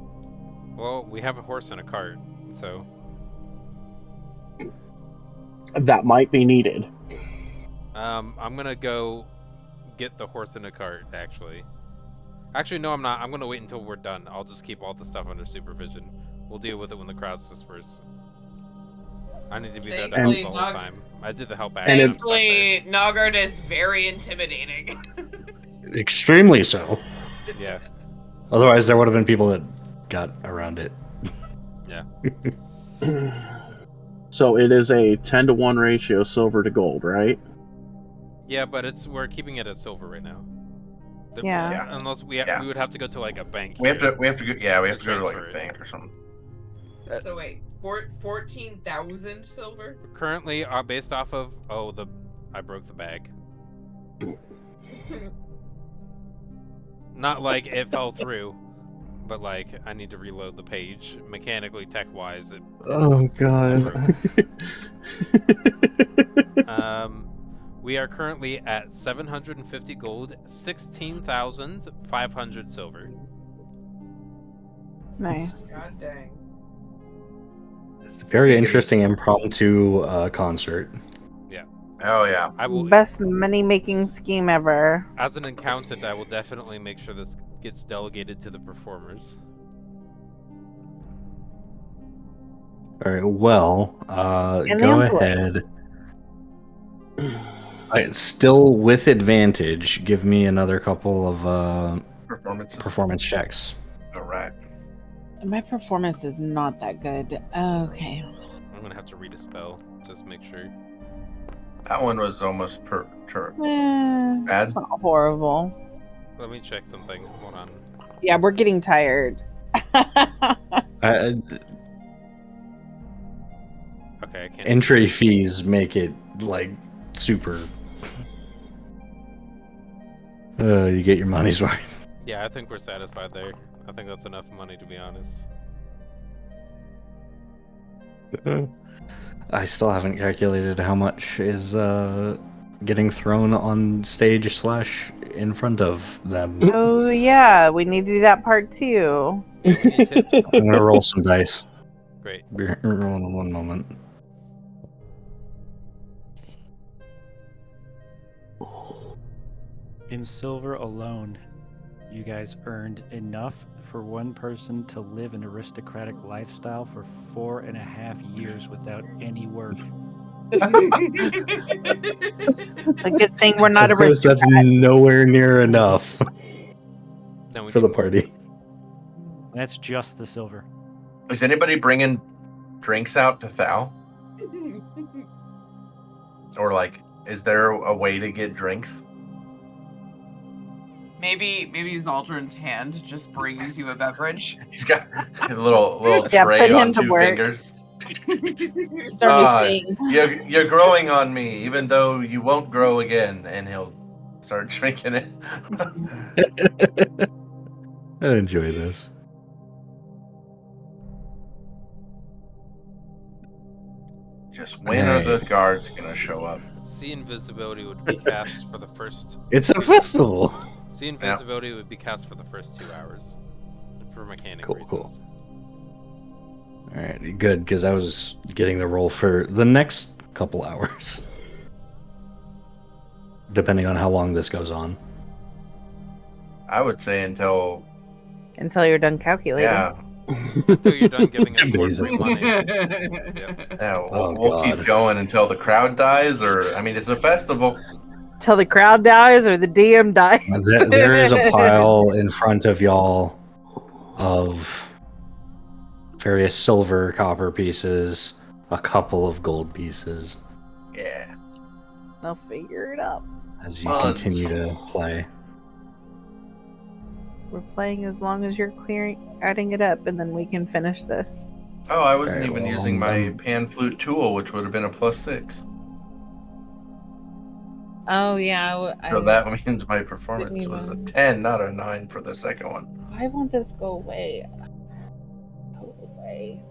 Well, we have a horse and a cart, so That might be needed. I'm gonna go get the horse and a cart. Actually, no, I'm not. I'm gonna wait until we're done. I'll just keep all the stuff under supervision. We'll deal with it when the crowds disperse. I need to be there to help the Thankfully, whole time. I did the help And action. if- I'm stuck there. Thankfully, Noggard is very intimidating. Extremely so. Yeah. Otherwise, there would have been people that got around it. So it is a 10-to-1 ratio, silver to gold, right? Yeah, but we're keeping it at silver right now. Yeah. Unless we Yeah. we would have to go to like a bank. We have here. to go. Yeah, we have to go to like Transfer a it. bank or something. So wait, 14,000 silver? Currently, based off of I broke the bag. Not like it fell through, but like I need to reload the page mechanically, tech wise. Oh god. We are currently at 750 gold, 16,500 silver. Nice. God dang. It's a very interesting impromptu concert. Oh yeah. I will, Best money making scheme ever. as an accountant, I will definitely make sure this gets delegated to the performers. All right. Well, And go the employee. ahead. Still with advantage. Give me another couple of Performances. performance checks. All right. My performance is not that good. Okay. I'm gonna have to read a spell, just make sure. That one was almost Bad? It's not horrible. Let me check something. Hold on. Yeah, we're getting tired. Okay, I can't. Entry fees make it like super. You get your money's worth. Yeah, I think we're satisfied there. I think that's enough money, to be honest. I still haven't calculated how much is getting thrown on stage / in front of them. Oh yeah, we need to do that part too. Yeah, we need tips. I'm gonna roll some dice. Great. Roll in one moment. In silver alone, you guys earned enough for one person to live an aristocratic lifestyle for 4.5 years without any work. It's a good thing we're not Of course, that's aristocrats. nowhere near enough Then we for the need- party. That's just the silver. Is anybody bringing drinks out to Thal? Or like, is there a way to get drinks? Maybe Zaldrin's hand just brings you a beverage. He's got a little Yeah, tray put him on to 2 work. fingers. He's already saying. You're growing on me, even though you won't grow again. And he'll start drinking it. I enjoy this. Just when are the Alright. guards gonna show up? See invisibility would be cast for the first. It's a festival. See invisibility would be cast for the first 2 hours, for mechanic Cool, reasons. cool. All right, good, because I was getting the roll for the next couple hours, depending on how long this goes on. I would say until Until you're done calculating. yeah, Until you're done giving us more free Basically. money. yeah. Oh, We'll keep God. going until the crowd dies, or I mean, it's a festival. Till the crowd dies or the DM dies. There is a pile in front of y'all of various silver, copper pieces, a couple of gold pieces, Yeah. I'll figure it out. as you Buns. continue to play. We're playing as long as you're adding it up, and then we can finish this. Oh, I wasn't Alright, even well, using my I'm- pan flute tool, which would have been a +6. Oh yeah. So that means my performance Didn't was a even- 10, not a 9 for the second one. Why won't this go away? Go away.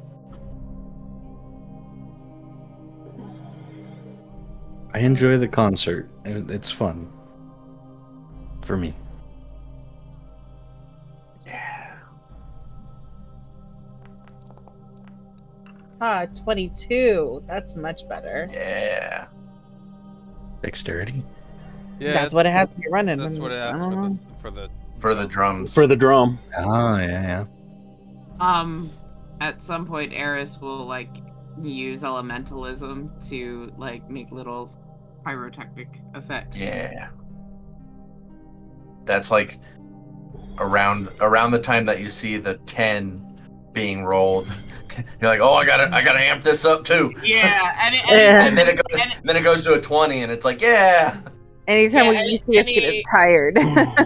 I enjoy the concert. It's fun. For me. Yeah. 22. That's much better. Yeah. Dexterity? Yeah, That's what it has to be running. That's what it I asks don't know. for the For the drums. For the drum. Oh, yeah. At some point, Eris will like use elementalism to like make little pyrotechnic effects. Yeah. That's like around the time that you see the 10 being rolled. You're like, oh, I gotta amp this up too. Yeah, And then it goes to a 20, and it's like, yeah. Anytime Yeah, we used to get any- tired.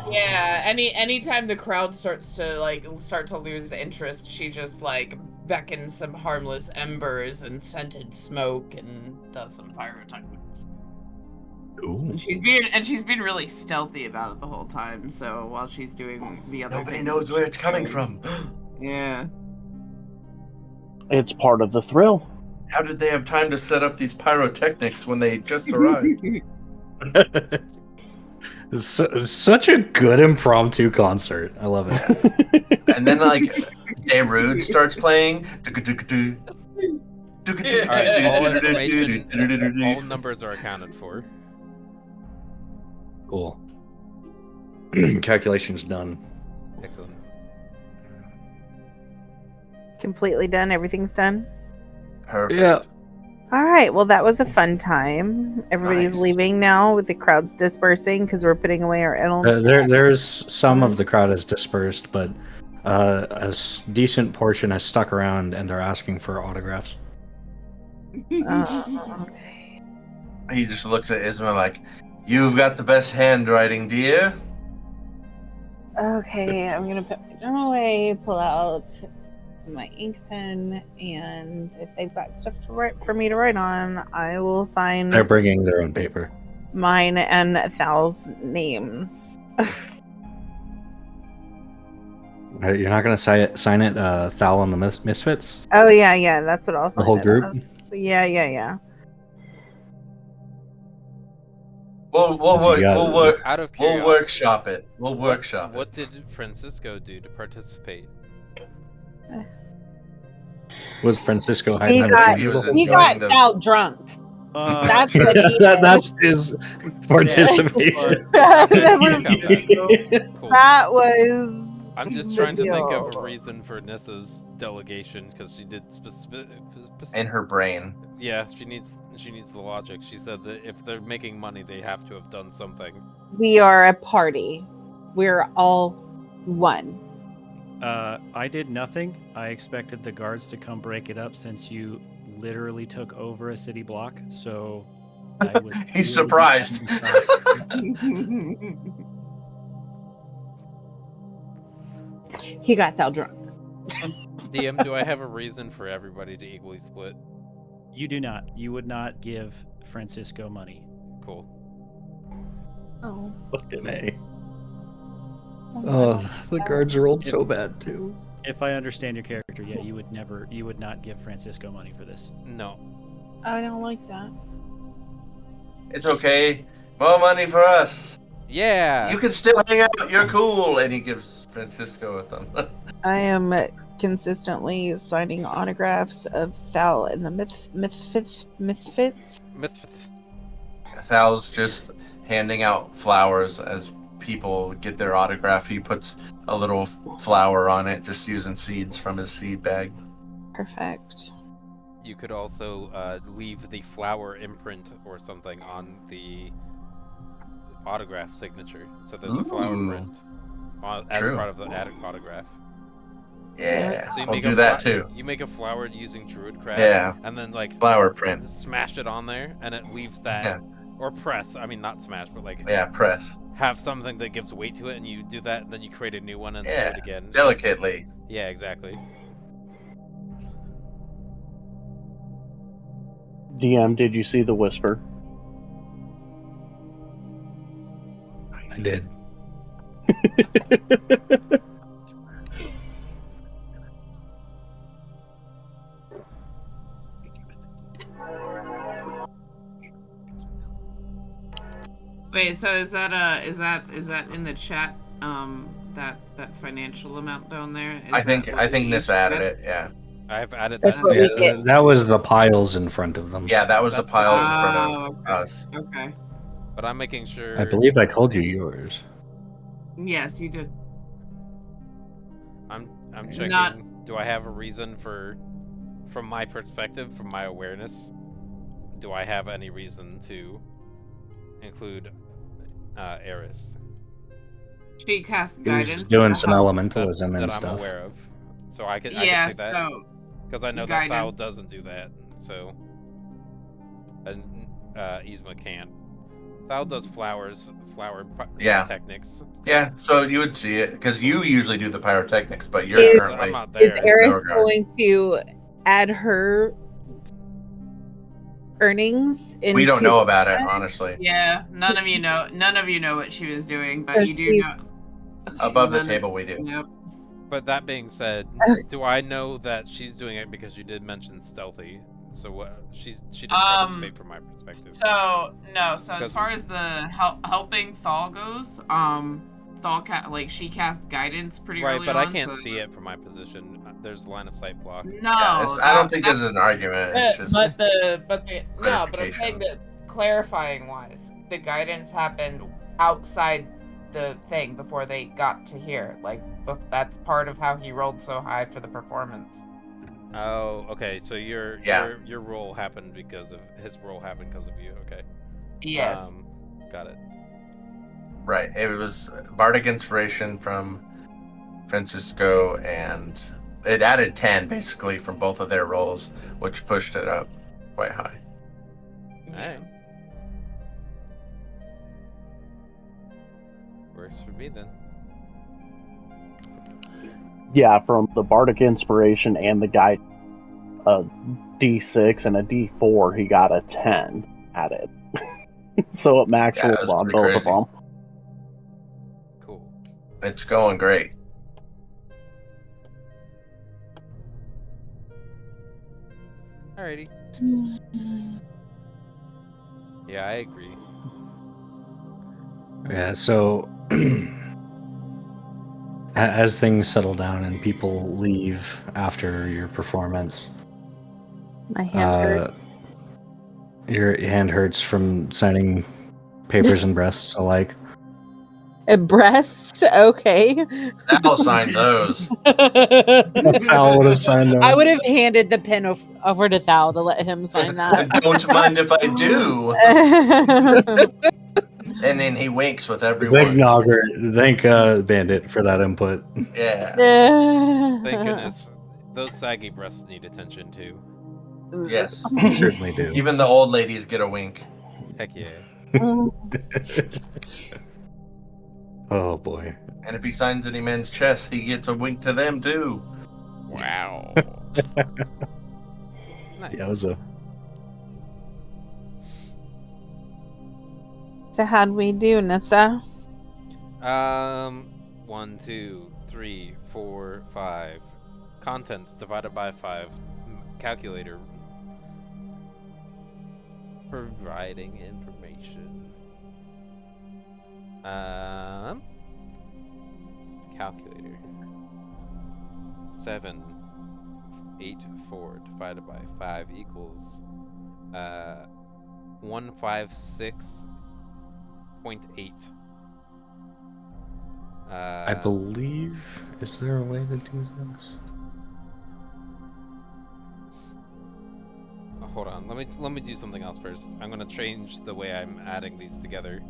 yeah, anytime the crowd starts to lose interest, she just like beckons some harmless embers and scented smoke and does some pyrotechnics. Ooh. She's been really stealthy about it the whole time. So while she's doing the other, Nobody things knows that where she's it's coming doing- from. Yeah. It's part of the thrill. How did they have time to set up these pyrotechnics when they just arrived? Such a good impromptu concert. I love it. And then like Darude starts playing. Alright, all information, all numbers are accounted for. Cool. Calculation's done. Excellent. Completely done. Everything's done. Perfect. Yeah. All right. Well, that was a fun time. Everybody's Nice. leaving now with the crowds dispersing because we're putting away our There's some of the crowd is dispersed, but decent portion has stuck around, and they're asking for autographs. Okay. He just looks at Isma like, "You've got the best handwriting, dear." Okay. I'm gonna put my gun away. Pull out my ink pen, and if they've got stuff to write for me to write on, I will sign They're bringing their own paper. mine and Thal's names. You're not gonna sign it, Thal and the Misfits? Oh yeah, that's what I'll sign. whole it group? as. Yeah. We'll You got- Out of We'll curiosity, workshop it. We'll workshop what it. did Francisco do to participate? Was Francisco He hiding got- behind He was people? He enjoying got the- out drunk. That's what he That- did. that's his participation. that was. Cool. That was. I'm just the trying to think of a deal. reason for Nissa's delegation because she did In her brain. Yeah, she needs the logic. She said that if they're making money, they have to have done something. We are a party. We're all one. I did nothing. I expected the guards to come break it up since you literally took over a city block. So I would. He's surprised. He got Thal drunk. DM, do I have a reason for everybody to equally split? You do not. You would not give Francisco money. Cool. Oh. Fucking A. Oh, Oh, the guards rolled so bad too. If I understand your character, yeah, you would not give Francisco money for this. No. I don't like that. It's okay. More money for us. Yeah. You can still hang out. You're cool. And he gives Francisco a thumb. I am consistently signing autographs of Thal and the Misfits. Misfits. Thal's just handing out flowers as people get their autograph. He puts a little flower on it, just using seeds from his seed bag. Perfect. You could also leave the flower imprint or something on the autograph signature. So there's a flower Ooh. print as True. part of the autograph. Yeah, So you I'll make do a that too. You make a flower using Druidcraft. Yeah, And then like flower print. smash it on there, and it leaves that. Yeah. Or press. I mean, not smash, but like Yeah, press. have something that gives weight to it, and you do that, and then you create a new one and do Yeah, it again. delicately. Yeah, exactly. DM, did you see the whisper? I did. Wait, so is that in the chat? That financial amount down there. I think Nissa added it. Yeah. I've added That's that. what we Yeah, get. that was the piles in front of them. Yeah, that was That's the pile in the- front of us. Okay. But I'm making sure. I believe I told you yours. Yes, you did. I'm checking. Not- Do I have a reason from my perspective, from my awareness? Do I have any reason to include Eris? She cast He was guidance. just doing to some help. elementalism that and I'm stuff. aware of. So I can Yeah, say that so because I know that Thal guidance. doesn't do that. So and Yzma can't. Thal does flower Yeah. techniques. Yeah, so you would see it because you usually do the pyrotechnics, but you're Is- I'm currently. not there. Is Eris No regard. going to add her earnings into We don't know about it, honestly. Yeah, none of you know what she was doing, but So you do she's- know. Above the None of- table, we do. Yep. But that being said, do I know that she's doing it because you did mention stealthy? So what? She didn't participate from my perspective. So no. So Because- as far as the helping Thal goes, Thal she cast guidance pretty Right, early but on. I can't so- see it from my position. There's line of sight block. No, Yeah, I don't think this is an argument. It's just but I'm saying clarification. that clarifying wise, the guidance happened outside the thing before they got to here. Like that's part of how he rolled so high for the performance. Oh, okay. So your roll happened because of his roll happened because of you. Okay. Yes. Got it. right. It was Bardic Inspiration from Francisco, and it added 10 basically from both of their rolls, which pushed it up quite high. Alright. Works for me then. Yeah, from the Bardic Inspiration and the guide, a D6 and a D4, he got a 10 added. So it max Yeah, rolled that's on pretty both of crazy. them. Cool. It's going great. Alrighty. Yeah, I agree. Yeah, so as things settle down and people leave after your performance, My hand hurts. your hand hurts from signing papers and breasts alike. Breasts, okay. I'll sign those. Thal would have signed those. I would have handed the pen over to Thal to let him sign that. Don't mind if I do. And then he winks with Thank everyone. Nogger, thank Bandit for that input. Yeah. Thank goodness. Those saggy breasts need attention too. Yes. You certainly do. Even the old ladies get a wink. Heck yeah. Oh boy. And if he signs any man's chest, he gets a wink to them too. Wow. Nice. Yeah, it was a. So how'd we do, Nissa? 1, 2, 3, 4, 5. Contents divided by 5. Calculator. Providing information. Calculator. 7, 8, 4 divided by 5 equals 156.8. I believe. Is there a way to do this? Hold on. Let me do something else first. I'm gonna change the way I'm adding these together.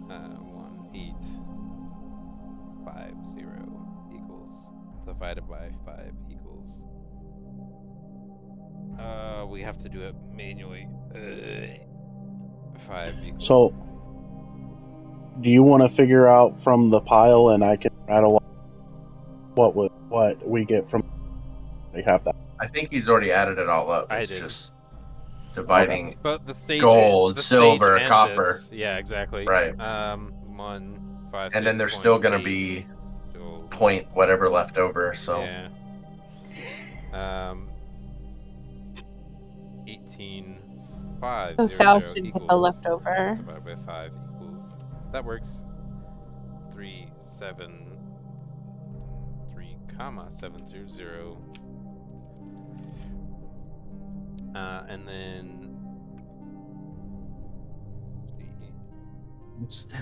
1850 equals divided by 5 equals. We have to do it manually. 5 equals. So, do you want to figure out from the pile, and I can rattle what we get from? We have that. I think he's already added it all up. I It's did. just dividing. But the stage, Gold, the silver, stage and copper. this- yeah, exactly. Right. 1, 5, And then 6, there's still going to 8, be so, point whatever left over. So yeah. 18,500 So Sal should get the equals leftover. divided by 5 equals. That works. 3, 7, 3, 700. And then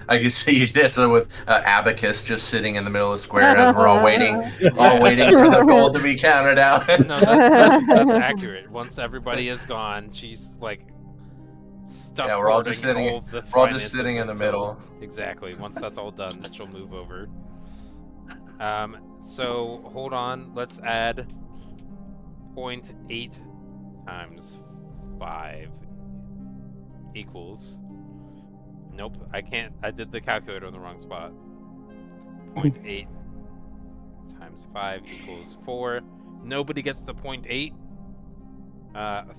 I can see Nissa with abacus just sitting in the middle of the square as we're all waiting for the gold to be counted out. no, that's accurate. Once everybody is gone, she's like stuff. Yeah, we're all just sitting- all the we're all just finances sitting in the until- middle. Exactly. Once that's all done, then she'll move over. So hold on. Let's add 0.8 times 5 equals. Nope, I can't. I did the calculator in the wrong spot. 0.8 times 5 equals 4. Nobody gets the 0.8.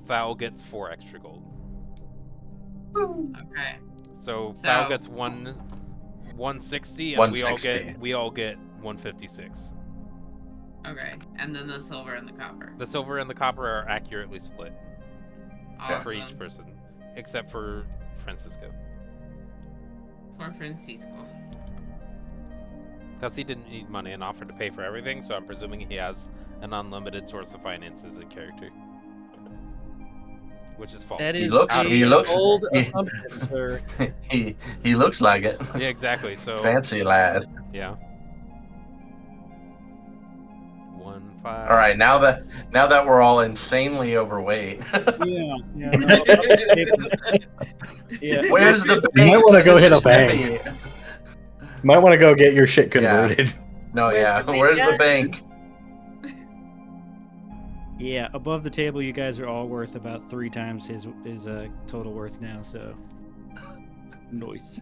Foul gets 4 extra gold. Okay. So So- Foul gets 160, and 160. we all get 156. Okay. And then the silver and the copper. The silver and the copper are accurately split Awesome. for each person, except for Francisco, For Francisco. because he didn't need money and offered to pay for everything. So I'm presuming he has an unlimited source of finances in character, which is false. That He is looks- a he looks- bold he- assumption, sir. he looks like it. Yeah, exactly. So Fancy lad. yeah. 1, 5. All right, now that we're all insanely overweight, Yeah, yeah. No, yeah. where's the You might bank? wanna go This hit a is bank. heavy. Might want to go get your shit Yeah. converted. No, Where's yeah. the bank Where's the at? bank? Yeah, above the table, you guys are all worth about 3 times his total worth now. So, nice.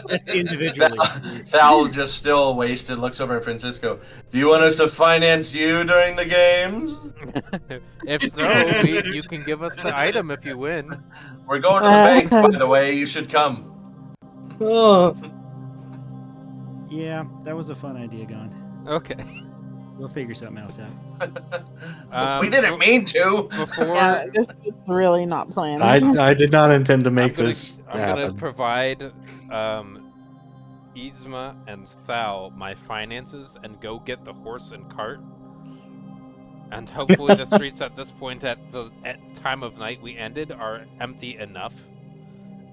That's individually. Thal just still wasted. Looks over at Francisco. Do you want us to finance you during the games? If so, you can give us the item if you win. We're going to the bank, by the way. You should come. Oh. Yeah, that was a fun idea, Gone. Okay. We'll figure something else out. We didn't mean to. Before Yeah, this was really not planned. I did not intend to make I'm gonna, this I'm gonna happen. provide Yzma and Thal my finances and go get the horse and cart. And hopefully the streets at this point at time of night we ended are empty enough.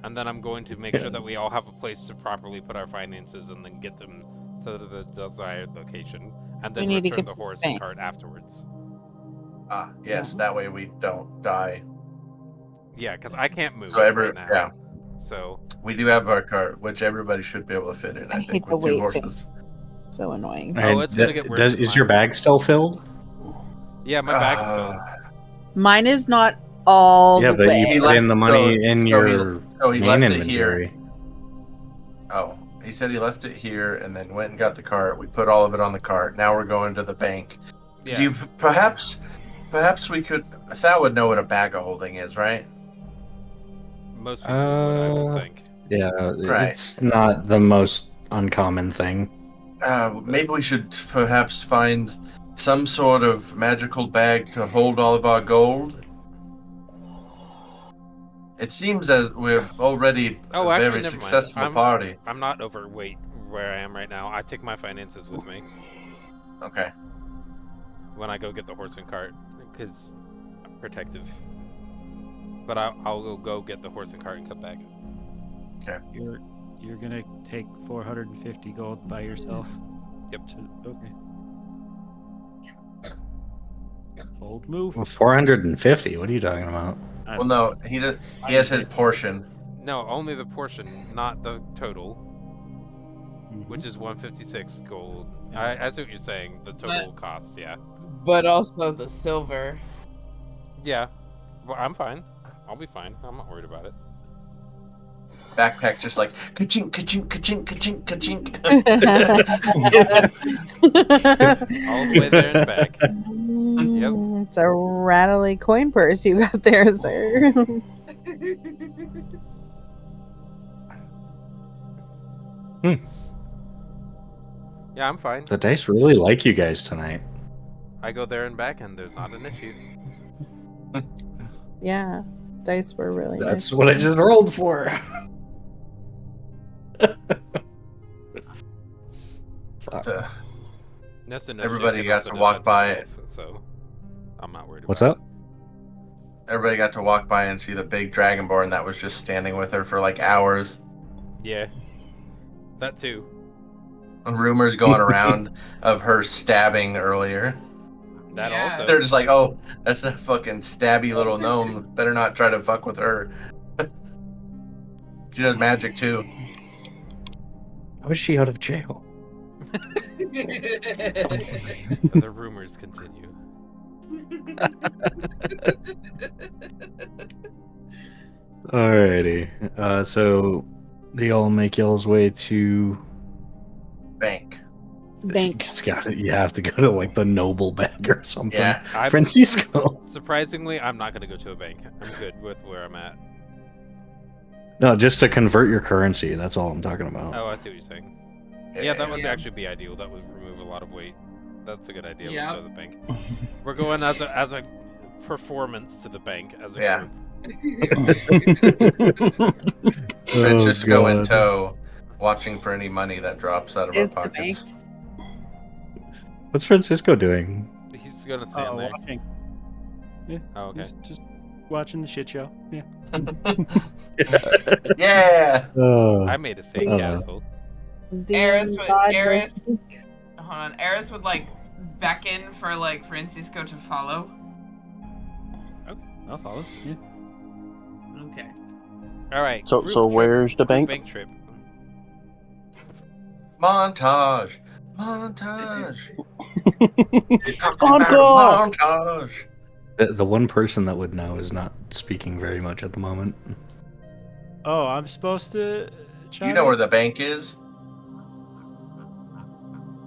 And then I'm going to make sure that we all have a place to properly put our finances and then get them to the desired location. And then We need to return get the to the horse bank. and cart afterwards. Ah, yes. That way we don't die. Yeah, because I can't move So right now. yeah, So we do have our cart, which everybody should be able to fit in. I I think hate the with 2 weight thing. horses. So annoying. Oh, And it's gonna get worse Does, with is your mine. bag still filled? yeah, my bag's filled. Mine is not all Yeah, the but way. you He put left- in the money in so your he main left it here. inventory. Oh, he said he left it here and then went and got the cart. We put all of it on the cart. Now we're going to the bank. Yeah. Do you perhaps we could? Thal would know what a bag of holding is, right? Most people would, I would think. Yeah, Right. it's not the most uncommon thing. Maybe we should perhaps find some sort of magical bag to hold all of our gold. It seems as we're already Oh, a actually, very never mind. successful party. I'm not overweight where I am right now. I take my finances with me Okay. when I go get the horse and cart because I'm protective. But I'll go get the horse and cart and come back. You're gonna take 450 gold by yourself. Yep. Okay. Bold move. Well, 450. What are you talking about? Well, no, he has his portion. No, only the portion, not the total, Mhm. which is 156 gold. I see what you're saying. The total cost, yeah. But also the silver. Yeah. Well, I'm fine. I'll be fine. I'm not worried about it. Backpack's just like ka-chink, ka-chink, ka-chink, ka-chink, ka-chink. All the way there and back. It's a rattly coin purse you got there, sir. Yeah, I'm fine. The dice really like you guys tonight. I go there and back, and there's not an issue. Yeah, dice were really That's nice. what I just rolled for. Fuck. Nessa knows Everybody she can got also to walk defend by herself, so I'm not worried What's about up? Everybody got to walk by and see the big dragonborn that was just standing with her for like hours. it. Yeah. That too. And rumors going around of her stabbing earlier. That Yeah. also. They're just like, oh, that's a fucking stabby little gnome. Better not try to fuck with her. She does magic too. How is she out of jail? The rumors continue. Alrighty. So do y'all make y'all's way to Bank. Bank. You have to go to like the noble bank or something. Yeah. Francisco. Surprisingly, I'm not going to go to a bank. I'm good with where I'm at. No, just to convert your currency. That's all I'm talking about. Oh, I see what you're saying. Yeah, that would Yeah. actually be ideal. That would remove a lot of weight. That's a good idea. Yep. Let's go to the bank. We're going as a performance to the bank as a Yeah. group. Francisco in God. tow, watching for any money that drops out of Is our the bank. pockets. What's Francisco doing? He's gonna stand there. Watching. Oh, okay. Just watching the shit show. Yeah. Yeah. I made a save, asshole. Eris Demon would- God Eris- versus- Hold on. Eris would like beckon for like Francisco to follow. I'll follow. Yeah. Okay. All right. So group so trip- where's the group bank? trip. Montage. Montage. Encore! Montage. The one person that would know is not speaking very much at the moment. Oh, I'm supposed to. You know where the bank is?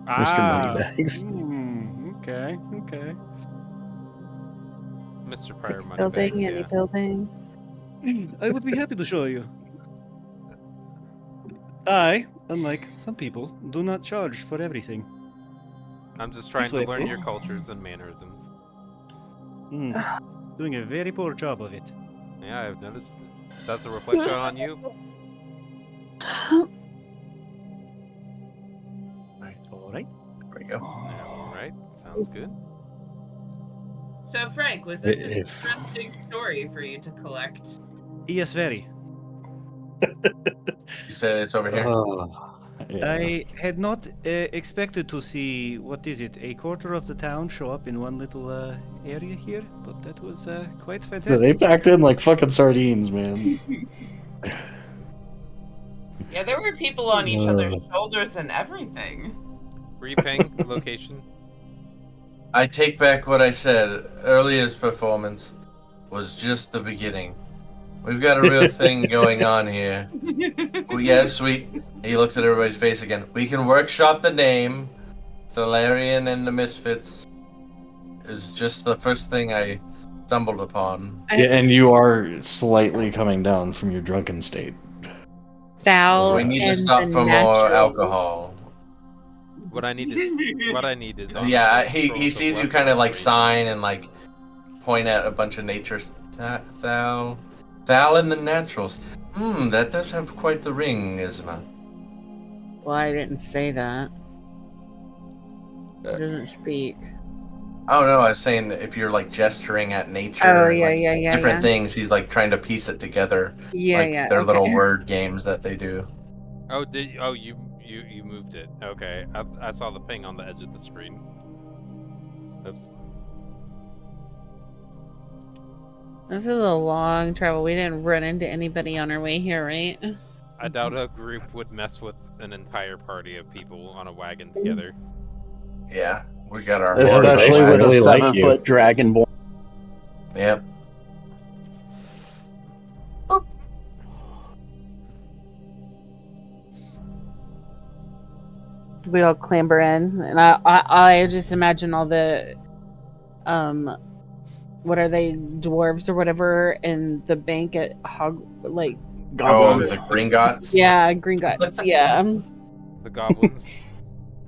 Mr. Moneybags. Okay. Okay. Mr. Pryor Any Moneybags, building, any yeah. building. I would be happy to show you. I, unlike some people, do not charge for everything. I'm just trying This to way, learn please. your cultures and mannerisms. Doing a very poor job of it. Yeah, I've noticed. That's a reflection on you. All right. There we go. All right, sounds good. So Frank, was this an If- interesting story for you to collect? Yes, very. You said it's over here. Yeah. I had not expected to see, what is it, a quarter of the town show up in one little area here, but that was quite They fantastic. packed in like fucking sardines, man. Yeah, there were people on each other's Uh. shoulders and everything. Were you paying location? I take back what I said. Earliest performance was just the beginning. We've got a real thing going on here. Yes, He looks at everybody's face again. We can workshop the name. Thalarian and the Misfits is just the first thing I stumbled upon. Yeah, and you are slightly coming down from your drunken state. Thal We need to and stop the for more Naturals. alcohol. What I need is honestly Yeah, a he scroll to sees you bless kind our of like stream. sign and like point at a bunch of nature's Thal and the Naturals. That does have quite the ring, Isma. Well, I didn't say that. He doesn't speak. Oh no, I was saying that if you're like gesturing at nature Oh, and yeah, like yeah, yeah, different yeah. things, he's like trying to piece it together. Yeah, Like yeah, their okay. little word games that they do. You moved it. Okay, I saw the ping on the edge of the screen. Oops. This is a long travel. We didn't run into anybody on our way here, right? I doubt a group would mess with an entire party of people on a wagon together. Yeah, we got our Especially horse with really a like 7-foot dragonborn. Yep. We all clamber in, and I just imagine all the, what are they, dwarves or whatever, in the bank at Oh, Goblins. the Gringotts? Yeah, Gringotts, yeah. The goblins.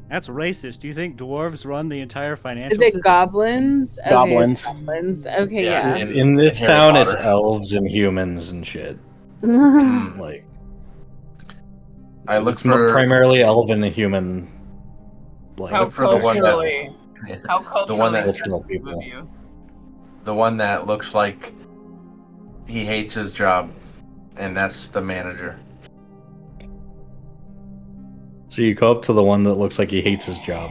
That's racist. Do you think dwarves run the entire financial Is it system? goblins? Okay, Goblins. it's goblins. Okay, Yeah, yeah. In this Harry town, it's Potter. elves and humans and shit. Hmm. Like, I look it's for primarily elven and human. Like, How look for the one that culturally, how the one culturally that Cultural sensitive people. of you. the one that looks like he hates his job, and that's the manager. so you go up to the one that looks like he hates his job,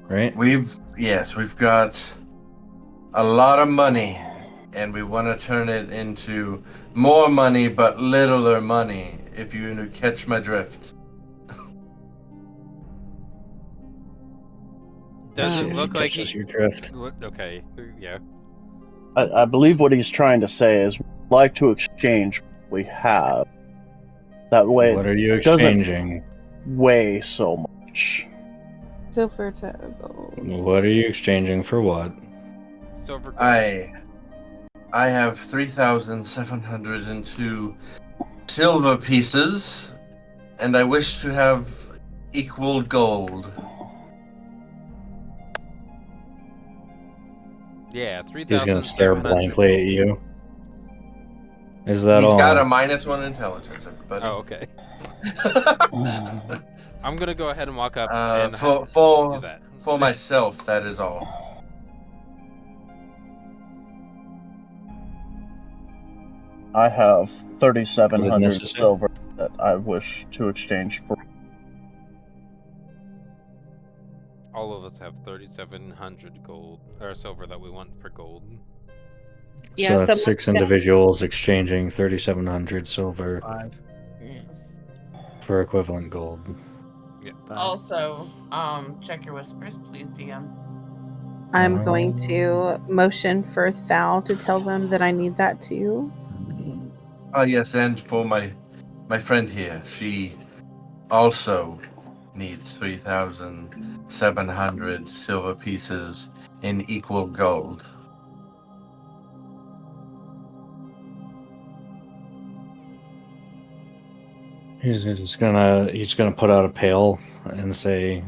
right? We've got a lot of money, and we want to turn it into more money, but littler money. If you catch my drift. Does See it if look he like catches he? your drift. Okay, yeah. I believe what he's trying to say is we'd like to exchange what we have. That way What are you it doesn't exchanging? weigh so much. Silver to gold. What are you exchanging for what? Silver gold. I have 3,702 silver pieces, and I wish to have equal gold. Yeah, He's gonna stare 3,700. blankly at you. Is that He's all? got a -1 intelligence, everybody. Oh, okay. I'm gonna go ahead and walk up and for do that. for myself, that is all. I have 3,700 necessary. silver that I wish to exchange for. All of us have 3,700 gold or silver that we want for gold. Yeah, So that's someone's 6 gonna- individuals exchanging 3,700 silver 5. Yes. for equivalent gold. Yeah. 5. Also, check your whispers, please, DM. I'm going to motion for Thal to tell them that I need that too. Yes, and for my friend here, she also needs 3,700 silver pieces in equal gold. He's gonna put out a pail and say,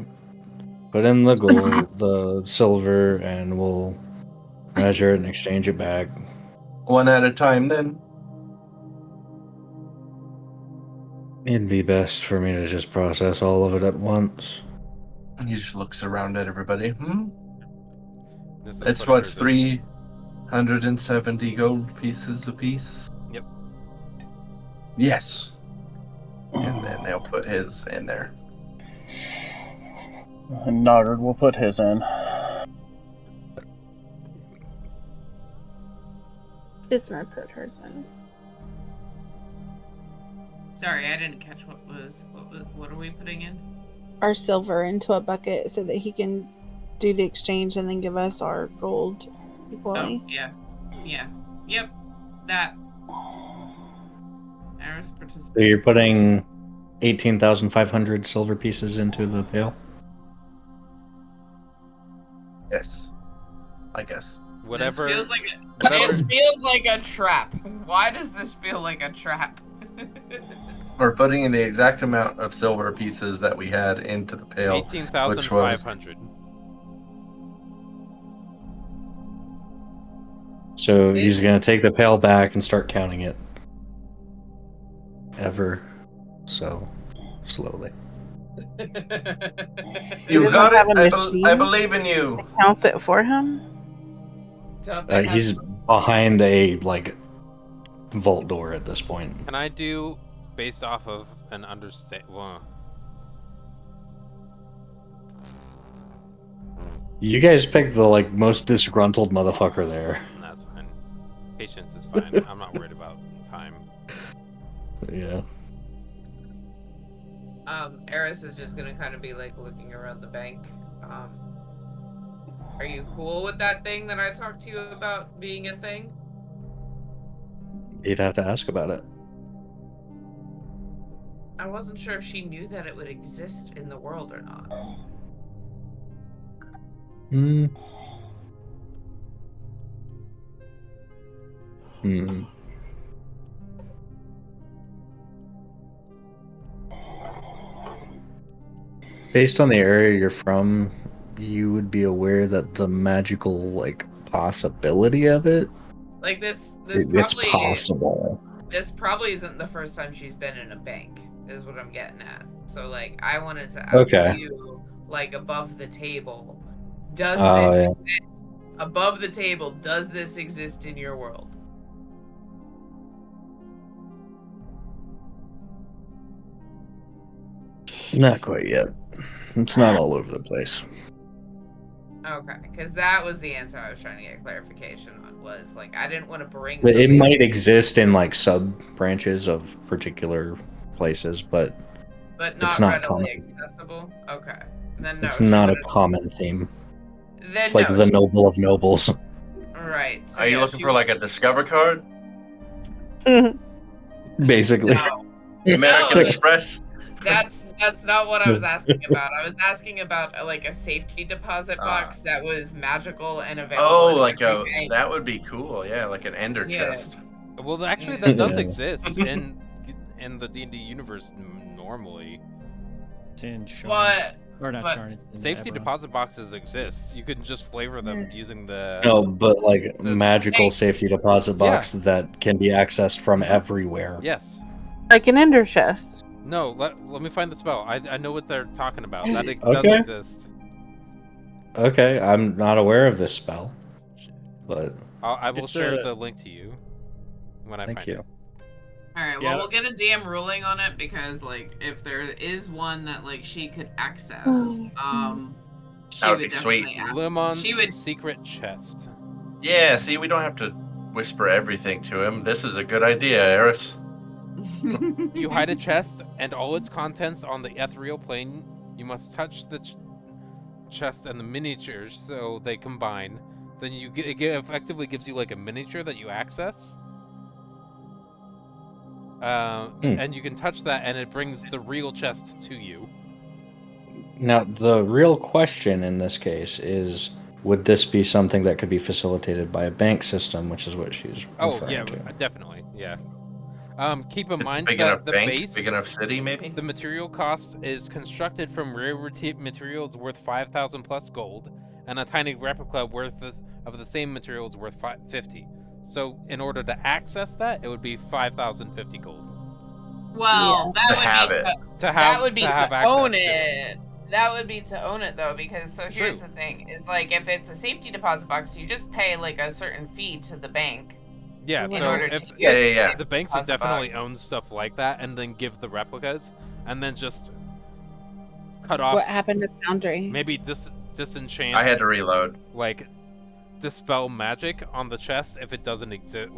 "Put in the gold, the silver, and we'll measure it and exchange it back." One at a time, then. It'd be best for me to just process all of it at once. He just looks around at everybody. This is It's putting what, hers in. 370 gold pieces apiece? Yep. Yes. And then they'll put his in there. And Noddard will put his in. This one put hers in. Sorry, I didn't catch what are we putting in? Our silver into a bucket so that he can do the exchange and then give us our gold equally. Oh, yeah. Yeah. Yep, that. Eris So participates. you're putting 18,500 silver pieces into the pail? Yes. I guess. Whatever. This feels like whatever. this feels like a trap. Why does this feel like a trap? We're putting in the exact amount of silver pieces that we had into the pail, which was 18,500. So he's going to take the pail back and start counting it. Ever so slowly. He You doesn't got have it. a I machine believe in you. that counts it for him. Don't they have- He's behind a vault door at this point. Can I do based off of an understand? Well, You guys picked the most disgruntled motherfucker there. that's fine. Patience is fine. I'm not worried about time. Yeah. Eris is just gonna kind of be like looking around the bank. Are you cool with that thing that I talked to you about being a thing? You'd have to ask about it. I wasn't sure if she knew that it would exist in the world or not. Hmm. Hmm. Based on the area you're from, you would be aware that the magical possibility of it. Like this It's probably possible. this probably isn't the first time she's been in a bank, is what I'm getting at. So I wanted to ask Okay. you, above the table, does Oh, this yeah. exist? Above the table, does this exist in your world? Not quite yet. It's not all over the place. Okay, because that was the answer I was trying to get clarification on. Was I didn't want to bring. It something- might exist in sub branches of particular places, but but not it's not readily common. accessible. Okay, then no. It's she not a wouldn't- common theme. Then It's like no, the noble of nobles. right. So Are you yeah, looking she for a Discover card? Basically. No, American No. Express? that's not what I was asking about. I was asking about a safety deposit box that was magical and available. Oh, in every bank. that would be cool. Yeah, like an ender Yeah. chest. Well, actually, Yeah. that does Yeah. exist in the D&D universe normally. It's in Sharn. But Or not but- Sharn, it's in Safety Eberron. deposit boxes exist. You can just flavor them using the. No, but magical Hey. safety deposit box that can be accessed from everywhere. Yes. Like an ender chest. No. Let me find the spell. I know what they're talking about. That does Okay. exist. Okay, I'm not aware of this spell, but I will It's share a- the link to you when I thank find you. it. All right. Well, Yeah. we'll get a DM ruling on it because, if there is one that she could access, she That would would be sweet. definitely ask. Limon's She would. secret chest. Yeah, see, we don't have to whisper everything to him. This is a good idea, Eris. You hide a chest and all its contents on the ethereal plane. You must touch the chest and the miniatures so they combine. Then it effectively gives you a miniature that you access. And you can touch that and it brings the real chest to you. Now, the real question in this case is, would this be something that could be facilitated by a bank system, which is what she's Oh referring yeah, to? definitely, yeah. Keep in mind Big that enough the bank, base, big enough city, maybe? the material cost is constructed from rare materials worth 5,000 plus gold, and a tiny replica of the same materials worth 50. So in order to access that, it would be 5,050 gold. Well, To that have would be it. that would be to have to access own to it. That would be to own it though, because here's True. the thing: is if it's a safety deposit box, you just pay a certain fee to the bank. Yeah, in so order if to use Yeah. the banks would deposit definitely box. own stuff like that, and then give the replicas, and then just cut off. What happened to Foundry? Maybe disenchant. I had to reload. Dispel magic on the chest if it doesn't exist.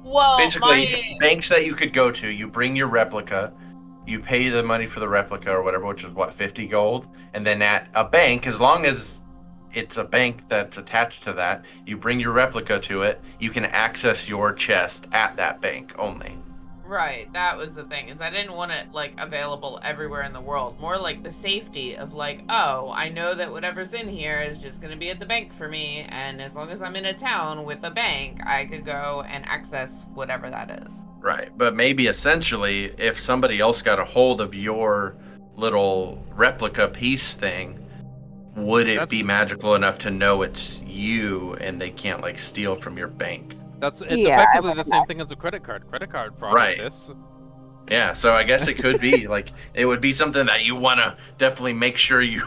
Well, Basically, banks that you could go to, you bring your replica, you pay the money for the replica or whatever, which is 50 gold, and then at a bank, as long as it's a bank that's attached to that. You bring your replica to it. You can access your chest at that bank only. Right, that was the thing, is I didn't want it, like, available everywhere in the world. More like the safety of, like, oh, I know that whatever's in here is just going to be at the bank for me, and as long as I'm in a town with a bank, I could go and access whatever that is. Right, but maybe essentially, if somebody else got a hold of your little replica piece thing, would it be magical enough to know it's you and they can't, like, steal from your bank? It's Yeah, I effectively would the same thing as a credit card. Credit card fraud Right. exists. Yeah, so I guess it could be, like, it would be something that you want to definitely make sure you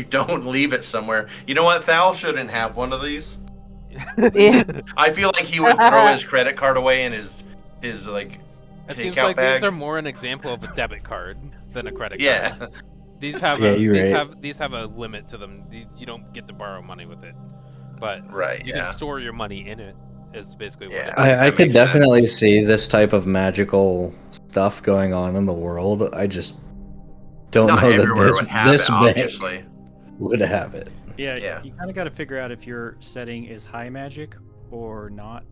don't leave it somewhere. You know what? Thal shouldn't have one of these. Yeah. I feel like he would throw his credit card away in his like It seems takeout like bag. these are more an example of a debit card than a credit Yeah. card. These have Yeah, you're right. these have a limit to them. You don't get to borrow money with it, but Right. you Yeah. can store your money in it. Is basically what Yeah. it's. I think I that could makes definitely sense. see this type of magical stuff going on in the world. I just don't Not know that everywhere would have this it, bank obviously. would have it. Yeah, Yeah. you kind of got to figure out if your setting is high magic or not.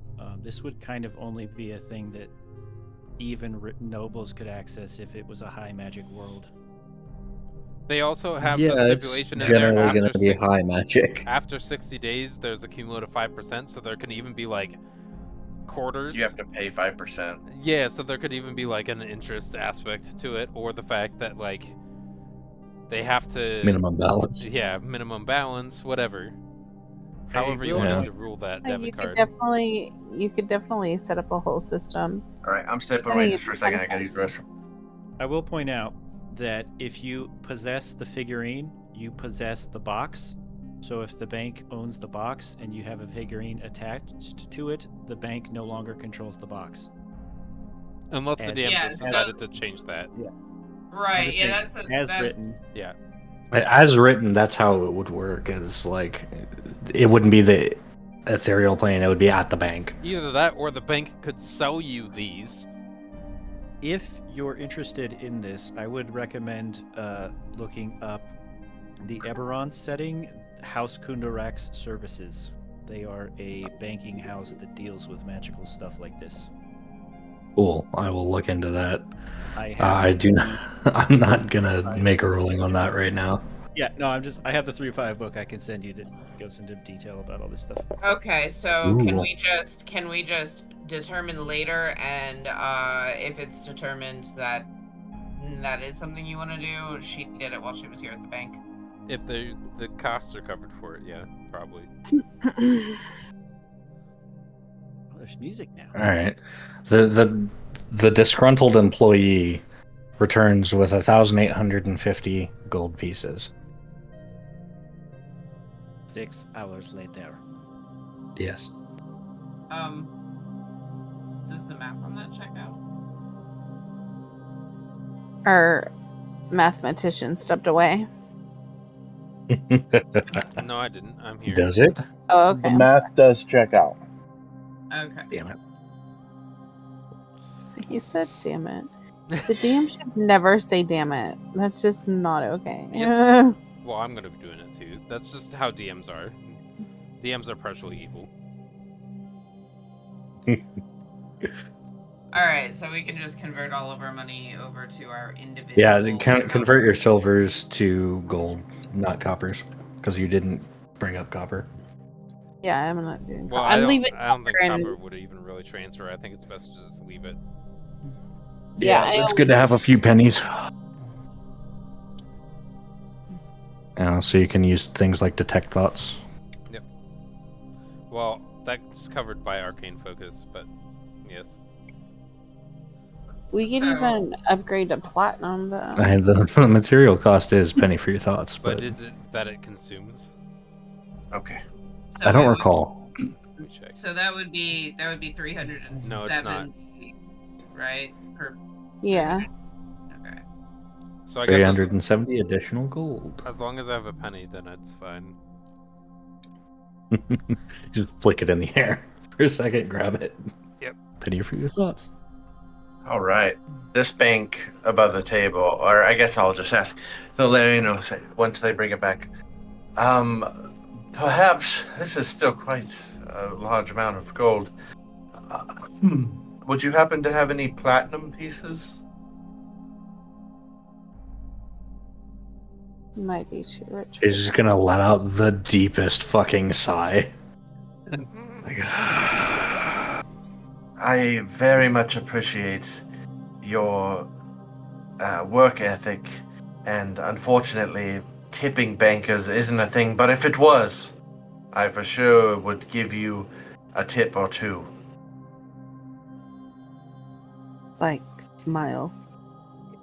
This would kind of only be a thing that even nobles could access if it was a high magic world. They also have Yeah, the it's stipulation in there generally going after to be high magic. After 60 days, there's a cumulative 5%, so there can even be like quarters. You have to pay 5%. Yeah, so there could even be like an interest aspect to it, or the fact that like they have to Minimum balance. Yeah, minimum balance, whatever. However you will wanted Yeah. to rule that You debit card. could definitely set up a whole system. All right, I'm stepping I away think just for a it's second. I gotta use the restroom. I will point out that if you possess the figurine, you possess the box. So if the bank owns the box and you have a figurine attached to it, the bank no longer controls the box. Unless the As- DM Yeah, just so- decided to change that. I'm Right, just yeah, saying, that's as written. Yeah. As written, that's how it would work. Is like it wouldn't be the ethereal plane; it would be at the bank. Either that or the bank could sell you these. If you're interested in this, I would recommend looking up the Eberron setting, House Kundarak's Services. They are a banking house that deals with magical stuff like this. Cool. I will look into that. I do not. I'm not gonna make a ruling on that right now. Yeah, no, I have the 3-5 book I can send you that goes into detail about all this stuff. Okay, so can Ooh. we just determine later, and if it's determined that that is something you want to do, she did it while she was here at the bank. If the costs are covered for it, yeah, probably. Oh, there's music now. All right. The disgruntled employee returns with 1,850 gold pieces. 6 hours later. Yes. Does the math on that check out? Our mathematician stepped away. No, I didn't. I'm here. Does it? Oh, okay. The I'm math does check out. Okay. Damn it. sorry. He said, "Damn it." The DM should never say "damn it." That's just not okay. Yes. Well, I'm gonna be doing it too. That's just how DMs are. DMs are partially evil. All right, so we can just convert all of our money over to our individual. Yeah, convert your silvers to gold, not coppers, because you didn't bring up copper. Yeah, I'm not doing. Well, I'm leaving. I don't think copper and- copper would even really transfer. I think it's best to just leave it. Yeah, it's good to have a few pennies. So you can use things like detect thoughts. Well, that's covered by arcane focus, but yes. We can even upgrade to platinum, though. And the material cost is penny for your thoughts, But but is it that it consumes? Okay. So I don't it would- recall. Let me check. So that would be 370. No, it's not. Right? Per. Yeah. Okay. So I guess 370 additional gold. as long as I have a penny, then it's fine. Just flick it in the air for a second, grab it. Yep. Penny for your thoughts. All right. This bank above the table, or I guess I'll just ask. So let you know once they bring it back. Perhaps this is still quite a large amount of gold. Uh, would you happen to have any platinum pieces? Might be too rich. He's just gonna let out the deepest fucking sigh. Like, I very much appreciate your work ethic, and unfortunately, tipping bankers isn't a thing, but if it was, I for sure would give you a tip or two. Like, smile.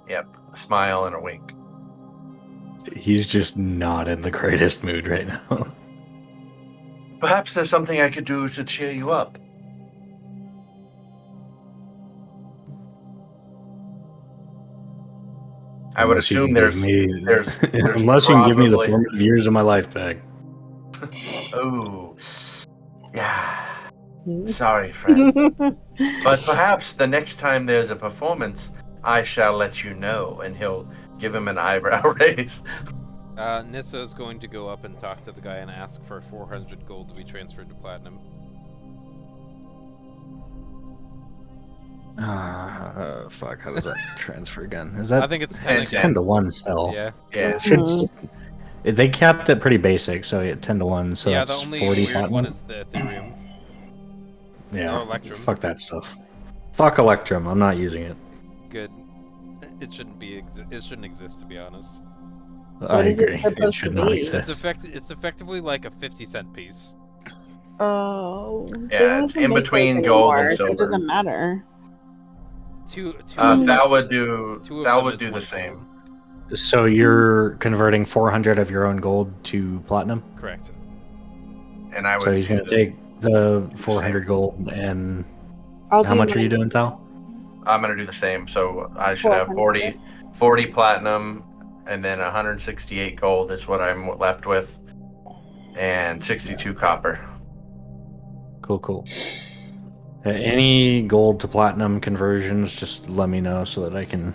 Yep, a smile and a wink. he's just not in the greatest mood right now. Perhaps there's something I could do to cheer you up. I would Unless you assume can give there's me, there's unless you can give me the probably- formative years of my life back. Oh, yeah. Sorry, friend. But perhaps the next time there's a performance, I shall let you know, and he'll give him an eyebrow raise. Nissa is going to go up and talk to the guy and ask for 400 gold to be transferred to platinum. Fuck, how does that transfer again? Is that I think it's 10 it's 10 to 1 still? Yeah. Yeah. They kept it pretty basic, so 10 to 1, so yeah, that's the only 40 weird platinum. one is the Ethereum. Yeah, or Electrum. fuck that stuff. Fuck Electrum, I'm not using it. Good. It shouldn't be. It shouldn't exist, to be honest. I is it agree. supposed should to not be? exist. It's effectively like a 50-cent piece. Oh. they Yeah, don't it's even in make between those gold and anymore, so silver. it doesn't matter. Two Thal would do. two of Thal them would is do the 1 same. gold. So you're converting 400 of your own gold to platinum? Correct. And I would. So he's going to take the same. 400 gold and I'll how do much are you mine. doing, Tal? I'm gonna do the same. So I should have 400. 40 platinum, and then 168 gold is what I'm left with, and 62 copper. Cool. Any gold to platinum conversions, just let me know so that I can.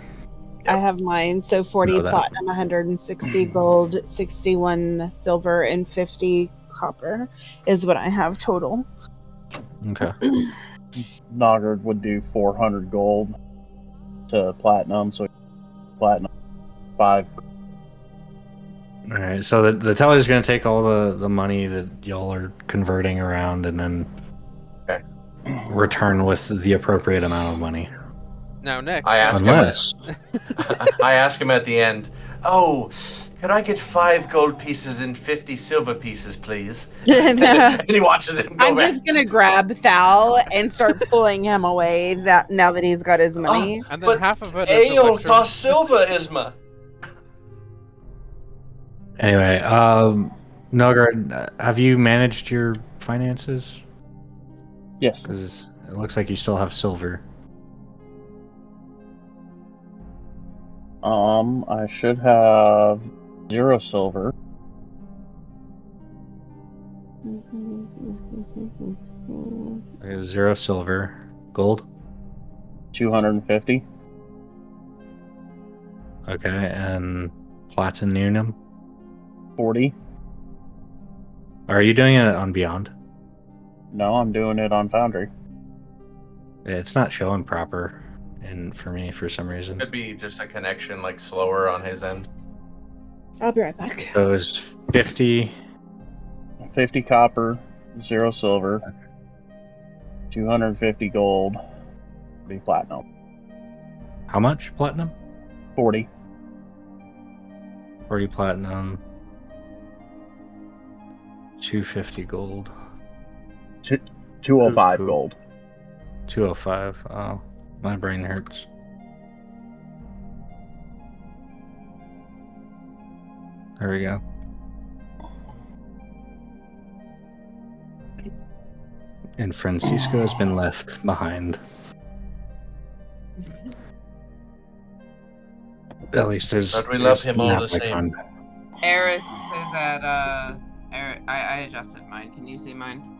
I have mine. So 40 Know that. platinum, 160 gold, 61 silver, and 50 copper is what I have total. Okay. Noggard would do 400 gold to platinum, so platinum 5. All right. So the teller's going to take all the money that y'all are converting around and then Okay. return with the appropriate amount of money. Now next, I ask Unless. I ask him at the end. Oh, could I get 5 gold pieces and 50 silver pieces, please? And he watches him go I'm back. just gonna grab Thal and start pulling him away. That now that he's got his money. and then But half of it is ale Electrum. costs silver, Isma. Anyway, Nogard, have you managed your finances? Yes. Because it looks like you still have silver. I should have 0 silver. Okay, 0 silver. Gold? 250. Okay, and platinum? 40. Are you doing it on Beyond? No, I'm doing it on Foundry. It's not showing proper for me for some reason. Could be just a connection, like slower on his end. I'll be right back. So it was 50. 50 copper, 0 silver, 250 gold, 40 platinum. How much platinum? 40. 40 platinum. 250 gold. 205 Cool. gold. 205. Oh, my brain hurts. There we go. And Francisco has been left behind. At least there's. But we love there's him all the Napa same. con- Eris is at I adjusted mine. Can you see mine?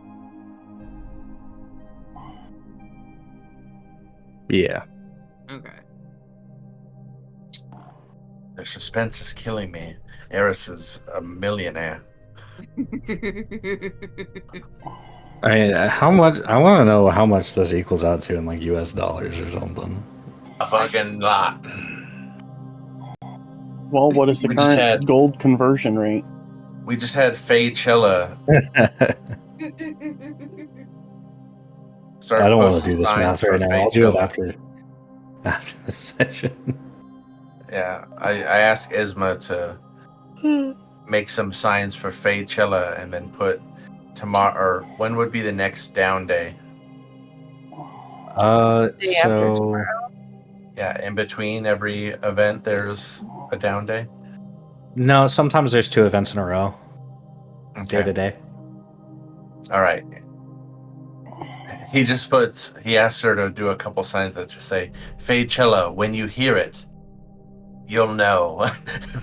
Yeah. Okay. The suspense is killing me. Eris is a millionaire. I mean, how much? I want to know how much this equals out to in like U.S. dollars or something. A fucking lot. Well, what is the We just current had- gold conversion rate? We just had Faychilla start I don't want posting to do this signs math for right now. I'll do it Faychilla. after the session. Yeah, I asked Isma to make some signs for Faychilla and then put tomorrow, or when would be the next down day? Day after So Yeah, in between every event, there's a down day. no, sometimes there's 2 events in a row, day Okay. to day. All right. He asked her to do a couple signs that just say, Faychilla, when you hear it, you'll know.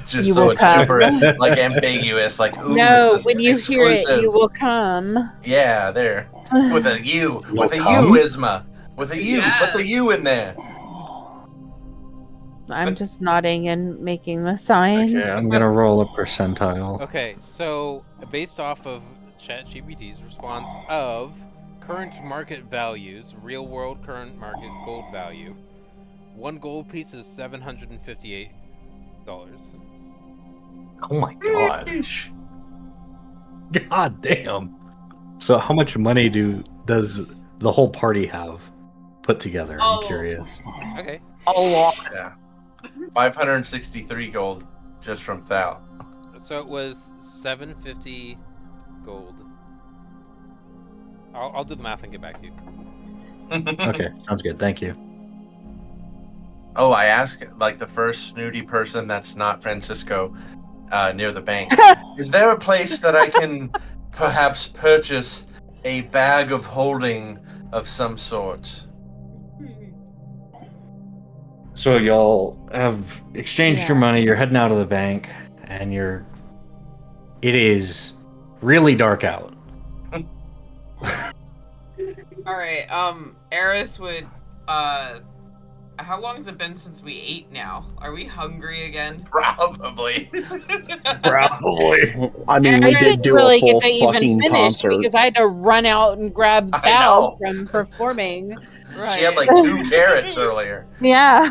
Just You so will it's come. super like ambiguous, like, ooh, No, it's when you hear it, exclusive. you will come. Yeah, there. With a U. You'll With a come? U, Isma. With a U. Put the Yes. U in there. I'm just nodding and making the sign. Okay, I'm gonna roll a percentile. Okay, so based off of ChatGPT's response of current market values, real world current market gold value, 1 gold piece is $758. Oh my god! Sheesh. God damn! So how much money does the whole party have put together? I'm Oh. curious. Okay. A lot. Yeah. 563 gold just from Thal. So it was 750 gold. I'll do the math and get back to you. Okay, sounds good. Thank you. Oh, I asked like the first snooty person that's not Francisco near the bank. Is there a place that I can perhaps purchase a bag of holding of some sort? So y'all have exchanged your Yeah. money. You're heading out of the bank, and it is really dark out. All right. Eris would. How long has it been since we ate? Now, are we hungry again? Probably. Probably. I mean, I we didn't did do really a full get to even fucking finish concert. because I had to run out and grab I Thal know. from performing. Right. She had like 2 carrots earlier. Yeah.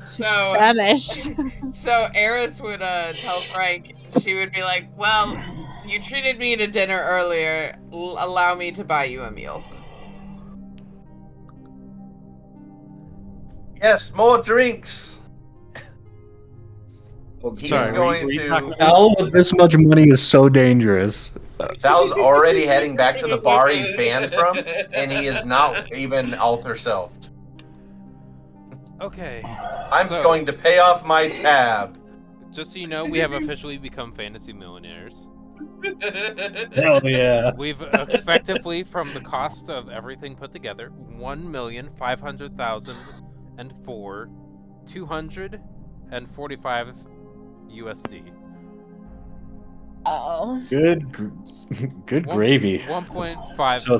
She's So- famished. So Eris would tell Frank. She would be like, "Well, you treated me to dinner earlier. Allow me to buy you a meal." Yes, more drinks. He's Sorry, going were you to. talking about- Al with this much money is so dangerous. Sal's already heading back to the bar he's banned from, and he is not even alter selfed. Okay. I'm So- going to pay off my tab. Just so you know, we have officially become fantasy millionaires. Hell yeah. We've effectively, from the cost of everything put together, 1,500,004 245 USD. Oh. Good gravy. 1.5 So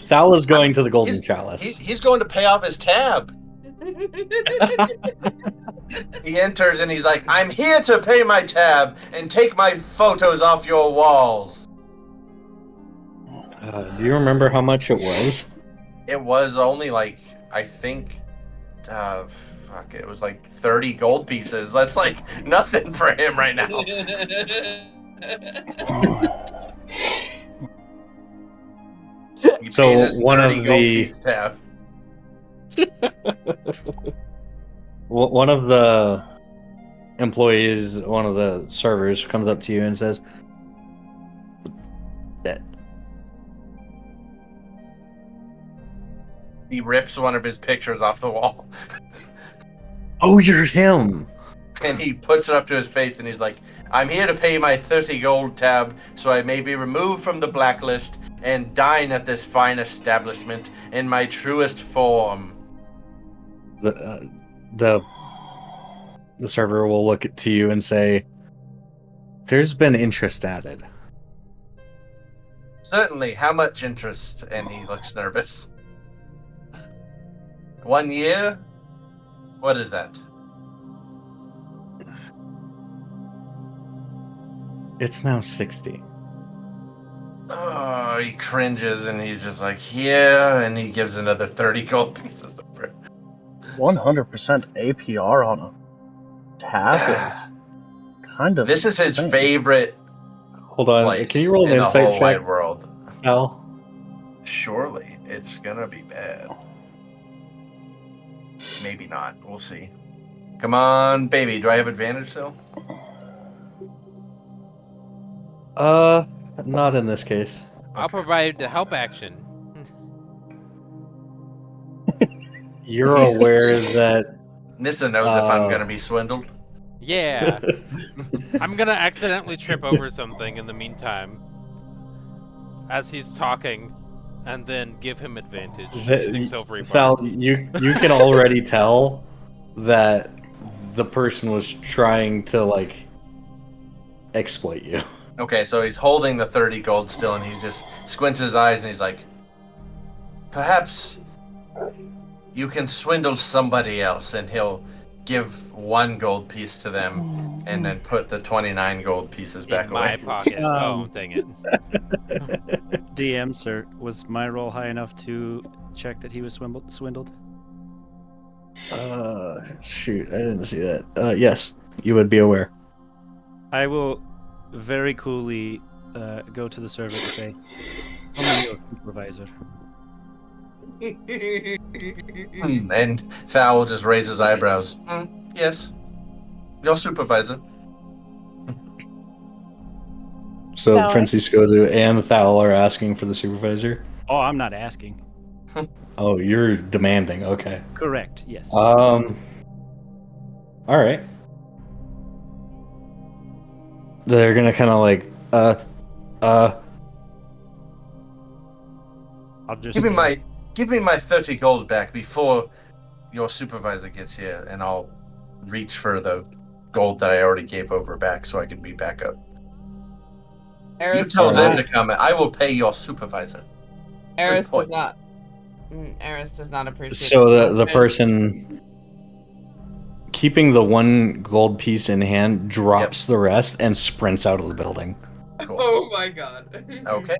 Thal is going to the Golden He's- Chalice. He's going to pay off his tab. He enters and he's like, I'm here to pay my tab and take my photos off your walls. Do you remember how much it was? It was only like, I think, it was like 30 gold pieces. That's like nothing for him right now. He So pays his one 30 of gold the- piece tab. One of the employees, one of the servers, comes up to you and says, He rips one of his pictures off the wall "Oh, you're him." and he puts it up to his face and he's like, I'm here to pay my 30 gold tab so I may be removed from the blacklist and dine at this fine establishment in my truest form. The server will look to you and say, "There's been interest added." Certainly, how much interest? And he looks nervous. 1 year? What is that? It's now 60. Oh, he cringes and he's just like, yeah, and he gives another 30 gold pieces over. 100% APR on a tap is kind of. This is his insane. favorite Hold on. place Can you roll in an the insight whole check, wide world. Al? Surely, it's gonna be bad. Maybe not. We'll see. Come on, baby. Do I have advantage still? Not in this case. I'll Okay. provide the help action. You're aware that Nissa knows if I'm gonna be swindled. Yeah. I'm gonna accidentally trip over something in the meantime as he's talking, and then give him advantage using silvery Thal, barbs. you can already tell that the person was trying to like exploit you. Okay, so he's holding the 30 gold still, and he just squints his eyes, and he's like, perhaps you can swindle somebody else, and he'll give 1 gold piece to them, and then put the 29 gold pieces back In my away. pocket. Oh, dang it. DM, sir, was my roll high enough to check that he was swindled? Shoot, I didn't see that. Yes, you would be aware. I will very coolly go to the servant and say, "Call me your supervisor." And Thal will just raise his eyebrows. Yes, your supervisor. So Thal. Francisco and Thal are asking for the supervisor. Oh, I'm not asking. Oh, you're demanding. Okay. Correct. Yes. All right. They're gonna kind of like, I'll just Give me my 30 gold back before your supervisor gets here, and I'll reach for the gold that I already gave over back so I can be back up. You tell them to come. I will pay your supervisor. Eris point. does not. Eris does not appreciate. So the person keeping the 1 gold piece in hand drops the rest and sprints out of the building. Cool. Oh my god. Okay.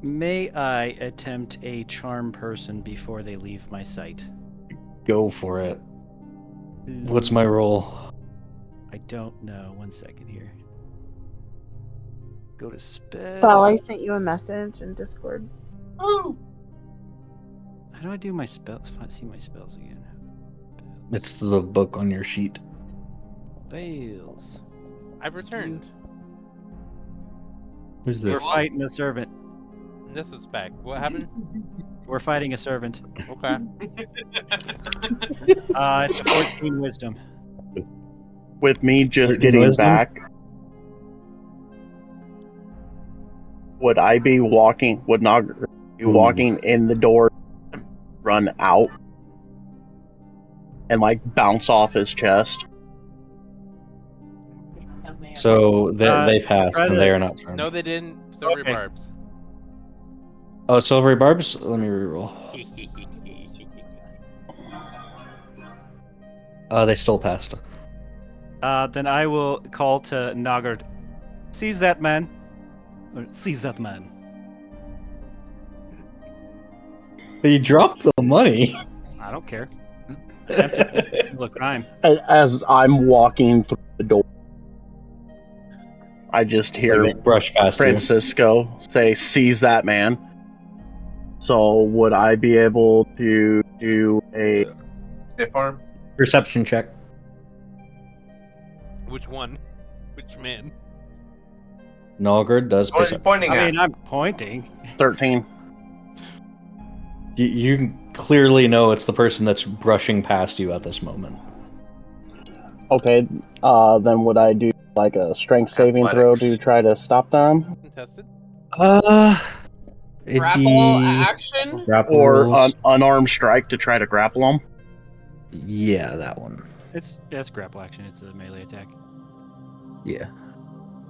May I attempt a charm person before they leave my sight? Go for it. What's my roll? I don't know. 1 second here. Go to spell. Thal, I sent you a message in Discord. Oh. How do I do my spells? See my spells again. It's the book on your sheet. Fails. I've returned. Who's We're this? fighting a servant. This is back. What happened? We're fighting a servant. Okay. It's a 14 wisdom. With me just 13 getting wisdom? back, would I be walking? Would not be walking in the door, run out, and like bounce off his chest? So they passed try and to- they are not charmed. No, they didn't. Silvery Okay. barbs. Oh, silvery barbs? Let me reroll. They still passed. Then I will call to Nogard. Seize that man. Or seize that man. He dropped the money. I don't care. Attempted is still a crime. As I'm walking through the door, I just hear They brush past Francisco say, "Seize that man." So would I be able to do a Stiff arm? you. Perception check. Which one? Which man? Nogard does What is he perception. pointing I at? mean, I'm pointing. 13? You clearly know it's the person that's brushing past you at this moment. Okay, then would I do like a strength saving throw to Athletics. try to stop them? Contested? It'd Grapple be action? grapple Or rules. unarmed strike to try to grapple them? Yeah, that one. It's grapple action. It's a melee attack. Yeah.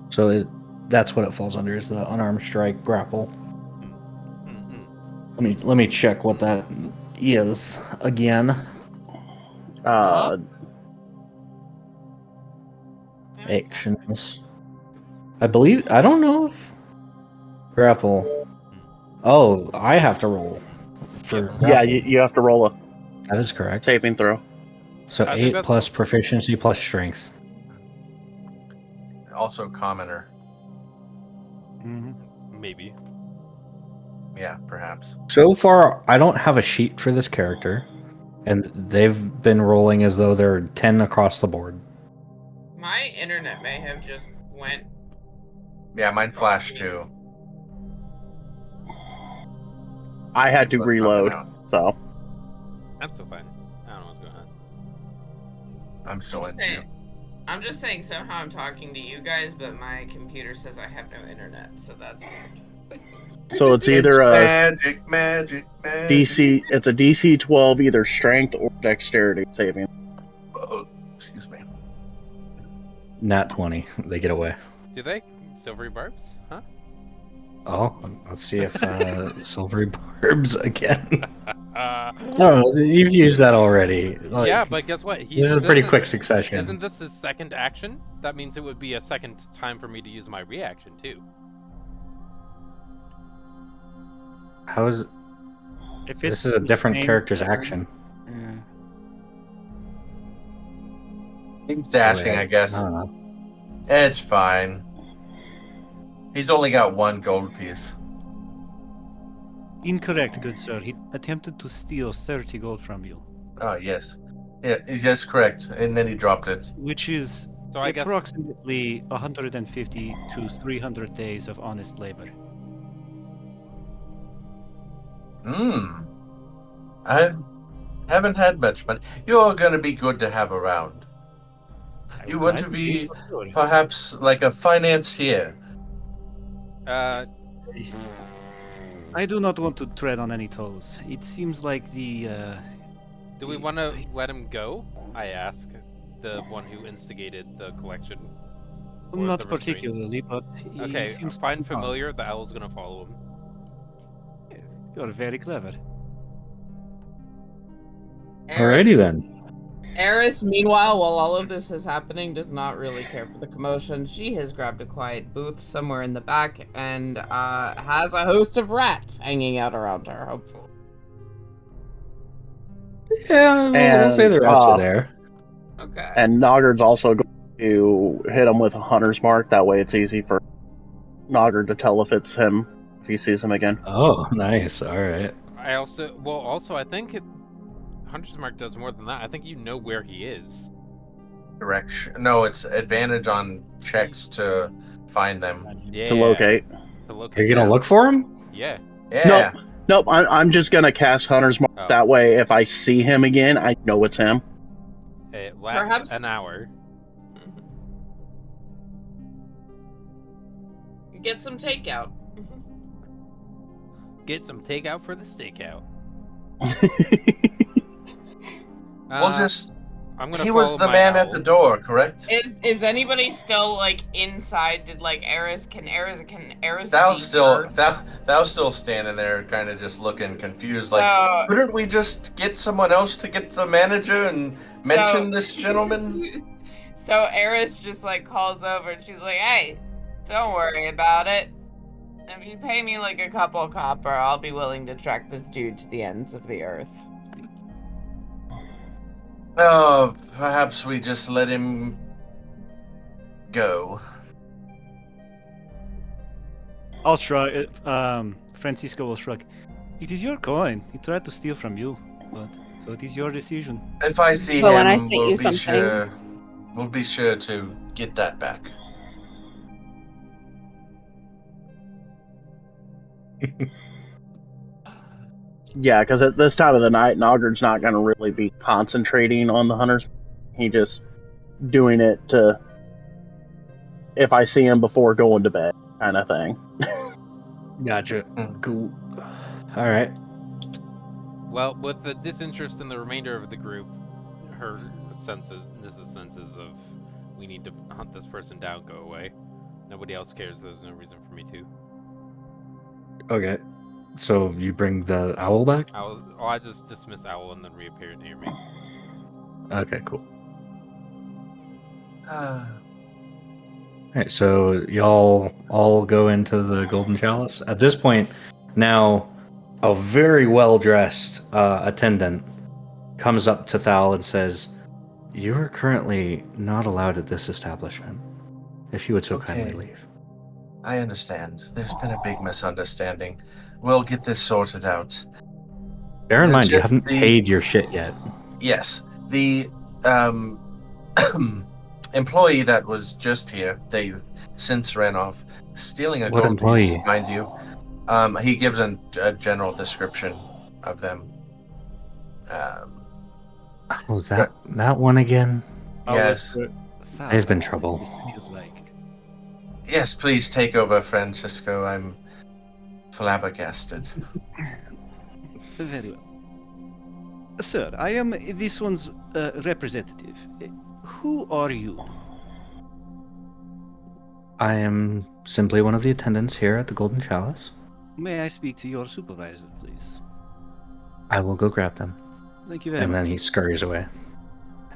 So that's what it falls under is the unarmed strike grapple. Mm-hmm. Let me check what that is again. Uh, Actions. I believe. I don't know if grapple. Oh, I have to roll for Yep. Yeah, grapple. you have to roll a That is correct. saving throw. So I think 8 that's plus proficiency plus strength. Also commoner. Mhm. maybe. Yeah, perhaps. So far, I don't have a sheet for this character, and they've been rolling as though they're 10 across the board. My internet may have just went. Yeah, mine flashed too. I had to People are dropping reload, out. so I'm still fine. I don't know what's going on. I'm still I'm in saying- too. I'm just saying somehow I'm talking to you guys, but my computer says I have no internet, so that's weird. so it's either a magic, magic, magic. DC. It's a DC 12, either strength or dexterity saving. Oh, excuse me. Nat 20. They get away. Do they? Silvery barbs? Huh? Oh, let's see if silvery barbs again. Uh, No, you've used that already. Like, yeah, but guess what? this is a pretty quick succession. Isn't this his second action? That means it would be a second time for me to use my reaction too. How is If this it's is a the different same character's turn, action? yeah. He's dashing, Right. I guess. I don't know. It's fine. He's only got one gold piece. Incorrect, good sir. He attempted to steal 30 gold from you, Oh, yes. Yeah, yes, correct. And then he dropped it. which is So I guess approximately 150 to 300 days of honest labor. I haven't had much money. You're going to be good to have around. I You will want try to be for sure. perhaps like a financier. I do not want to tread on any toes. It seems like the do we want to let him go? I ask. The one who instigated the collection. Or not the restraint. particularly, but he Okay, seems find to be calm. familiar. The owl's gonna follow him. You're very clever. Alrighty then. Eris, meanwhile, while all of this is happening, does not really care for the commotion. She has grabbed a quiet booth somewhere in the back and has a host of rats hanging out around her, hopefully. Yeah, we'll say the rats are there. Okay. And Noggard's also going to hit him with a hunter's mark. That way, it's easy for Noggard to tell if it's him if he sees him again. Oh, nice. All right. I also I think Hunter's Mark does more than that. I think you know where he is. Direction. No, it's advantage on checks to find them. Yeah. To locate. To locate. Are you gonna Yeah. look for him? Yeah. Yeah. Nope. I'm just gonna cast Hunter's Mark. Oh. That way, if I see him again, I know it's him. It lasts Perhaps- an hour. Get some takeout. Get some takeout for the stakeout. We'll just. I'm gonna He was follow the my man owl. at the door, correct? Is anybody still like inside? Did like Eris? Can Eris Thou be still, heard? thou still standing there, kind of just looking confused. So- Like, couldn't we just get someone else to get the manager and mention this gentleman? So Eris just like calls over and she's like, "Hey, don't worry about it. If you pay me like a couple copper, I'll be willing to track this dude to the ends of the earth." Oh, perhaps we just let him go. I'll shrug. Francisco will shrug. It is your coin. He tried to steal from you, but so it is your decision. If I see But him, when I sent we'll you be something- sure. We'll be sure to get that back. Yeah, because at this time of the night, Noggard's not going to really be concentrating on the hunters. He just doing it to, if I see him before going to bed, kind of thing. Gotcha. Hmm. Cool. All right. Well, with the disinterest in the remainder of the group, Nyssa's senses of we need to hunt this person down go away. Nobody else cares. There's no reason for me to. Okay. So you bring the owl back? I just dismiss Owl and then reappear near me. Okay, cool. Ah, All right, so y'all all go into the Golden Chalice. At this point, now a very well-dressed attendant comes up to Thal and says, "You are currently not allowed at this establishment. If you would so kindly Okay. leave." I understand. There's been a big misunderstanding. We'll get this sorted out. Bear in The mind, you gen- haven't the- paid your shit yet. Yes. The employee that was just here, they've since ran off, stealing a What gold piece, employee? mind you. He gives a general description of them. Was that one again? Yes. Thal, I have been I can trouble. assist if you'd like. Yes, please take over, Francisco. I'm flabbergasted. Very well. Sir, I am this one's representative. Who are you? I am simply one of the attendants here at the Golden Chalice. May I speak to your supervisor, please? I will go grab them. Thank you very And much. then he scurries away.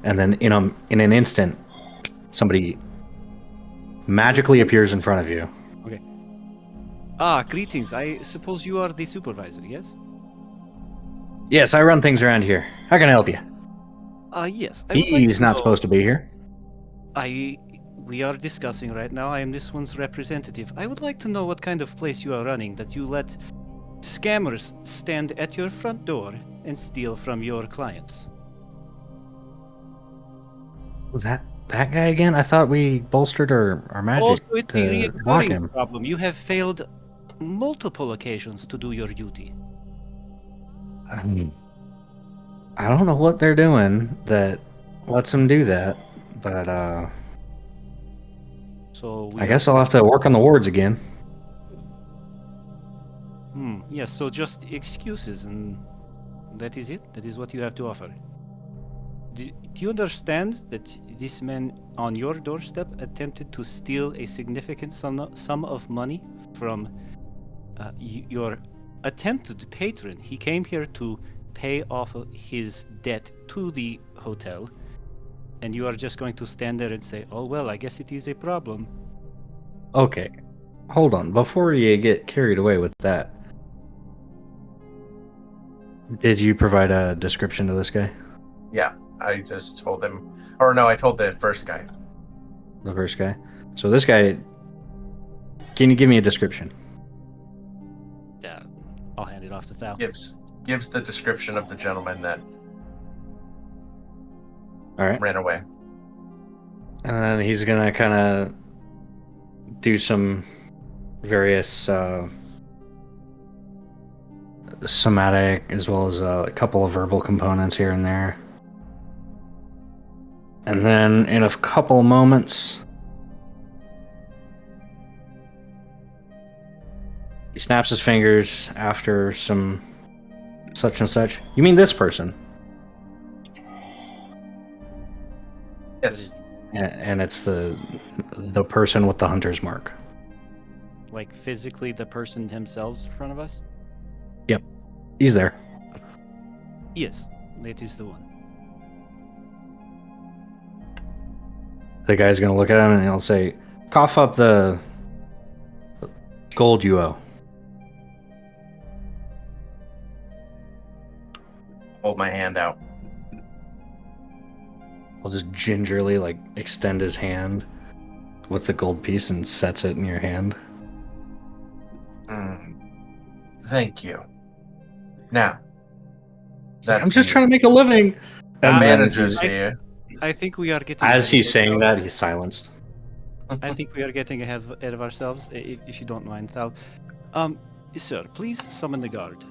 And then in an instant, somebody magically appears in front of you. Okay. Greetings. I suppose you are the supervisor, yes? Yes, I run things around here. How can I help you? Yes. I would like He's to not know- supposed to be here. We are discussing right now. I am this one's representative. I would like to know what kind of place you are running that you let scammers stand at your front door and steal from your clients. Was that guy again? I thought we bolstered our magic Also, it's to the block recurring him. problem. You have failed multiple occasions to do your duty. I don't know what they're doing that lets them do that, but So I guess I'll have to work on the wards again. Yes, so just excuses, and that is it? That is what you have to offer? Do you understand that this man on your doorstep attempted to steal a significant sum of money from your attempted patron? He came here to pay off his debt to the hotel, and you are just going to stand there and say, "Oh, well, I guess it is a problem." Okay, hold on. Before you get carried away with that, did you provide a description of this guy? Yeah, I just told him. Or no, I told the first guy. The first guy? So this guy, can you give me a description? I'll hand it off to Thal. Gives the description of the gentleman that All right. ran away. And then he's gonna kind of do some various somatic as well as a couple of verbal components here and there. And then in a couple of moments, he snaps his fingers after some such and such. You mean this person? Yes. And it's the person with the hunter's mark. Like physically the person themselves in front of us? Yep, he's there. Yes, that is the one. The guy's gonna look at him and he'll say, "Cough up the gold you owe." Hold my hand out. I'll just gingerly extend his hand with the gold piece and sets it in your hand. Thank you. Now, I'm just trying to make a living. The And then manager's he's- here. I think we are getting. As ahead he's of saying ourselves. that, he's silenced. I think we are getting ahead of ourselves. If you don't mind, Thal. Sir, please summon the guard.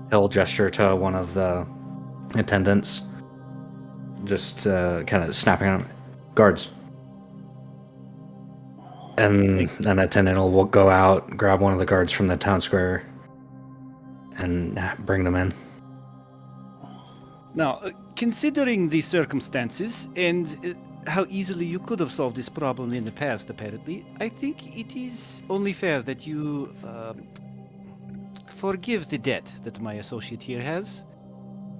He'll gesture to one of the attendants, just kind of snapping on him. Guards. And an attendant will go out, grab one of the guards from the town square, and bring them in. Now, considering the circumstances and how easily you could have solved this problem in the past, apparently, I think it is only fair that you forgive the debt that my associate here has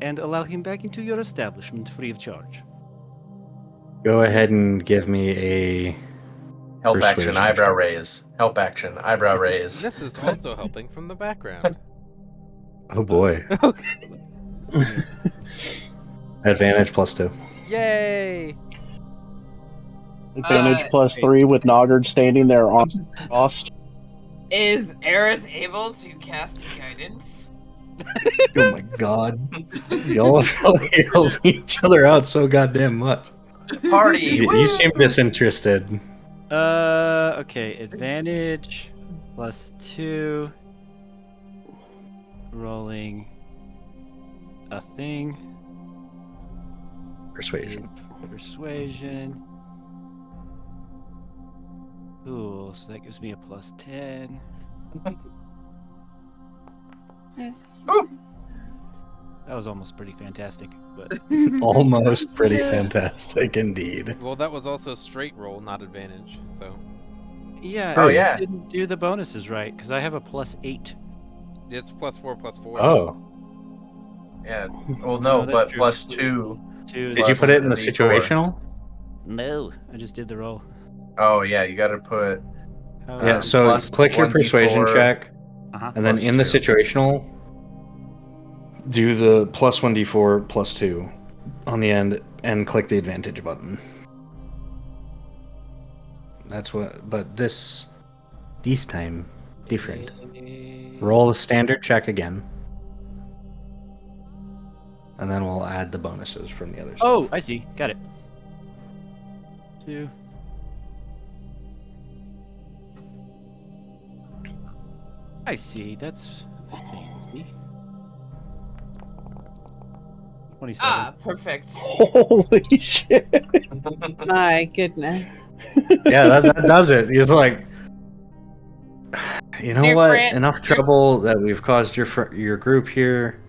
and allow him back into your establishment free of charge. Go ahead and give me a Help action, Persuasion eyebrow check. raise. Help action, eyebrow raise. This is also helping from the background. Oh boy. Advantage +2. Yay! Advantage +3 with Noggard standing there on crossed. Is Eris able to cast guidance? Oh my god. Y'all help each other out so goddamn much. Party! You seem disinterested. Okay, advantage +2. Rolling a thing. Persuasion. Persuasion. Cool, so that gives me a +10. Yes. That was almost pretty fantastic, but Almost pretty fantastic indeed. Well, that was also straight roll, not advantage. So yeah, Oh, I yeah. didn't do the bonuses right because I have a +8. it's +4/+4. Oh. Yeah. Well, no, that's but true. +2. Two. Did you put it in the D4. situational? No, I just did the roll. Oh, yeah, you gotta put Yeah, so plus click your 1d4 persuasion check, Uh-huh. and then in the +2. situational, do the +1d4 +2 on the end, and click the advantage button. That's what, but this time, different. Roll the standard check again. And then we'll add the bonuses from the other side. Oh, I see. Got it. 2. I see. That's fancy. 27. Ah, perfect. Holy shit! My goodness. Yeah, that does it. He's like, you know Dear what? friend- Enough trouble that we've caused your group here.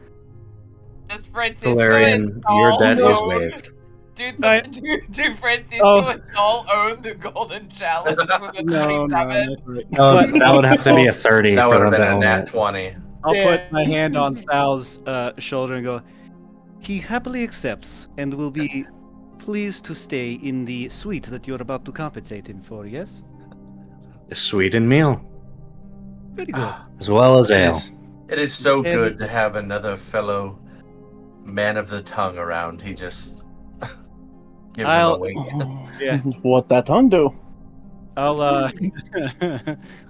Does Francisco Valerian, and your Saul debt is own- waived. Do Francisco Oh. and Saul own the golden chalice with a No, 27? No, But that would have to be a 30 That for would have them been to a own nat it. 20. I'll Yeah. put my hand on Sal's shoulder and go, he happily accepts and will be pleased to stay in the suite that you're about to compensate him for, yes? A sweetened meal, Very good. as well as It ale. is so Very good to have another fellow man of the tongue around. He just gives him a I'll- wink. Yeah. What that tongue do? I'll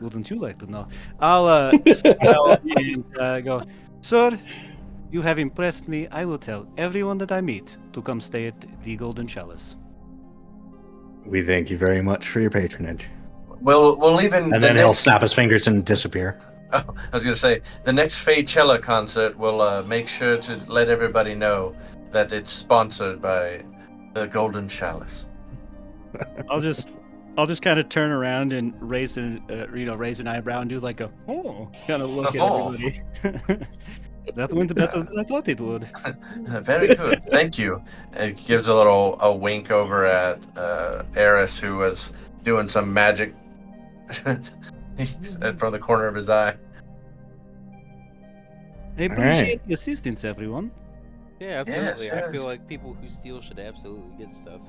wouldn't you like to know? I'll smile and go, sir, you have impressed me. I will tell everyone that I meet to come stay at the Golden Chalice. We thank you very much for your patronage. We'll even And the then he'll next, snap his fingers and disappear. I was gonna say the next Faychella concert. We'll make sure to let everybody know that it's sponsored by the Golden Chalice. I'll just kind of turn around and raise an eyebrow and do like a kind of look at Oh. everybody. That went better than I thought it would. Very good, thank you. It gives a wink over at Eris, who was doing some magic from the corner of his eye. I appreciate the assistance, everyone. Yeah, absolutely. I feel yes. like people who steal should absolutely get stuff.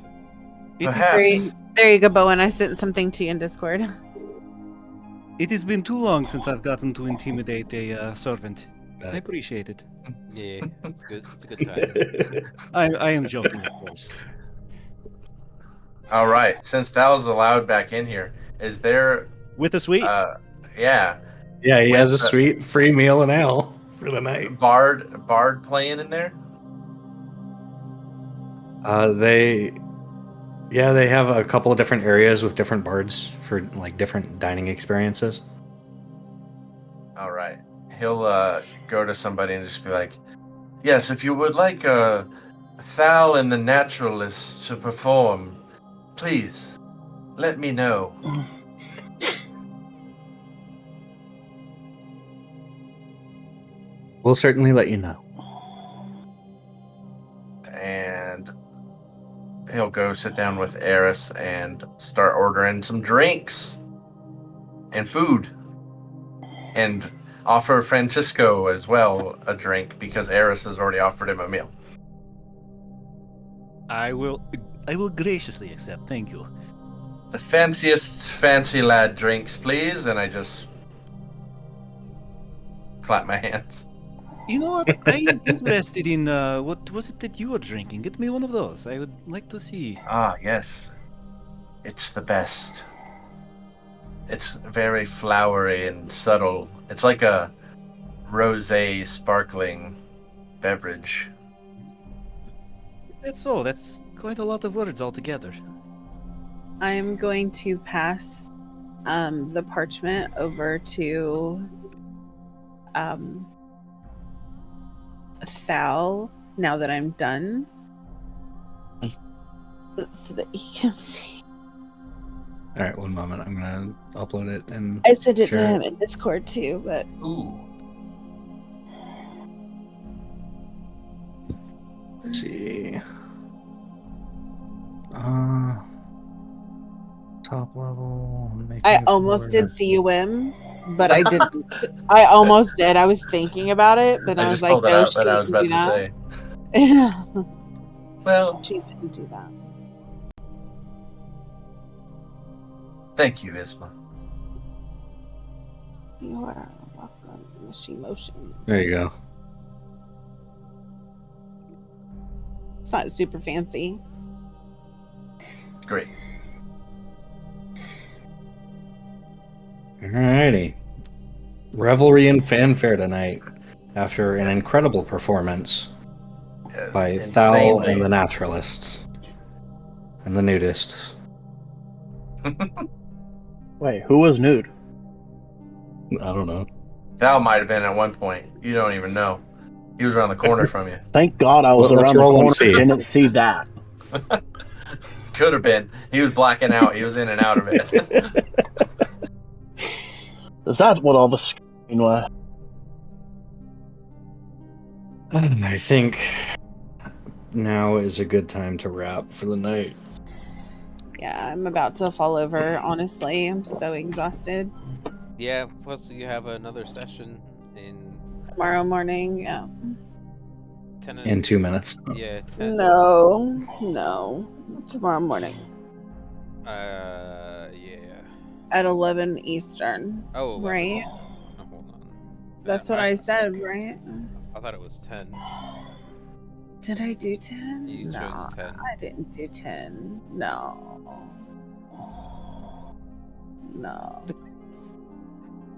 It is Perhaps. There you go, Bowen. I sent something to you in Discord. It has been too long since I've gotten to intimidate a servant. Uh, I appreciate it. Yeah, it's good. It's a good time. I am joking, of course. All right, since that was allowed back in here, is there? With a sweet. Yeah, Yeah, he has a With the- sweet free meal and ale for the night. Bard playing in there. They have a couple of different areas with different bards for like different dining experiences. All right, he'll go to somebody and just be like, "Yes, if you would like Thal and the Naturalist to perform, please let me know." We'll certainly let you know. And he'll go sit down with Eris and start ordering some drinks and food, and offer Francisco as well a drink because Eris has already offered him a meal. I will. I will graciously accept. Thank you. The fanciest fancy lad drinks, please. And I just clap my hands. You know what? I am interested in what was it that you were drinking? Get me one of those. I would like to see. Ah, yes. It's the best. It's very flowery and subtle. It's like a rosé sparkling beverage. That's so. That's quite a lot of words altogether. I'm going to pass the parchment over to Thal now that I'm done, so that he can see. All right, one moment. I'm gonna upload it and I sent it to share him in Discord too, but Ooh. Let's see. Top level. I almost did CUM, but I didn't. I almost did. I was thinking about it, but I was just like, pulled it no, out, she but I was wouldn't about do to say. that. Well, She wouldn't do that. thank you, Isma. You are welcome, Machine Motion. There you go. It's not super fancy. Great. Alrighty. Revelry and fanfare tonight after an incredible performance by Thal Insanely. and the Naturalists and the Nudists. Wait, who was nude? I don't know. Val might have been at one point. You don't even know. He was around the corner from you. Thank God I was Well, let's around the roll and corner. see. Didn't see that. Could have been. He was blacking out. He was in and out of it. Is that what all the screaming was? I think now is a good time to wrap for the night. Yeah, I'm about to fall over. Honestly, I'm so exhausted. Yeah, plus you have another session in Tomorrow morning, yeah. 10 In 2 minutes. Yeah, 10. No. Tomorrow morning Yeah. at 11 Eastern. Oh, 11. Right? Oh, hold on. That's what I said, right? I thought it was 10. Did I do 10? You No, chose 10. I didn't do 10. No.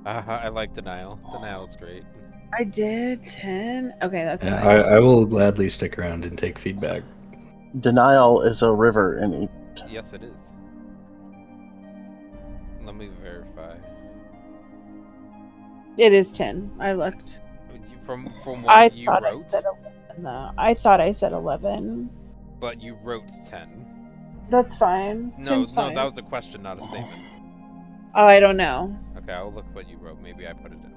I like denial. Denial's great. I did 10? Okay, that's Yeah, fine. I will gladly stick around and take feedback. Denial is a river in Egypt. Yes, it is. Let me verify. It is 10. I looked. From what I you thought wrote, I said 11. No, I thought I said 11. but you wrote 10. That's fine. No, 10's fine. that was a question, not a statement. Oh, I don't know. Okay, I'll look what you wrote. Maybe I put it in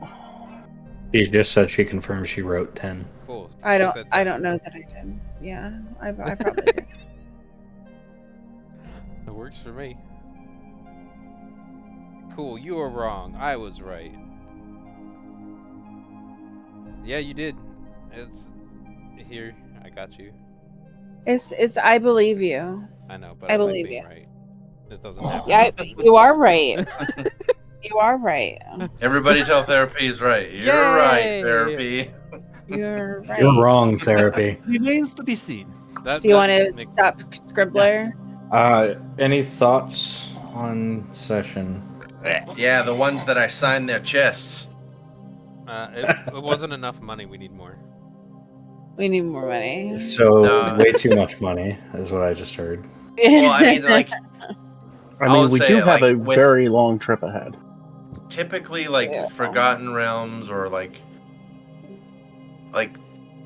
wrong. She just said she confirmed she wrote 10. Cool. I You said don't 10. know that I did. Yeah, I probably did. It works for me. Cool, you were wrong. I was right. Yeah, you did. It's here. I got you. It's I believe you. I know, but I I like believe being you. right. It doesn't happen. Yeah, you are right. You are right. Everybody tell therapy is right. You're right, therapy. You're right. You're wrong, therapy. Remains to be seen. That, Do you that want to makes- stop Scribbler? Any thoughts on session? Yeah, the ones that I signed their chests. it wasn't enough money. We need more. We need more money. So No. way too much money is what I just heard. Well, I mean, like, I I mean, would we say, do have like, a with- very long trip ahead. typically, like, Yeah. Forgotten Realms or, like,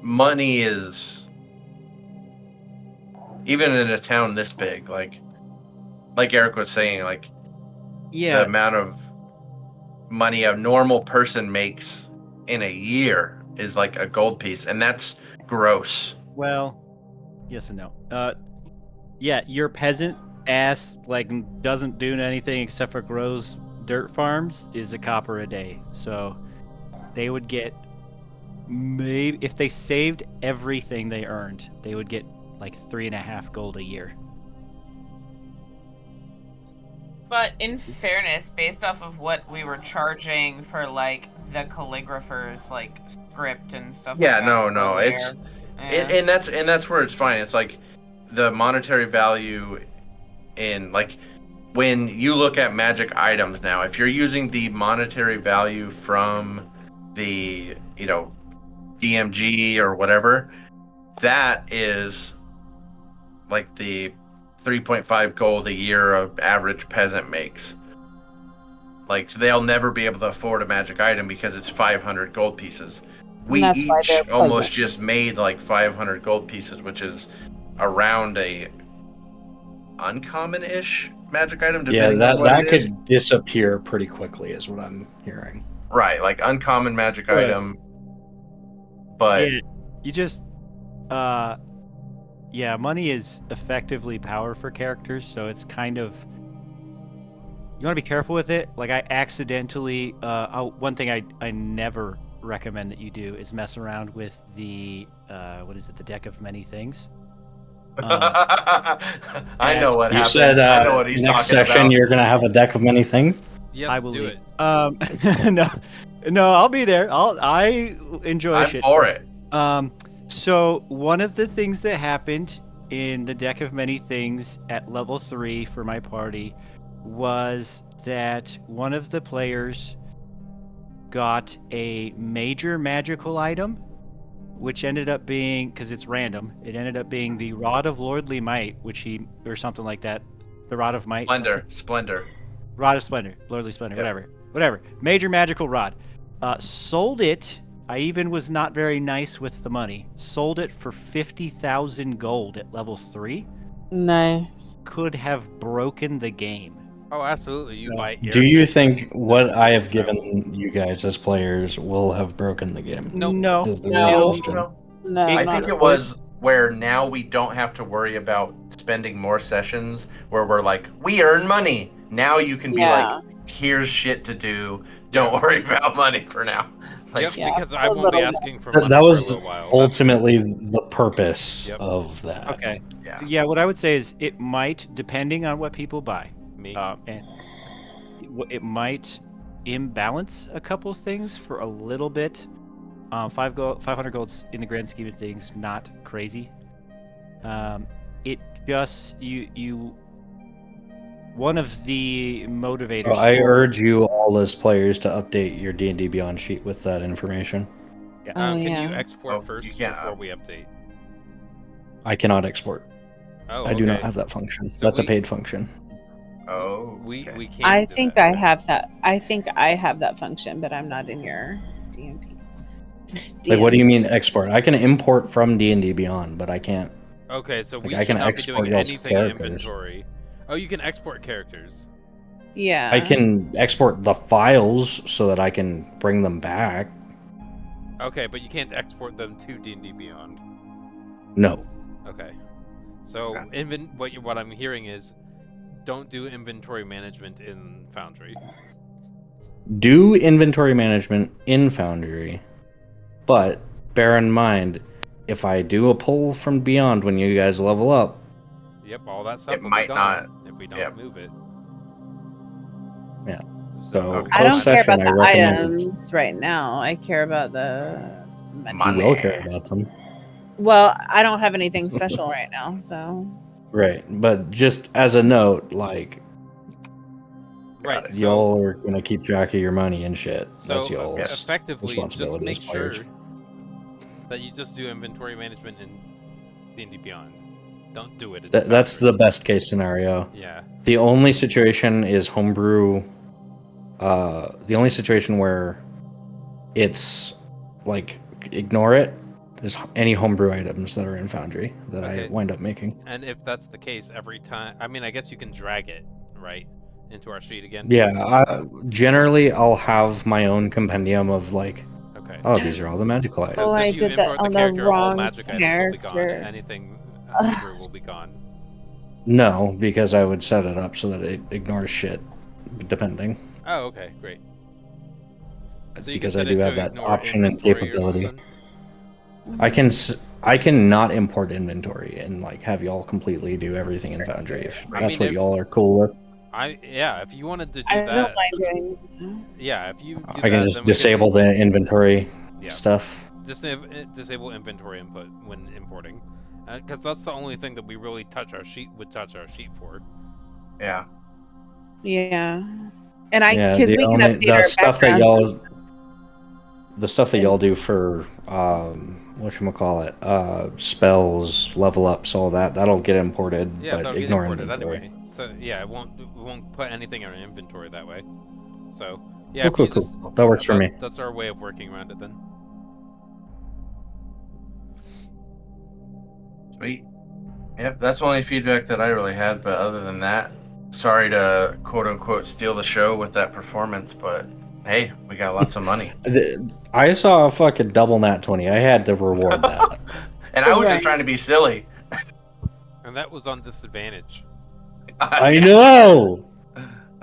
money is, even in a town this big, like Eric was saying, like, the amount of money a normal person makes in a year is like a gold piece, and that's gross. Well, yes and no. Yeah, your peasant ass doesn't do anything except for grows dirt farms is a copper a day. So they would get maybe if they saved everything they earned, they would get like 3.5 gold a year. But in fairness, based off of what we were charging for like the calligrapher's like script and stuff Yeah, like that no, earlier, and that's where it's fine. It's like the monetary value in like when you look at magic items now, if you're using the monetary value from the DMG or whatever, that is like the 3.5 gold a year a average peasant makes. Like, so they'll never be able to afford a magic item because it's 500 gold pieces. And We that's why they're each almost pleasant. just made like 500 gold pieces, which is around a uncommon-ish magic item, Yeah, depending on what that it is. could disappear pretty quickly, is what I'm hearing. Right, like uncommon magic Good. item. But Yeah, you just, yeah, money is effectively power for characters, so it's kind of, you want to be careful with it. Like I accidentally, one thing I never recommend that you do is mess around with the, what is it, the deck of many things. I know what You happened. said I know what he's next talking session about. you're gonna have a deck of many things. Yes, I do believe. it. No, I'll be there. I enjoy I'm shit. for it. So one of the things that happened in the deck of many things at level 3 for my party was that one of the players got a major magical item, which ended up being, because it's random, it ended up being the Rod of Lordly Might, or something like that. The Rod of Might. Splendor. Rod of Splendor, Lordly Splendor, Yep. whatever. Major magical rod. Sold it. I even was not very nice with the money. Sold it for 50,000 gold at level 3. Nice. Could have broken the game. Oh, absolutely. You buy Do you airship think and what then I have go. given you guys as players will have broken the game? Nope. No. Is the No. real question. No, I not think it really. was where now we don't have to worry about spending more sessions where we're like, we earn money. Now you can be Yeah. like, here's shit to do. Don't worry about money for now. Like, Yep, Yeah, because for I a won't be little asking for That money for a was little while. ultimately the purpose Yep. of that. Okay. yeah. Yeah, what I would say is it might, depending on what people buy, Me. and it might imbalance a couple things for a little bit. 500 golds in the grand scheme of things, not crazy. It just you one of the motivators. So I for- urge you all as players to update your D&D Beyond sheet with that information. Yeah. Oh, Can you yeah. export Oh, you first can't, before we update? I cannot export. Oh, I do not okay. have that function. So That's a we- paid function. Oh. We okay. can't. I do think that. I have that. I think I have that function, but I'm not in your D&D. Like, what do you DMs. mean export? I can import from D&D Beyond, but I can't. Okay, so we I should can not be export doing y'all's anything characters. inventory. Oh, you can export characters. Yeah. I can export the files so that I can bring them back. Okay, but you can't export them to D&D Beyond. No. Okay. So what I'm hearing is don't do inventory management in Foundry. Do inventory management in Foundry, but bear in mind, if I do a pull from Beyond when you guys level up, Yep, all that stuff It will might be not. gone if we don't Yep. move it. Yeah. So I don't care Post-session, about I the recommend- items right now. I care about the money. you will care about them. Well, I don't have anything special right now, so Right, but just as a note, like, right, so y'all are gonna keep track of your money and shit. That's so y'all's effectively just responsibility make as players. sure that you just do inventory management in D&D Beyond. Don't do it in That's Foundry. the best case scenario. Yeah. The only situation is homebrew. The only situation where it's like ignore it is any homebrew items that are in Foundry that I Okay. wind up making. And if that's the case every time, I mean, I guess you can drag it, right, into our sheet again? Yeah, generally I'll have my own compendium of like, Okay. oh, these are all the magical items. Oh, I if you did that import the on the character, all wrong magic items will be character. gone. Anything homebrew will be gone. No, because I would set it up so that it ignores shit, depending. Oh, okay, great. So you Because can I set do it have to that ignore option and inventory or capability. something? I can not import inventory and like have y'all completely do everything in Foundry if I that's mean, what if- y'all are cool with. if you wanted to do I don't that, mind doing that. yeah, if you do I can that, just then we disable can the inventory Yeah. stuff. disable inventory input when importing, because that's the only thing that we really touch our sheet for. Yeah. Yeah. And Yeah, because the we can only update the our stuff that backgrounds. y'all do for whatchamacallit, spells, level ups, all that'll get imported, Yeah, but that'll get ignore imported inventory. anyway. So yeah, we won't put anything in our inventory that way. So yeah, Cool, if cool, you just cool. That works for me. That's our way of working around it then. Sweet. Yep, that's the only feedback that I really had, but other than that, sorry to quote unquote steal the show with that performance, but hey, we got lots of money. I saw a fucking double nat 20. I had to reward that. And I was just Right. trying to be silly. And that was on disadvantage. I Yeah. know!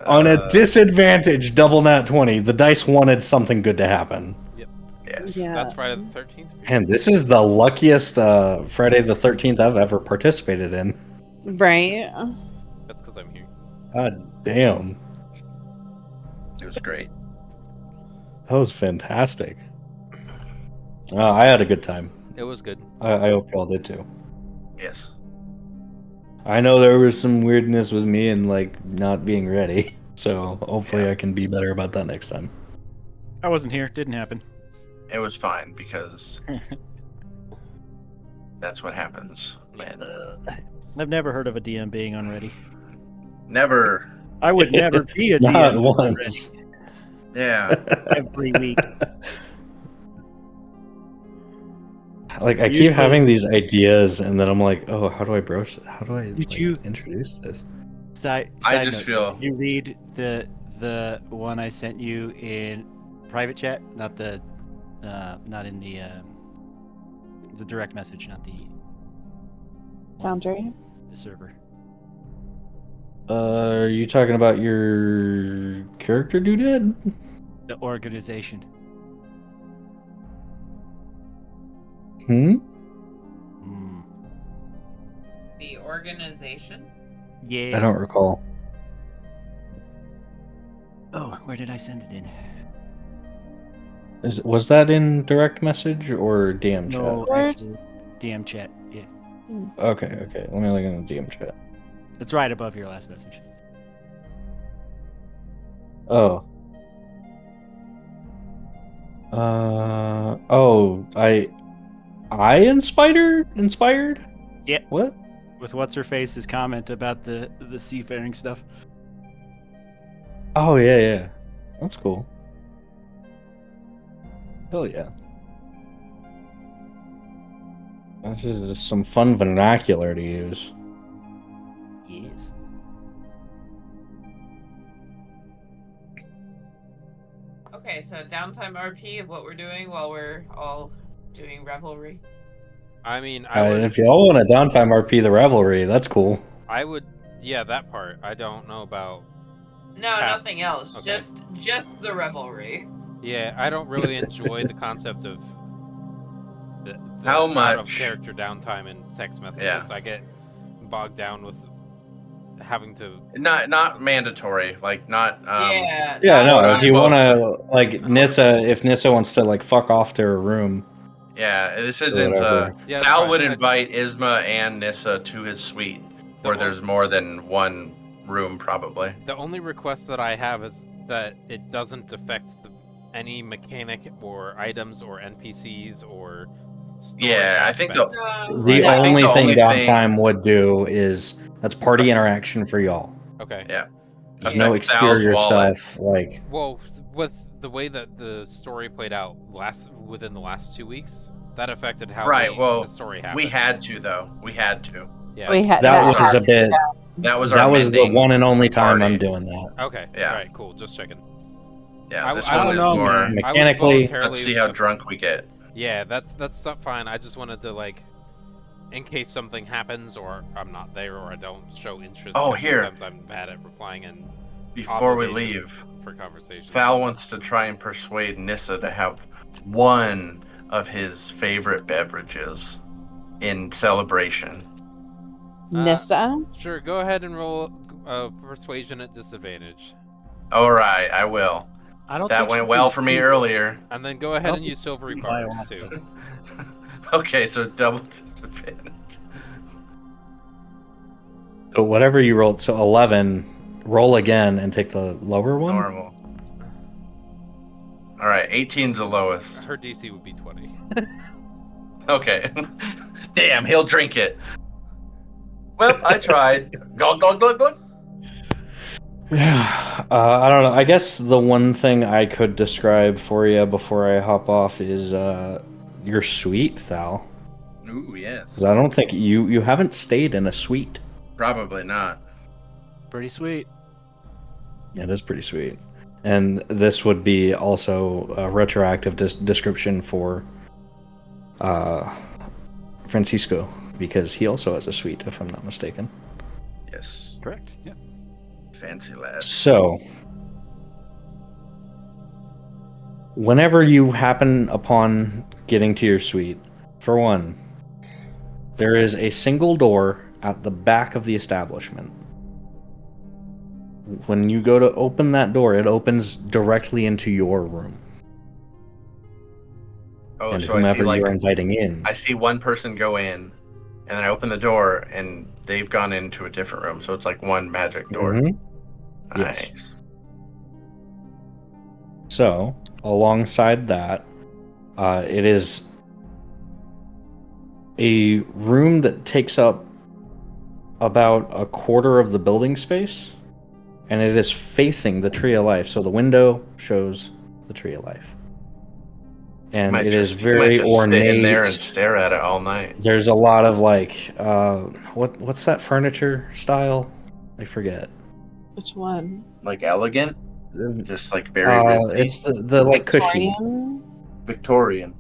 On a Uh, disadvantage double nat 20, the dice wanted something good to happen. Yes. Yeah. That's Friday the 13th. And this is the luckiest Friday the 13th I've ever participated in. Right. That's because I'm here. God damn. It was great. That was fantastic. I had a good time. It was good. I hope y'all did too. Yes. I know there was some weirdness with me and like not being ready, so hopefully I can be better about that next time. I wasn't here. Didn't happen. It was fine because that's what happens. Man. I've never heard of a DM being unready. Never. I would never be a DM. Not who's once. Yeah. unready every week. Like I keep Usually- having these ideas, and then I'm like, "Oh, how do I broach? How do I Did like, you- introduce this?" Side I just note, feel you read the one I sent you in private chat, not in the direct message, not the Foundry. the server. Are you talking about your character doodad? The organization. Hmm. Hmm. The organization. Yes. I don't recall. Oh, where did I send it in? Was that in direct message or DM No, chat? actually, DM chat. Yeah, Okay. Let me look in the DM chat. it's right above your last message. Oh. I inspired? Yeah. What? With what's her face's comment about the seafaring stuff. Oh yeah. That's cool. Hell yeah. That's just some fun vernacular to use. Yes. Okay, so downtime RP of what we're doing while we're all doing revelry. I mean, I would. If y'all want a downtime RP the Revelry, that's cool. I would. Yeah, that part. I don't know about. No, Past. nothing else. Okay. Just the revelry. Yeah, I don't really enjoy the concept of the How amount of much? character downtime in text messages. Yeah. I get bogged down with having to. Not mandatory. Like not. Yeah. Yeah, not- no. If you quote. want to, like Nissa, if Nissa wants to like fuck off to her room, Yeah. This or isn't. whatever. Yeah, that's Sal fine. would I just- invite Isma and Nissa to his suite, The where o- there's more than one room, probably. The only request that I have is that it doesn't affect any mechanic or items or NPCs or story Yeah, I think aspects. The Yeah, I think only the thing only downtime would do is that's party That's- interaction for y'all. Okay. Yeah. There's Yeah. no Affect Sal's exterior wallet. stuff. Like, Well, with the way that the story played out within the last 2 weeks, that affected how Right. Well, the story happened. we had to though. We had to. Yeah. We had that was was our- a bit. That was That our was the mending one and only time I'm party. doing that. Okay. Yeah. All right. Cool. Just checking. Yeah. This I one don't is know, more. man. I would Mechanically, voluntarily- Let's see how drunk we get. Yeah, that's not fine. I just wanted to like, in case something happens or I'm not there or I don't show interest. Oh, 'cause here. Sometimes I'm bad at replying and Before we obligations leave, for conversation. Val wants to try and persuade Nissa to have one of his favorite beverages. in celebration. Nissa? Sure, go ahead and roll persuasion at disadvantage. All right, I will. I don't That think went she well can for me do earlier. And then go ahead and use silvery By bars too. Okay, so double disadvantage. So whatever you rolled, so 11, roll again and take the lower one. Normal. All right, 18's the lowest. Her DC would be 20. Okay. Damn, he'll drink it. Well, I tried. Glug, glug, glug, glug. Yeah, I don't know. I guess the one thing I could describe for you before I hop off is your suite, Thal. Ooh, yes. Because I don't think you haven't stayed in a suite. Probably not. pretty sweet. Yeah, it is pretty sweet. And this would be also a retroactive description for Francisco, because he also has a suite, if I'm not mistaken. Yes. Correct. Yeah. Fancy lad. So, whenever you happen upon getting to your suite, for one, there is a single door at the back of the establishment. When you go to open that door, it opens directly into your room. Oh, And so I whomever see, like, you're inviting in. I see one person go in, and then I open the door, and they've gone into a different room. So it's like one magic door. Mhm. Nice. Yes. So, alongside that, it is a room that takes up about a quarter of the building space, and it is facing the Tree of Life. So the window shows the Tree of Life, and Might it is just, you might very just sit in there and ornate. stare at it all night. There's a lot of like, what's that furniture style? I forget. Which one? Like elegant, just like very ritzy. It's the like cushy Victorian?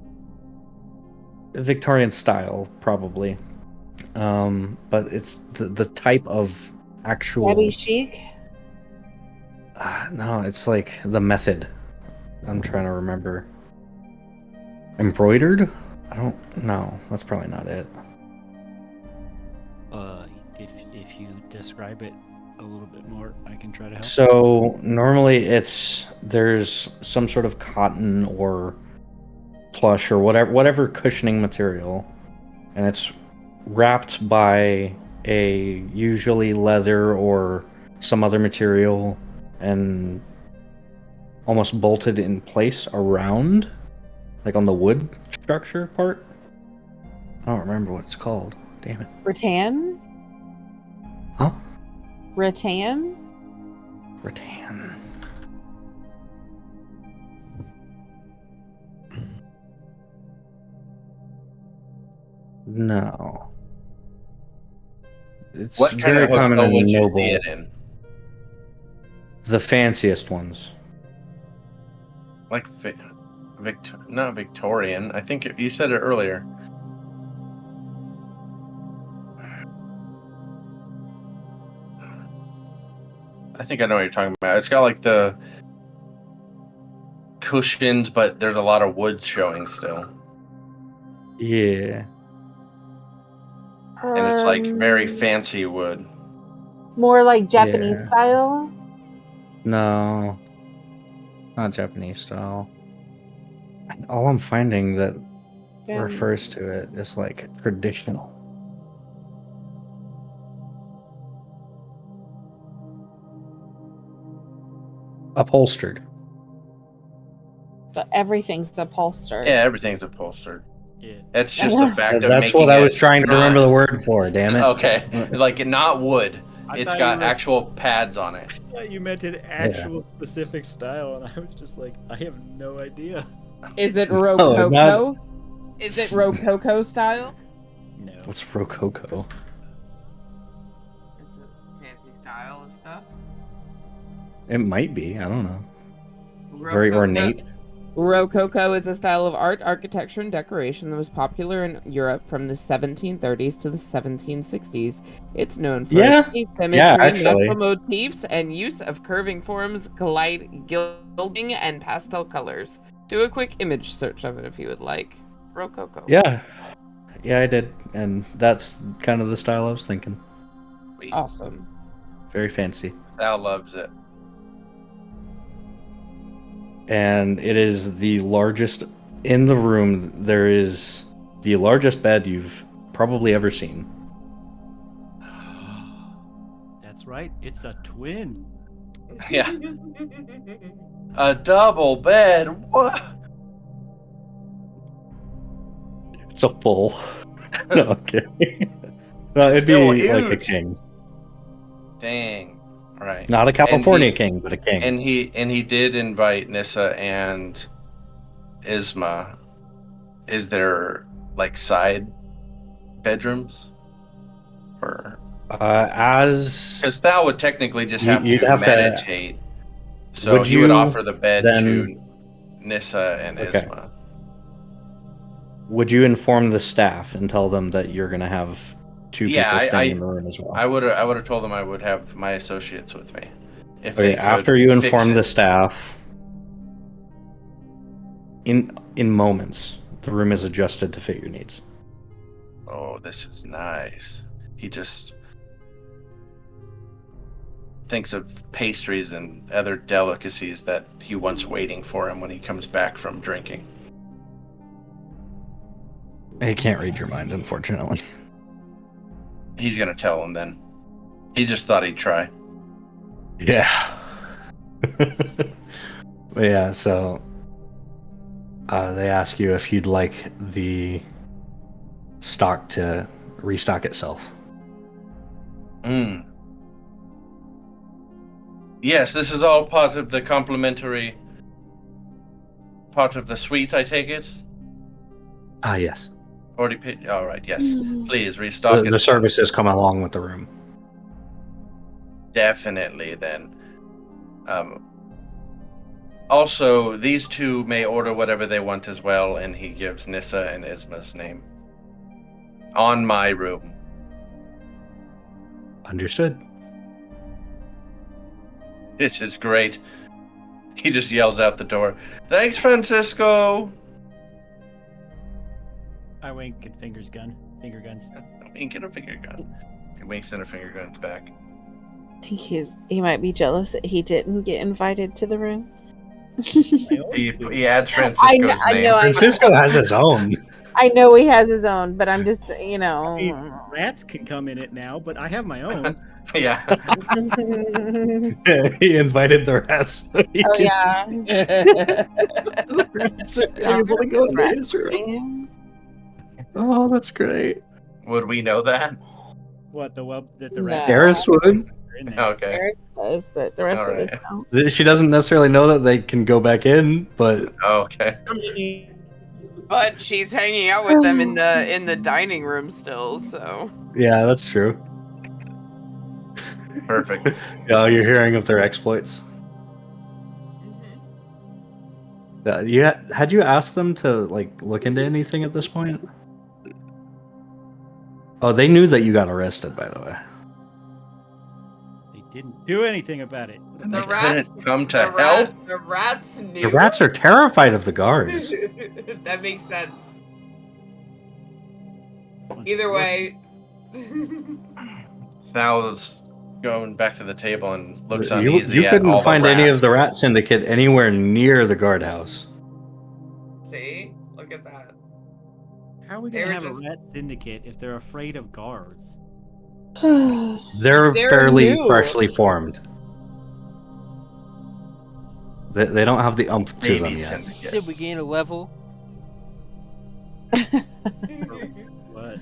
Victorian. style, probably. But it's the type of actual. Debbie Chic? No, it's like the method. I'm trying to remember. Embroidered? I don't know. That's probably not it. If you describe it a little bit more, I can try to help. So normally there's some sort of cotton or plush or whatever cushioning material, and it's wrapped by a usually leather or some other material and almost bolted in place around, like on the wood structure part. I don't remember what it's called. Damn it. Rattan? Huh? Rattan? Rattan. No. It's What kind very of common hotel would in you noble. see it in? The fanciest ones. Like not Victorian. I think you said it earlier. I think I know what you're talking about. It's got like the cushions, but there's a lot of wood showing still. Yeah. And it's like very fancy wood. More like Japanese Yeah. style? No. Not Japanese style. All I'm finding that refers to it is like traditional. Upholstered. But everything's upholstered. Yeah, everything's upholstered. Yeah. It's just the fact of That's making what I it was trying to not- remember the word for, damn it. Okay, like not wood. I It's thought got you were- actual pads on it. I thought you meant an actual specific style, and I was just like, I have no idea. Is it No, Rococo? not- Is it Rococo style? No. What's Rococo? It's a fancy style of stuff. It might be. I don't know. Very ornate. Rococo is a style of art, architecture, and decoration that was popular in Europe from the 1730s to the 1760s. It's known for Yeah. its asymmetry, Yeah, actually. natural motifs, and use of curving forms, gilding, and pastel colors. Do a quick image search of it if you would like. Rococo. Yeah. Yeah, I did. and that's kind of the style I was thinking. Awesome. Very fancy. Sal loves it. And it is the largest in the room. There is the largest bed you've probably ever seen. That's right. It's a twin. Yeah. A double bed. What? It's a full. No, okay. No, it'd Still be like a huge. king. Dang. All right. Not a California And he- king, but a king. And he did invite Nissa and Isma. Is there like side bedrooms? Or As because Thal would technically just have You'd to have to- meditate. So Would he would you offer the bed then- to Nissa and Okay. Isma. would you inform the staff and tell them that you're gonna have two Yeah, people staying I- in the room as well? I would have told them I would have my associates with me. If Okay, they could after you fix inform it. the staff, in moments, the room is adjusted to fit your needs. Oh, this is nice. He just thinks of pastries and other delicacies that he wants waiting for him when he comes back from drinking. I can't read your mind, unfortunately. He's gonna tell him then. He just thought he'd try. Yeah. But yeah, so they ask you if you'd like the stock to restock itself. Yes, this is all part of the complimentary part of the suite, I take it? Ah, yes. Already paid? All right, yes. Please restock The it. services come along with the room. Definitely, then. Also, these two may order whatever they want as well, and he gives Nissa and Isma's name. On my room. Understood. This is great. He just yells out the door, "Thanks, Francisco!" I wink and finger guns. Wink and a finger gun. He winks and a finger guns back. I think he might be jealous that he didn't get invited to the room. He adds Francisco's name. Francisco has his own. I know he has his own, but I'm just, Rats can come in it now, but I have my own. Yeah. He invited the rats. So he Oh could- yeah. The rats are able to go into his room. Oh, that's great. Would we know that? What the No. rats Garrus would. are in there. Okay. Eric does, but the rest of us Alright. don't. She doesn't necessarily know that they can go back in, but Okay. But she's hanging out with them in the dining room still, so yeah, that's true. Perfect. Yeah, you're hearing of their exploits. Had you asked them to look into anything at this point? Oh, they knew that you got arrested, by the way. They didn't do anything about it. the They rats couldn't come to the help. The rats knew. The rats are terrified of the guards. That makes sense. Either way. Thal's going back to the table and looks You uneasy at all couldn't the find any rats. of the rat syndicate anywhere near the guardhouse. See? Look at that. How are we They gonna were have just- a rat syndicate if they're afraid of guards? They're They're fairly new. freshly formed. They don't have the umph to them Baby yet. syndicate. Did we gain a level? What?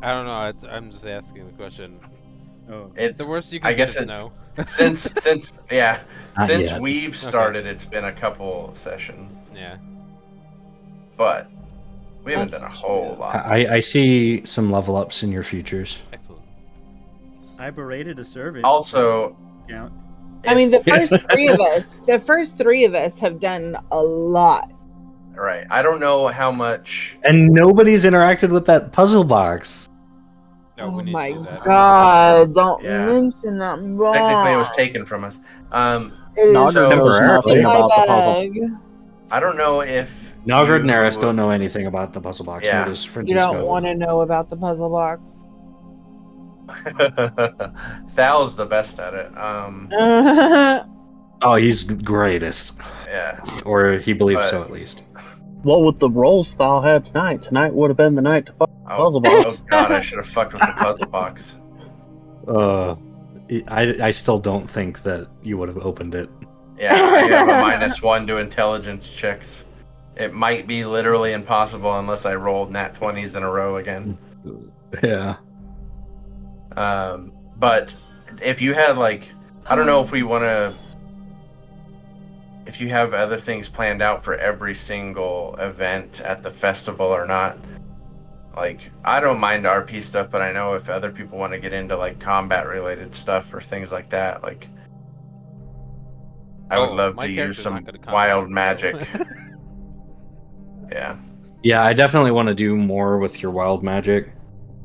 I don't know. I'm just asking the question. Oh, It's The worst you can I do guess is it's no. since yeah, Not since yet. we've started, it's been a couple sessions, Yeah. but we haven't That's done a whole true. lot. I see some level ups in your futures. Excellent. I berated a servant. Also, Count. I mean, the first three of us have done a lot. right? I don't know how much. And nobody's interacted with that puzzle box. No, Oh we need my to do that. god! Don't Yeah. mention that. Technically, it was taken from us. It is Naga So- knows Temporarily. nothing in my about the puzzle. bag. I don't know if Nalgard and Eris don't know anything about the puzzle box. Yeah. Nor does You Francisco. don't want to know about the puzzle box. Thal's the best at it. Oh, he's the greatest. Yeah. Or he believes But- so, at least. Well, with the rolls Thal had tonight would have been the night to fuck the Oh, puzzle box. oh god, I should have fucked with the puzzle box. I still don't think that you would have opened it. Yeah, I have a -1 to intelligence checks. It might be literally impossible unless I rolled nat 20s in a row again. Yeah. But if you had like, I don't know if we want to, if you have other things planned out for every single event at the festival or not. Like, I don't mind RP stuff, but I know if other people want to get into like combat related stuff or things like that, like, I would love my to use character's some not good at combat, wild so- magic. Yeah. Yeah, I definitely want to do more with your wild magic.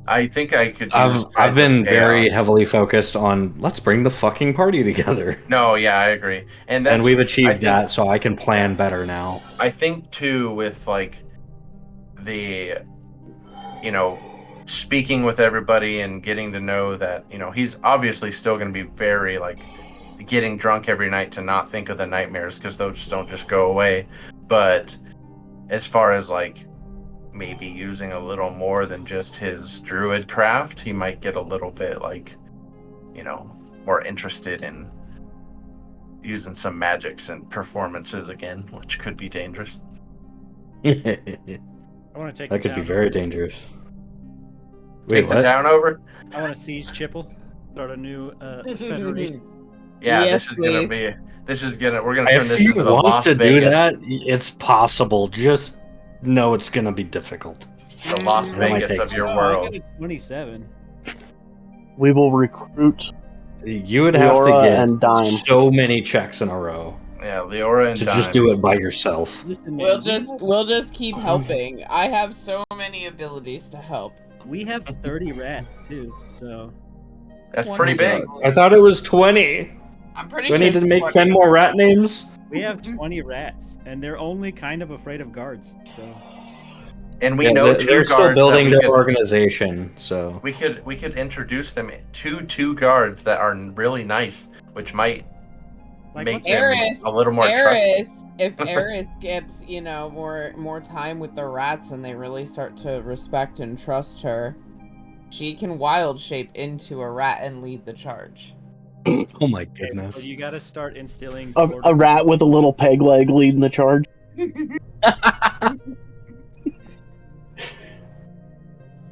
I think I could use I've Tides been of very Chaos. heavily focused on let's bring the fucking party together. No, yeah, I agree. And that's, We've I achieved think- that, so I can plan better now. I think too with like the, you know, speaking with everybody and getting to know that, you know, he's obviously still going to be very like getting drunk every night to not think of the nightmares because those don't just go away. But as far as like maybe using a little more than just his druid craft, he might get a little bit like, you know, more interested in using some magics and performances again, which could be dangerous. That I want to take could the be town very over. dangerous. Take the town over? I want to seize Chipple. Start a new federation. Yeah, Yes, this is gonna please. be. We're gonna turn If this you into the want Las to do Vegas. that, it's possible. Just know it's gonna be difficult. The Las That might Vegas take of some your time. I world. got a 27. We will recruit. You would have to Leora get and Dime. so many checks in a row Yeah, Leora and to Dime. just do it by yourself. Listen, man, We'll just keep helping. I have so many abilities to help. we have 30 rats too, so That's pretty big. I thought it was 20. I'm pretty Do I sure need to it's make 20. 10 more rat names? we have 20 rats, and they're only kind of afraid of guards. So And we Yeah, know two they're guards still building that their organization, so we could introduce them to two guards that are really nice, which might like make what's them Eris, a little more trusting. if Eris gets, you know, more time with the rats and they really start to respect and trust her, she can wild shape into a rat and lead the charge. oh my okay, goodness. so you got to start instilling A rat with a little peg leg leading the charge.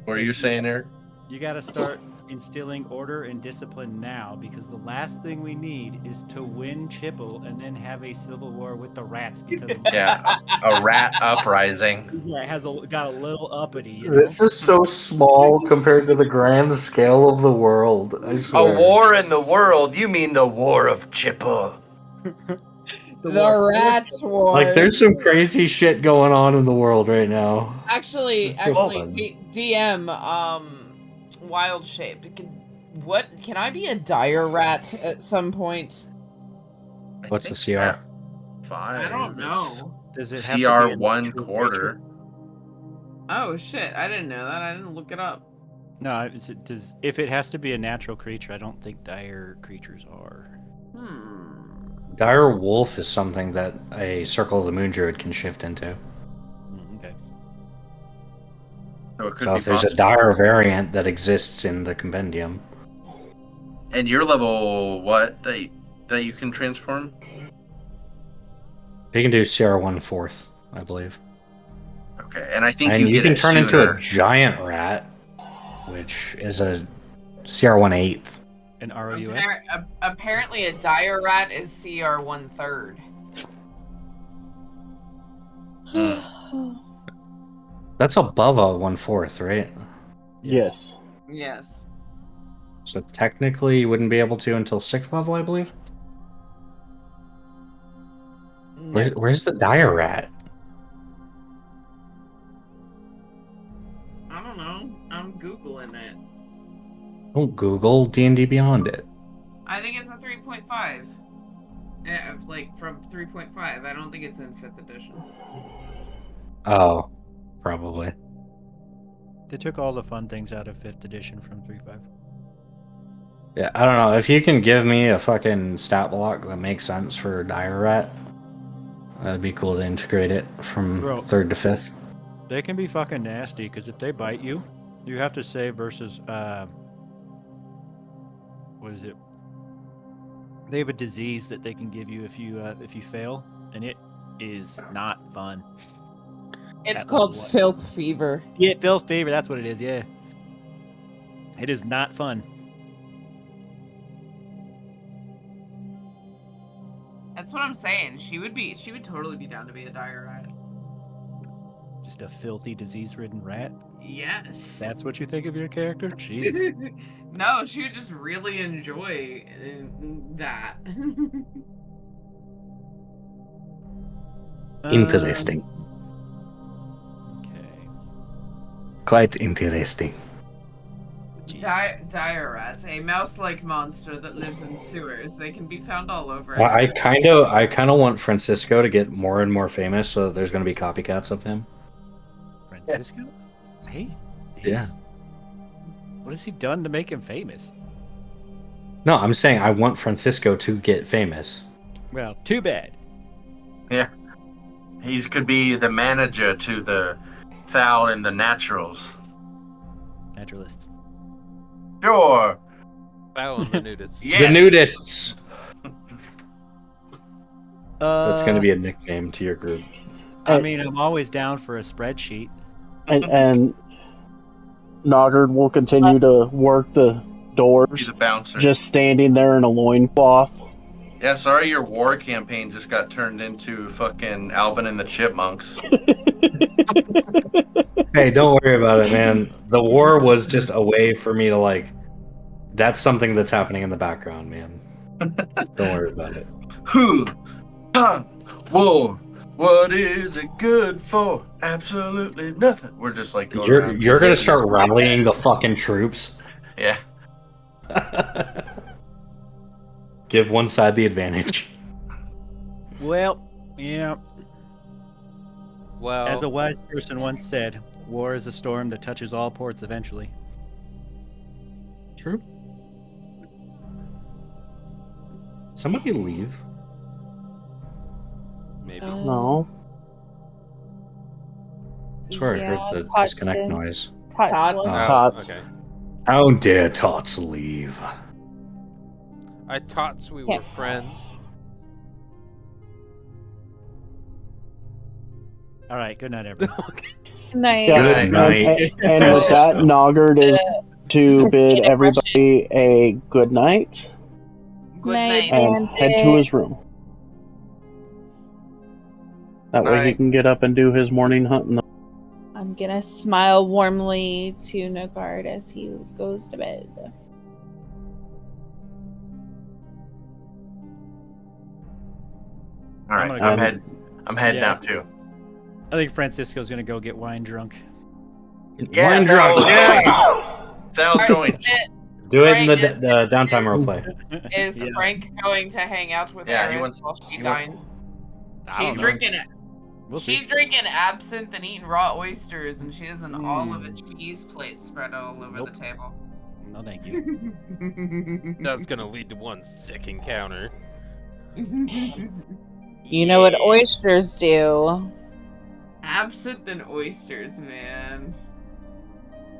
What are you saying, Eric? You got to start instilling order and discipline now, because the last thing we need is to win Chipple and then have a civil war with the rats because Yeah, a rat uprising. yeah, it has got a little uppity. You know? This is so small compared to the grand scale of the world. I A swear. war in the world? You mean the War of Chipple? The rat war. Like, there's some crazy shit going on in the world right now. Actually, It's so fun. DM, wild shape. Can I be a dire rat at some point? What's the CR? Five. I don't know. Does it have to be CR a 1 natural quarter. creature? Oh shit! I didn't know that. I didn't look it up. No, if it has to be a natural creature, I don't think dire creatures are. Dire Wolf is something that a Circle of the Moon Druid can shift into. Okay. So it could So be if there's a possible. dire variant that exists in the compendium, And your level, what that you can transform? you can do CR 1/4, I believe. Okay, and I think And you get can it turn into sooner. a giant rat, which is a CR 1/8. An ROUS? Apparently, a dire rat is CR 1/3. That's above a 1/4, right? Yes. Yes. So technically, you wouldn't be able to until 6th level, I believe. Where's the dire rat? I don't know. I'm googling it. Don't Google D&D Beyond it. I think it's a 3.5. Yeah, like from 3.5. I don't think it's in 5th edition. Oh, probably. They took all the fun things out of 5th edition from 3.5. Yeah, I don't know. If you can give me a fucking stat block that makes sense for Dire Rat, that'd be cool to integrate it from Bro. 3rd to 5th. They can be fucking nasty because if they bite you, you have to save versus what is it? They have a disease that they can give you if you fail, and it is not fun. It's At called level 1. filth fever. Yeah, filth fever. That's what it is. Yeah, it is not fun. That's what I'm saying. She would totally be down to be a dire rat. Just a filthy, disease-ridden rat. Yes. That's what you think of your character? Jeez. No, she would just really enjoy that. Interesting. Okay. Quite interesting. Dire rats, a mouse-like monster that lives in sewers. They can be found all over. Well, I kind of want Francisco to get more and more famous, so that there's going to be copycats of him. Francisco? Hey, Yeah. What has he done to make him famous? No, I'm saying I want Francisco to get famous. Well, too bad. Yeah. He could be the manager to the foul and the naturals. Naturalists. Sure. Foul and the nudists. Yes. The nudists. Uh, That's going to be a nickname to your group. I mean, I'm always down for a spreadsheet. And Noggard will continue to work the doors, He's a bouncer. just standing there in a loincloth. Yeah, sorry your war campaign just got turned into fucking Alvin and the Chipmunks. Hey, don't worry about it, man. The war was just a way for me to, like, that's something that's happening in the background, man. Don't worry about it. Who? Huh? War. What is it good for? Absolutely nothing. We're just like going around. You're gonna start rallying the fucking troops. Yeah. Give one side the advantage. Well, yeah. Well, As a wise person once said, war is a storm that touches all ports eventually. True. Somebody leave. maybe. No. I swear I heard the Tots disconnect did. noise. Tots Tots. left. Oh, Tots. okay. How dare Tots leave? I thought we Yeah. were friends. All right, good night, everyone. Good night. Good night. And with that, Noggard is to Just bid eat a everybody a good night Good Night, night. and head to Bandit. his room. That way he Night. can get up and do his morning hunt in the I'm gonna smile warmly to Nogard as he goes to bed. All right. I'm gonna I'm heading Yeah. out too. I think Francisco's gonna go get wine drunk. Yeah, Wine drunk. Val, yeah. Val Are- joint. Do it in the, Frank- the downtime roleplay. Is Yeah. Frank going to hang out with Yeah, he Eris wants- while she he wants- dines? I She's don't know. drinking it. We'll see. She's drinking absinthe and eating raw oysters, and she has an olive and Mm. cheese plate spread all over Nope. the table. No, thank you. That's gonna lead to one sick encounter. You know what oysters do. Absinthe and oysters, man.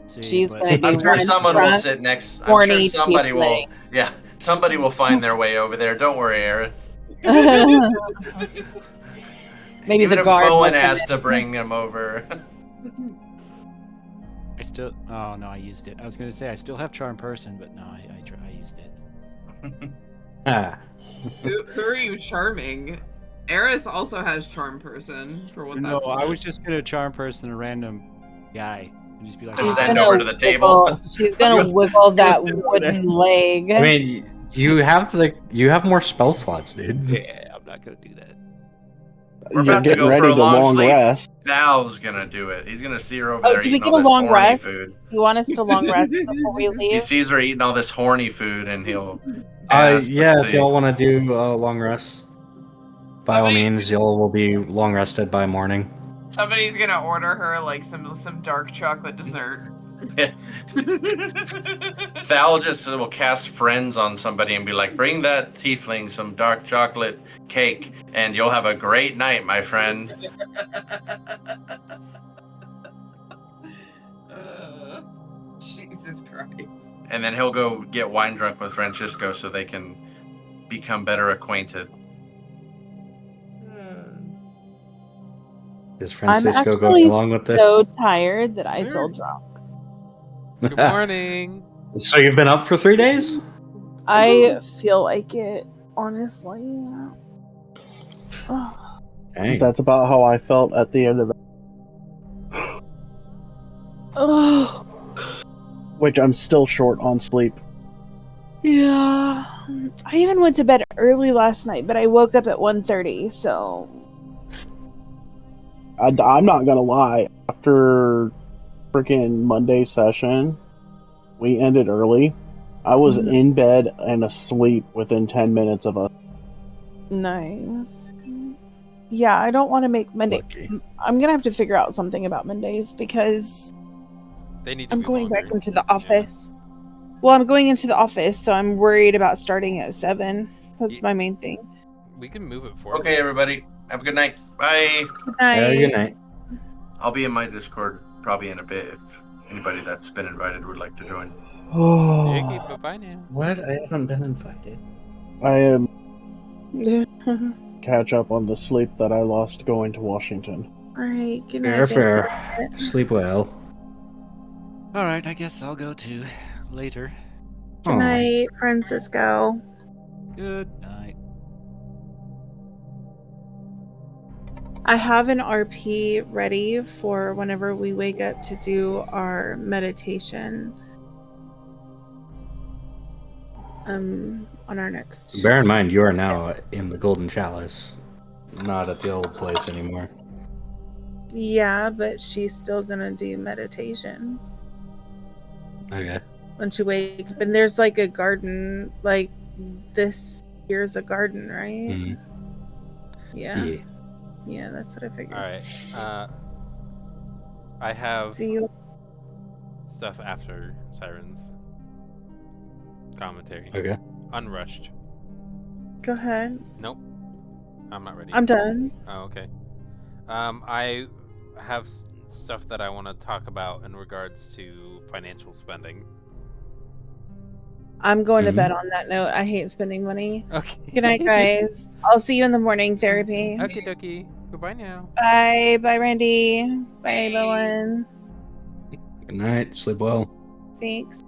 See, She's but- gonna be I'm sure one someone will drunk, sit next. I'm horny sure somebody will. tiefling. Yeah, somebody will find their way over there. Don't worry, Eris. Maybe Even the if guard. Bowen lets him asked to bring him over. I still. Oh no, I used it. I was gonna say I still have charm person, but no, I used it. Ah, Who are you charming? Eris also has charm person for what No, that's I worth. was just gonna charm person a random guy and just be like, Just She's "Ah, send gonna over to the table. She's gonna wiggle that Sit over wooden leg. I mean, you have more spell slots, dude. yeah, I'm not gonna do that. We're You're about to getting go for ready a to long long sleep. rest. Val's gonna do it. He's gonna see her over Oh, there do we eating get all a this long horny rest? food. You want us to long rest before we He leave? sees her eating all this horny food, and he'll. ask Yeah, to if see. y'all want to do a long rest, by all Somebody's means, y'all will be long rested by morning. Somebody's gonna order her like some dark chocolate dessert. Thal just will cast friends on somebody and be like, bring that tiefling some dark chocolate cake and you'll have a great night, my friend. Jesus Christ. And then he'll go get wine drunk with Francisco so they can become better acquainted. Is I'm Francisco going actually along with this? so tired that I feel Sure. drunk. Good morning. So you've been up for 3 days? I feel like it, honestly. Oh, Dang. That's about how I felt at the end of the. oh, Which I'm still short on sleep. yeah. I even went to bed early last night, but I woke up at 1:30, so I'm not gonna lie. After freaking Monday session, we ended early. I was Mhm. in bed and asleep within 10 minutes of us. Nice. Yeah, I don't want to make Monday. Lucky. I'm gonna have to figure out something about Mondays because They need to I'm be going longer. back into the office. Well, I'm going into the office, so I'm worried about starting at 7. That's Ye- my main thing. We can move it forward. Okay, everybody. Have a good night. Bye. Good night. Good night. I'll be in my Discord probably in a bit if anybody that's been invited would like to join. Dicky, bye-bye now. What? I haven't been invited. I am catch up on the sleep that I lost going to Washington. All right. Good Fair, night. fair. Bandit. Sleep well. All right, I guess I'll go too. Later. Good Aw. night, Francisco. Good night. I have an RP ready for whenever we wake up to do our meditation. On our next. Bear in mind, you are now in the Golden Chalice, not at the old place anymore. Yeah, but she's still gonna do meditation Okay. when she wakes up. And there's like a garden, like this here's a garden, right? Mhm. Yeah. Yeah. Yeah, that's what I figured. All right. I have See you. stuff after Sirens commentary. Okay. Unrushed. Go ahead. Nope. I'm not ready. I'm done. Oh, okay. I have stuff that I want to talk about in regards to financial spending. I'm going to Mhm. bed on that note. I hate spending money. Okay. Good night, guys. I'll see you in the morning therapy. Okie dokie. Goodbye now. Bye. Bye, Randy. Bye, Bye. Bowen. Good night. Sleep well. Thanks.